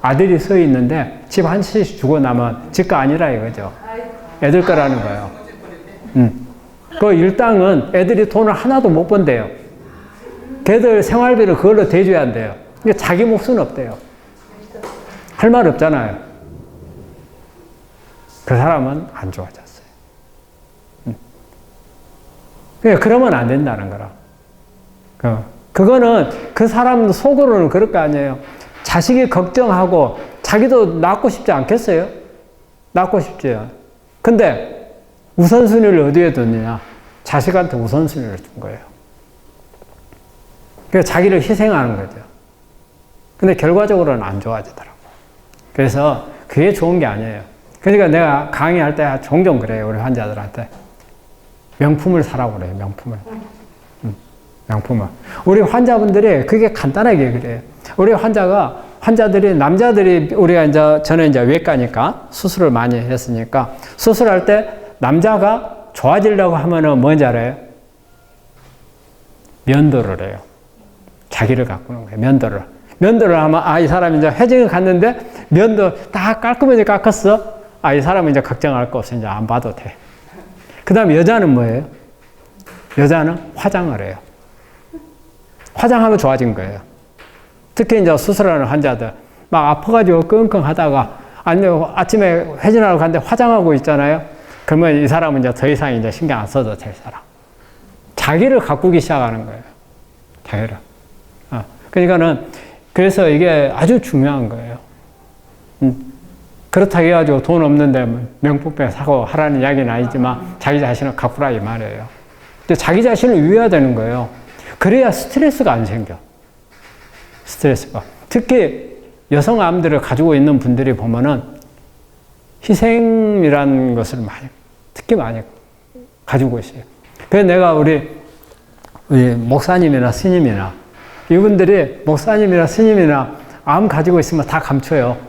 아들이 서 있는데 집 한 채씩 주고 나면 집 거 아니라 이거죠. 애들 거라는 거예요. 그 일당은 애들이 돈을 하나도 못 번대요. 걔들 생활비를 그걸로 대줘야 한대요. 근데 자기 몫은 없대요. 할 말 없잖아요. 그 사람은 안 좋아졌어요. 그러면 안 된다는 거라. 그거는 그 사람 속으로는 그럴 거 아니에요. 자식이 걱정하고 자기도 낳고 싶지 않겠어요? 낳고 싶지요. 근데 우선순위를 어디에 뒀느냐? 자식한테 우선순위를 준 거예요. 그래서 자기를 희생하는 거죠. 근데 결과적으로는 안 좋아지더라고요. 그래서 그게 좋은 게 아니에요. 그러니까 내가 강의할 때 종종 그래요. 우리 환자들한테. 명품을 사라고 그래요. 명품을. 우리 환자분들이 그게 간단하게 그래요. 우리 환자들이, 남자들이, 저는 이제 외과니까 수술을 많이 했으니까 수술할 때 남자가 좋아지려고 하면은 뭔지 알아요? 면도를 해요. 자기를 가꾸는 거예요. 면도를 하면, 이 사람이 이제 회증을 갔는데 면도 다 깔끔하게 깎았어. 이 사람은 이제 걱정할 거 없어. 이제 안 봐도 돼. 그 다음에 여자는 뭐예요? 여자는 화장을 해요. 화장하면 좋아진 거예요. 특히 이제 수술하는 환자들, 막 아파가지고 끙끙 하다가, 아니면 아침에 회진하러 갔는데 화장하고 있잖아요. 그러면 이 사람은 이제 더 이상 이제 신경 안 써도 될 사람. 자기를 가꾸기 시작하는 거예요. 자기를. 그러니까는, 그래서 이게 아주 중요한 거예요. 그렇다고 해가지고 돈 없는데 명품백 사고 하라는 이야기는 아니지만 자기 자신을 가꾸라 이 말이에요. 근데 자기 자신을 위해야 되는 거예요. 그래야 스트레스가 안 생겨. 스트레스가. 특히 여성 암들을 가지고 있는 분들이 보면은 희생이라는 것을 특히 많이 가지고 있어요. 그래서 내가 우리 목사님이나 스님이나 이분들이 목사님이나 스님이나 암 가지고 있으면 다 감춰요.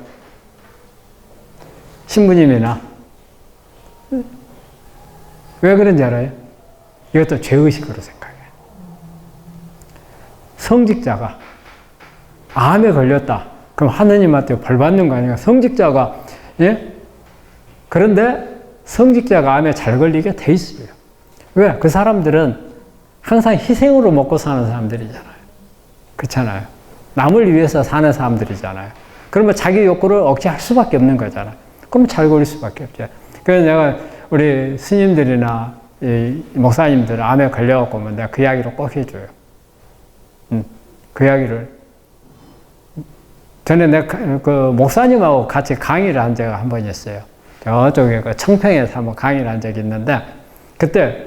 신부님이나. 왜 그런지 알아요? 이것도 죄의식으로 생각해요. 성직자가 암에 걸렸다. 그럼 하느님한테 벌 받는 거 아니에요? 성직자가, 예? 그런데 성직자가 암에 잘 걸리게 돼 있어요. 왜? 그 사람들은 항상 희생으로 먹고 사는 사람들이잖아요. 그렇잖아요. 남을 위해서 사는 사람들이잖아요. 그러면 자기 욕구를 억제할 수밖에 없는 거잖아요. 그럼 잘 걸릴 수밖에 없죠. 그래서 내가 우리 스님들이나 이 목사님들 암에 걸려갖고 오면 내가 그 이야기를 꼭 해줘요. 그 이야기를. 전에 내가 그 목사님하고 같이 강의를 한 적이 한 번 있어요. 저쪽에 그 청평에서 한번 강의를 한 적이 있는데, 그때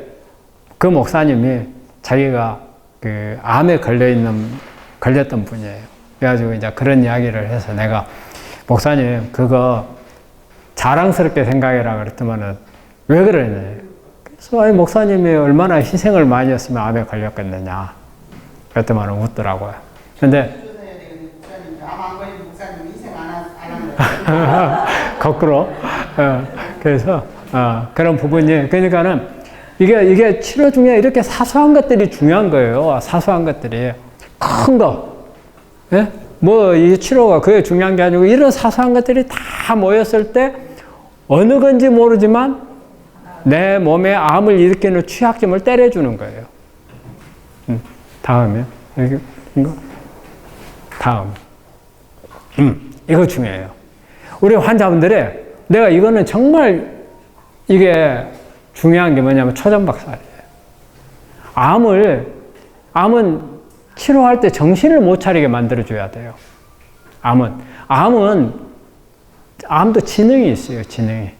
그 목사님이 자기가 그 암에 걸렸던 분이에요. 그래가지고 이제 그런 이야기를 해서 내가 목사님 그거 자랑스럽게 생각해라 그랬더만은 왜 그러냐. 그래서 목사님이 얼마나 희생을 많이 했으면 암에 걸렸겠느냐. 그랬더만은 웃더라고요. 근데 거꾸로. 그래서 그런 부분이, 그러니까는 이게 치료 중에 이렇게 사소한 것들이 중요한 거예요. 사소한 것들이. 큰 거. 예? 뭐, 이 치료가 그게 중요한 게 아니고, 이런 사소한 것들이 다 모였을 때, 어느 건지 모르지만, 내 몸에 암을 일으키는 취약점을 때려주는 거예요. 다음에 여기 이거 다음. 이거 중요해요. 우리 환자분들의 내가 이거는 정말 이게 중요한 게 뭐냐면 초전박살이에요. 암은 치료할 때 정신을 못 차리게 만들어줘야 돼요. 암도 지능이 있어요, 지능이.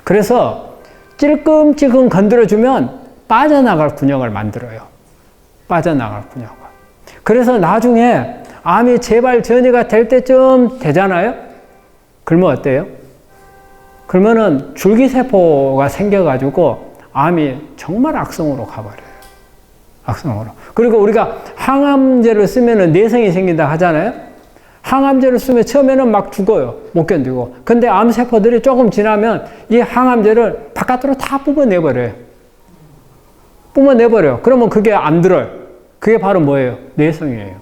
그래서 찔끔찔끔 건드려주면 빠져나갈 근육을 만들어요. 빠져나갈 근육을. 그래서 나중에 암이 재발 전이가 될 때쯤 되잖아요? 그러면 어때요? 그러면은 줄기세포가 생겨가지고 암이 정말 악성으로 가버려요. 악성으로. 그리고 우리가 항암제를 쓰면은 내성이 생긴다 하잖아요? 항암제를 쓰면 처음에는 막 죽어요. 못 견디고. 근데 암세포들이 조금 지나면 이 항암제를 바깥으로 다 뿜어내버려요. 뿜어내버려요. 그러면 그게 안 들어요. 그게 바로 뭐예요? 내성이에요.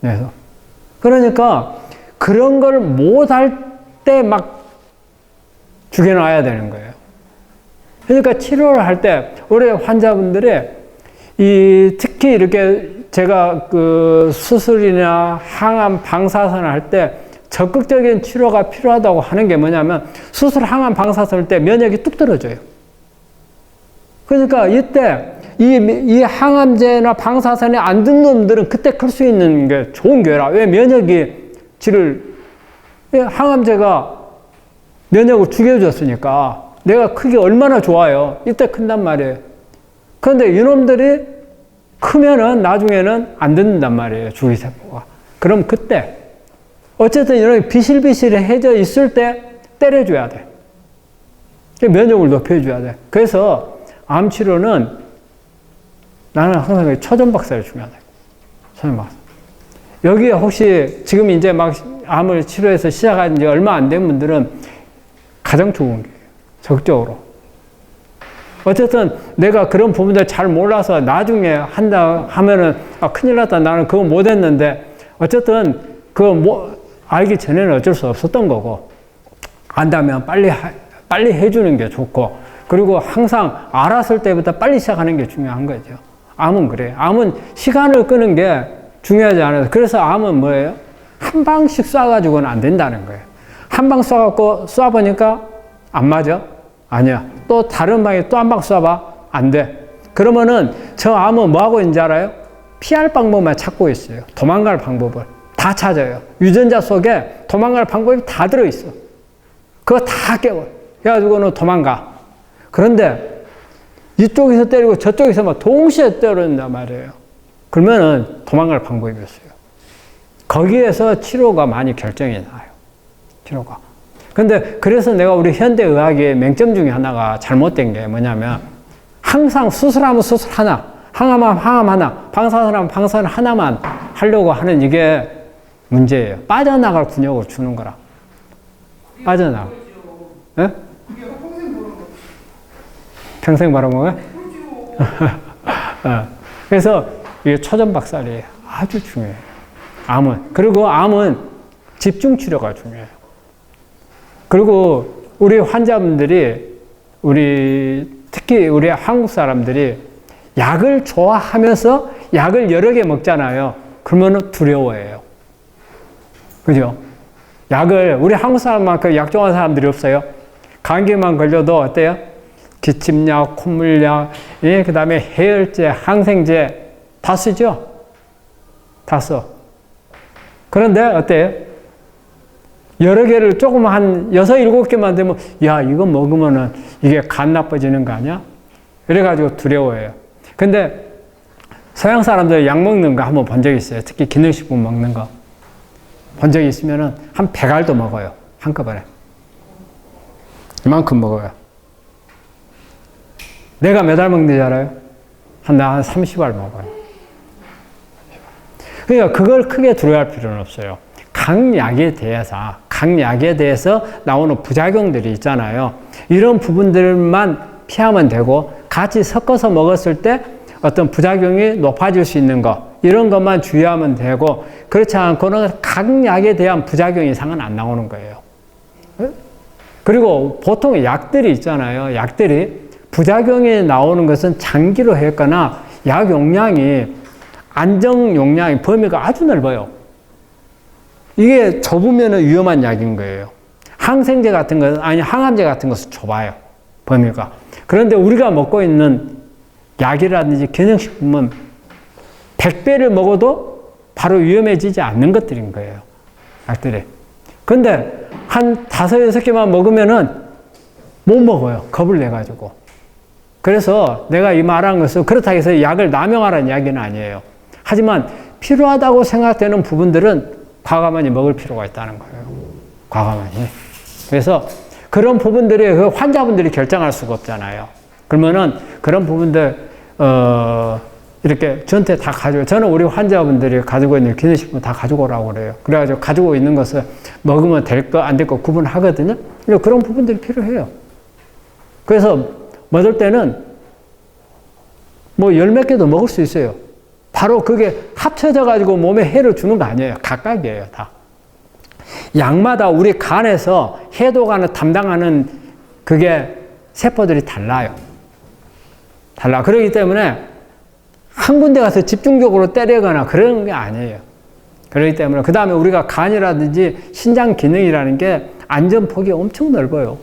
내성. 그러니까 그런 걸 못할 때 막 죽여놔야 되는 거예요. 그러니까 치료를 할 때 우리 환자분들의 특히 이렇게 제가 그 수술이나 항암 방사선을 할 때 적극적인 치료가 필요하다고 하는 게 뭐냐면 수술 항암 방사선을 할 때 면역이 뚝 떨어져요. 그러니까 이때 이 항암제나 방사선이 안 든 놈들은 그때 클 수 있는 게 좋은 거라. 왜 면역이 항암제가 면역을 죽여줬으니까 내가 크기 얼마나 좋아요. 이때 큰단 말이에요. 그런데 이놈들이 크면은 나중에는 안 듣는단 말이에요. 주기세포가. 그럼 그때 어쨌든 이렇게 비실비실해져 있을 때 때려줘야 돼. 면역을 높여줘야 돼. 그래서 암치료는 나는 항상 초전박살이 중요하다. 초전박살. 여기에 혹시 지금 이제 막 암을 치료해서 시작한 지 얼마 안 된 분들은 가장 좋은 게 적극적으로. 어쨌든 내가 그런 부분들 잘 몰라서 나중에 한다 하면은 큰일 났다. 나는 그거 못 했는데 어쨌든 그거 알기 전에는 어쩔 수 없었던 거고 안다면 빨리 해주는 게 좋고 그리고 항상 알았을 때부터 빨리 시작하는 게 중요한 거죠. 암은 그래요. 암은 시간을 끄는 게 중요하지 않아요. 그래서 암은 뭐예요? 한 방씩 쏴가지고는 안 된다는 거예요. 한 방 쏴갖고 쏴보니까 안 맞아? 아니야. 또 다른 방에 또 한 방 쏴봐? 안 돼. 그러면은 저 암은 뭐 하고 있는지 알아요? 피할 방법만 찾고 있어요. 도망갈 방법을 다 찾아요. 유전자 속에 도망갈 방법이 다 들어있어. 그거 다 깨워. 그래가지고는 도망가. 그런데 이쪽에서 때리고 저쪽에서 막 동시에 때린단 말이에요. 그러면은 도망갈 방법이 없어요. 거기에서 치료가 많이 결정이 나요. 치료가. 근데 그래서 내가 우리 현대의학의 맹점 중에 하나가 잘못된 게 뭐냐면 항상 수술하면 수술 하나, 항암하면 항암 하나, 방사선하면 방사선 하나만 하려고 하는 이게 문제예요. 빠져나갈 근육을 주는 거라. 빠져나가. 예? 그게 평생 모르는 거죠. 평생 바라먹어요? 그래서 이게 초전박살이 아주 중요해요. 암은. 그리고 암은 집중치료가 중요해요. 그리고 우리 환자분들이 특히 우리 한국 사람들이 약을 좋아하면서 약을 여러 개 먹잖아요. 그러면 두려워해요. 그죠? 약을 우리 한국 사람만큼 약 좋아하는 사람들이 없어요. 감기만 걸려도 어때요? 기침약, 콧물약, 그 다음에 해열제, 항생제 다 쓰죠? 다 써. 그런데 어때요? 여러 개를 조금 한 6, 7개만 되면 야 이거 먹으면은 이게 간 나빠지는 거 아니야? 이래가지고 두려워해요. 근데 서양 사람들 약 먹는 거 한번 본 적 있어요. 특히 기능식품 먹는 거. 본 적이 있으면은 한 100알도 먹어요. 한꺼번에. 이만큼 먹어요. 내가 몇 알 먹는지 알아요? 한 30알 먹어요. 그러니까 그걸 크게 두려워할 필요는 없어요. 각 약에 대해서 나오는 부작용들이 있잖아요. 이런 부분들만 피하면 되고 같이 섞어서 먹었을 때 어떤 부작용이 높아질 수 있는 거 이런 것만 주의하면 되고 그렇지 않고는 각 약에 대한 부작용 이상은 안 나오는 거예요. 그리고 보통 약들이 있잖아요. 약들이 부작용이 나오는 것은 장기로 했거나 약 용량이 안정 용량이 범위가 아주 넓어요. 이게 좁으면 위험한 약인 거예요. 항생제 같은 것은, 아니, 항암제 같은 것은 좁아요. 범위가. 그런데 우리가 먹고 있는 약이라든지 기능식품은 100배를 먹어도 바로 위험해지지 않는 것들인 거예요. 약들이. 근데 한 5, 6개만 먹으면은 못 먹어요. 겁을 내가지고. 그래서 내가 이 말한 것은 그렇다고 해서 약을 남용하라는 이야기는 아니에요. 하지만 필요하다고 생각되는 부분들은 과감하게 먹을 필요가 있다는 거예요. 과감하게. 그래서 그런 부분들이 그 환자분들이 결정할 수가 없잖아요. 그러면은 그런 부분들, 이렇게 저한테 다 가지고, 저는 우리 환자분들이 가지고 있는 기능식품 다 가지고 오라고 그래요. 그래가지고 가지고 있는 것을 먹으면 될 거, 안 될 거 구분하거든요. 그런 부분들이 필요해요. 그래서 먹을 때는 뭐 열 몇 개도 먹을 수 있어요. 바로 그게 합쳐져 가지고 몸에 해를 주는 거 아니에요. 각각이에요, 다. 약마다 우리 간에서 해독하는, 담당하는 그게 세포들이 달라요. 달라. 그렇기 때문에 한 군데 가서 집중적으로 때리거나 그런 게 아니에요. 그렇기 때문에 그 다음에 우리가 간이라든지 신장 기능이라는 게 안전폭이 엄청 넓어요.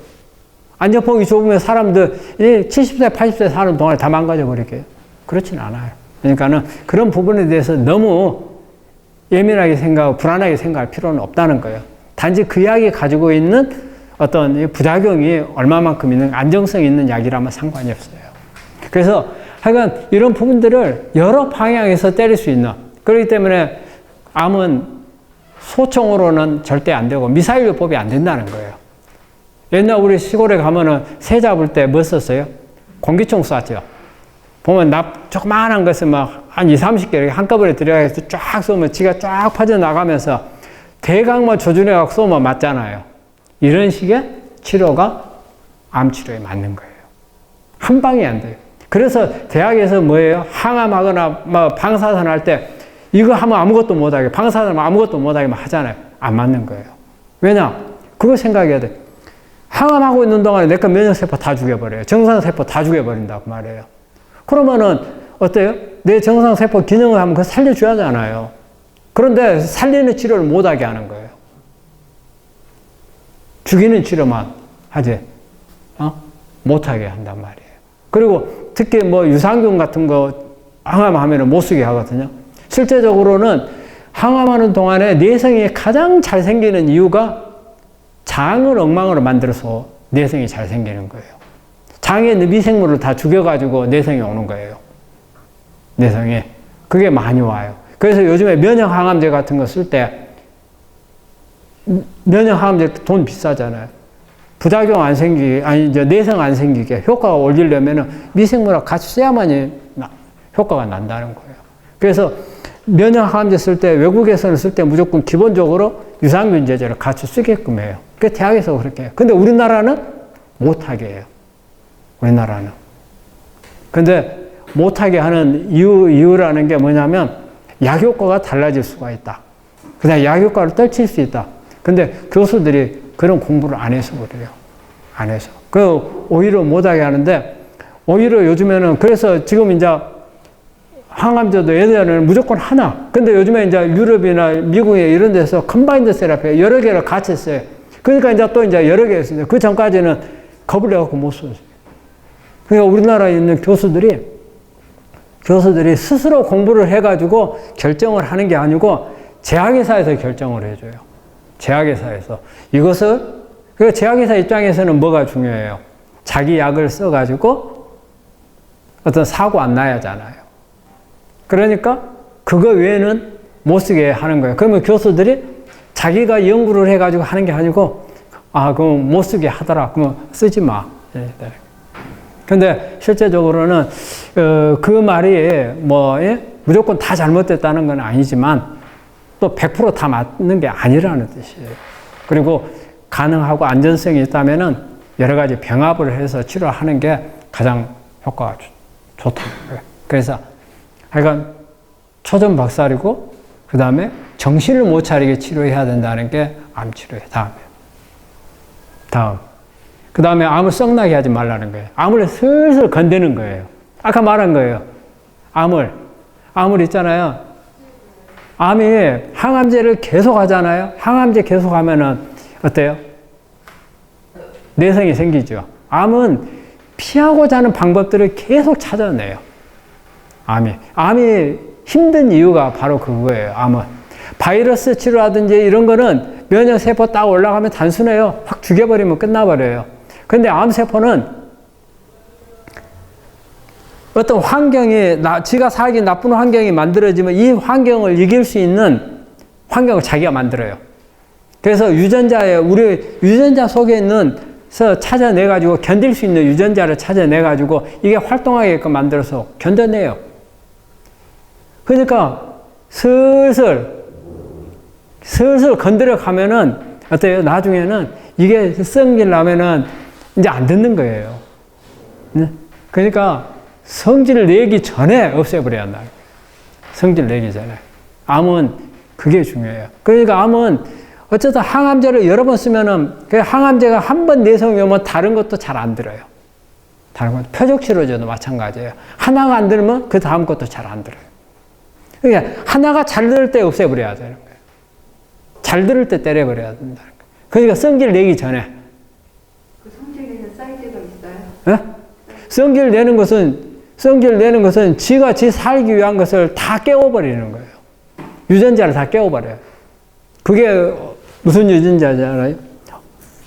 안전폭이 좁으면 사람들 70세, 80세 사는 동안에 다 망가져 버릴게요. 그렇진 않아요. 그러니까는 그런 부분에 대해서 너무 예민하게 생각하고 불안하게 생각할 필요는 없다는 거예요. 단지 그 약이 가지고 있는 어떤 부작용이 얼마만큼 있는, 안정성 있는 약이라면 상관이 없어요. 그래서 하여간 이런 부분들을 여러 방향에서 때릴 수 있는, 그렇기 때문에 암은 소총으로는 절대 안 되고 미사일요법이 안 된다는 거예요. 옛날 우리 시골에 가면은 새 잡을 때 뭐 썼어요? 공기총 쐈죠. 보면 조그마한 것을 막 한 20, 30개 이렇게 한꺼번에 들어가서 쫙 쏘면 지가 쫙 퍼져나가면서 대강만 조준해갖고 쏘면 맞잖아요. 이런 식의 치료가 암 치료에 맞는 거예요. 한 방이 안 돼요. 그래서 대학에서 뭐예요? 항암하거나 뭐 방사선 할 때 이거 하면 아무것도 못하게, 방사선 하면 아무것도 못하게 하잖아요. 안 맞는 거예요. 왜냐? 그거 생각해야 돼. 항암하고 있는 동안에 내가 면역세포 다 죽여버려요. 정상세포 다 죽여버린다고 말해요. 그러면은 어때요? 내 정상세포 기능을 하면 그거 살려줘야 하잖아요. 그런데 살리는 치료를 못하게 하는 거예요. 죽이는 치료만 하지, 못하게 한단 말이에요. 그리고 특히 뭐 유산균 같은 거 항암하면 못 쓰게 하거든요. 실제적으로는 항암하는 동안에 내성이 가장 잘 생기는 이유가 장을 엉망으로 만들어서 내성이 잘 생기는 거예요. 장에 있는 미생물을 다 죽여가지고 내성이 오는 거예요. 내성이. 그게 많이 와요. 그래서 요즘에 면역항암제 같은 거 쓸 때, 면역항암제 돈 비싸잖아요. 부작용 안 생기게, 이제 내성 안 생기게 효과가 올리려면 미생물하고 같이 써야만이 효과가 난다는 거예요. 그래서 면역항암제 쓸 때, 외국에서는 쓸 때 무조건 기본적으로 유산균 제제를 같이 쓰게끔 해요. 그 대학에서 그렇게 해요. 근데 우리나라는 못하게 해요. 우리나라는. 근데 못하게 하는 이유라는 게 뭐냐면 약 효과가 달라질 수가 있다. 그다음에 약 효과를 떨칠 수 있다. 근데 교수들이 그런 공부를 안 해서 그래요. 안 해서. 오히려 못하게 하는데, 오히려 요즘에는, 그래서 지금 이제 항암제도 예전에는 무조건 하나. 근데 요즘에 이제 유럽이나 미국에 이런 데서 컴바인드 세라피 여러 개를 같이 써요. 그러니까 이제 또 이제 여러 개 있습니다. 그 전까지는 겁을 내갖고 못 썼어요. 그러니까 우리나라에 있는 교수들이 스스로 공부를 해가지고 결정을 하는 게 아니고 제약회사에서 결정을 해줘요. 제약회사에서. 이것을, 그 제약회사 입장에서는 뭐가 중요해요? 자기 약을 써가지고 어떤 사고 안 나야 하잖아요. 그러니까 그거 외에는 못 쓰게 하는 거예요. 그러면 교수들이 자기가 연구를 해가지고 하는 게 아니고, 그럼 못 쓰게 하더라. 그러면 쓰지 마. 근데 실제적으로는 그 말이 무조건 다 잘못됐다는 건 아니지만 또 100% 다 맞는 게 아니라는 뜻이에요. 그리고 가능하고 안전성이 있다면은 여러 가지 병합을 해서 치료하는 게 가장 효과가 좋다는 거예요. 그래서 하여간 초전박살이고 그 다음에 정신을 못 차리게 치료해야 된다는 게 암 치료예요. 다음. 그 다음에 암을 썩나게 하지 말라는 거예요. 암을 슬슬 건드는 거예요. 아까 말한 거예요. 암을 있잖아요. 암이 항암제를 계속 하잖아요. 항암제 계속 하면은 어때요? 내성이 생기죠. 암은 피하고자 하는 방법들을 계속 찾아내요. 암이 힘든 이유가 바로 그거예요. 암은. 바이러스 치료라든지 이런 거는 면역세포 딱 올라가면 단순해요. 확 죽여버리면 끝나버려요. 근데 암세포는 어떤 환경이, 지가 살기 나쁜 환경이 만들어지면 이 환경을 이길 수 있는 환경을 자기가 만들어요. 그래서 우리 유전자 속에 찾아내가지고 견딜 수 있는 유전자를 찾아내가지고 이게 활동하게끔 만들어서 견뎌내요. 그러니까 슬슬 건드려 가면은 어때요? 나중에는 이게 성질 나면은 이제 안 듣는 거예요. 그러니까 성질 내기 전에 없애버려야 한다. 성질 내기 전에. 암은 그게 중요해요. 그러니까 암은 어쨌든 항암제를 여러 번 쓰면은 그 항암제가 한 번 내성이 오면 다른 것도 잘 안 들어요. 다른 것, 표적치료제도 마찬가지예요. 하나가 안 들으면 그 다음 것도 잘 안 들어요. 그러니까 하나가 잘 들을 때 없애버려야 되는 거예요. 잘 들을 때 때려버려야 된다는 거예요. 그러니까 성질 내기 전에. 그 성질 내는 사이즈가 있어요? 네? 성질 내는 것은 지가 살기 위한 것을 다 깨워버리는 거예요. 유전자를 다 깨워버려요. 그게 무슨 유전자인지 알아요?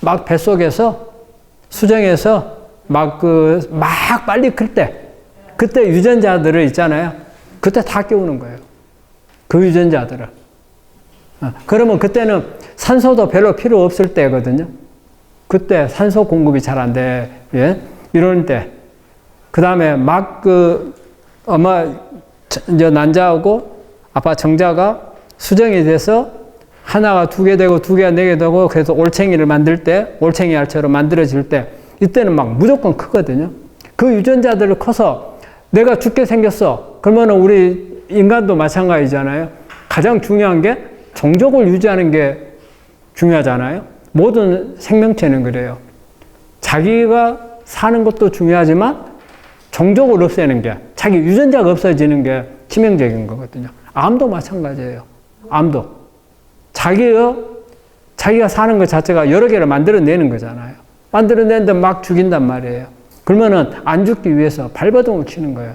막 뱃속에서, 수정에서 막 빨리 클 때, 그때 유전자들을 있잖아요. 그때 다 깨우는 거예요. 그 유전자들을. 그러면 그때는 산소도 별로 필요 없을 때거든요. 그때 산소 공급이 잘 안 돼. 예? 이런 때. 그 다음에 엄마, 난자하고 아빠 정자가 수정이 돼서 하나가 2개 되고 2개가 4개 되고 그래서 올챙이를 만들 때, 올챙이 알처럼 만들어질 때, 이때는 막 무조건 크거든요. 그 유전자들을 커서 내가 죽게 생겼어. 그러면은 우리 인간도 마찬가지잖아요. 가장 중요한 게 종족을 유지하는 게 중요하잖아요. 모든 생명체는 그래요. 자기가 사는 것도 중요하지만 종족을 없애는 게, 자기 유전자가 없어지는 게 치명적인 거거든요. 암도 마찬가지예요. 암도. 자기가 사는 것 자체가 여러 개를 만들어내는 거잖아요. 만들어내는데 막 죽인단 말이에요. 그러면은 안 죽기 위해서 발버둥을 치는 거예요.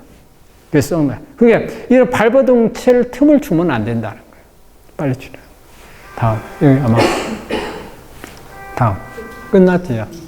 그래서 그게 이런 발버둥 칠 틈을 주면 안 된다는 거예요. 빨리 치료. 다음. 여기 아마. 다음. 끝났지요.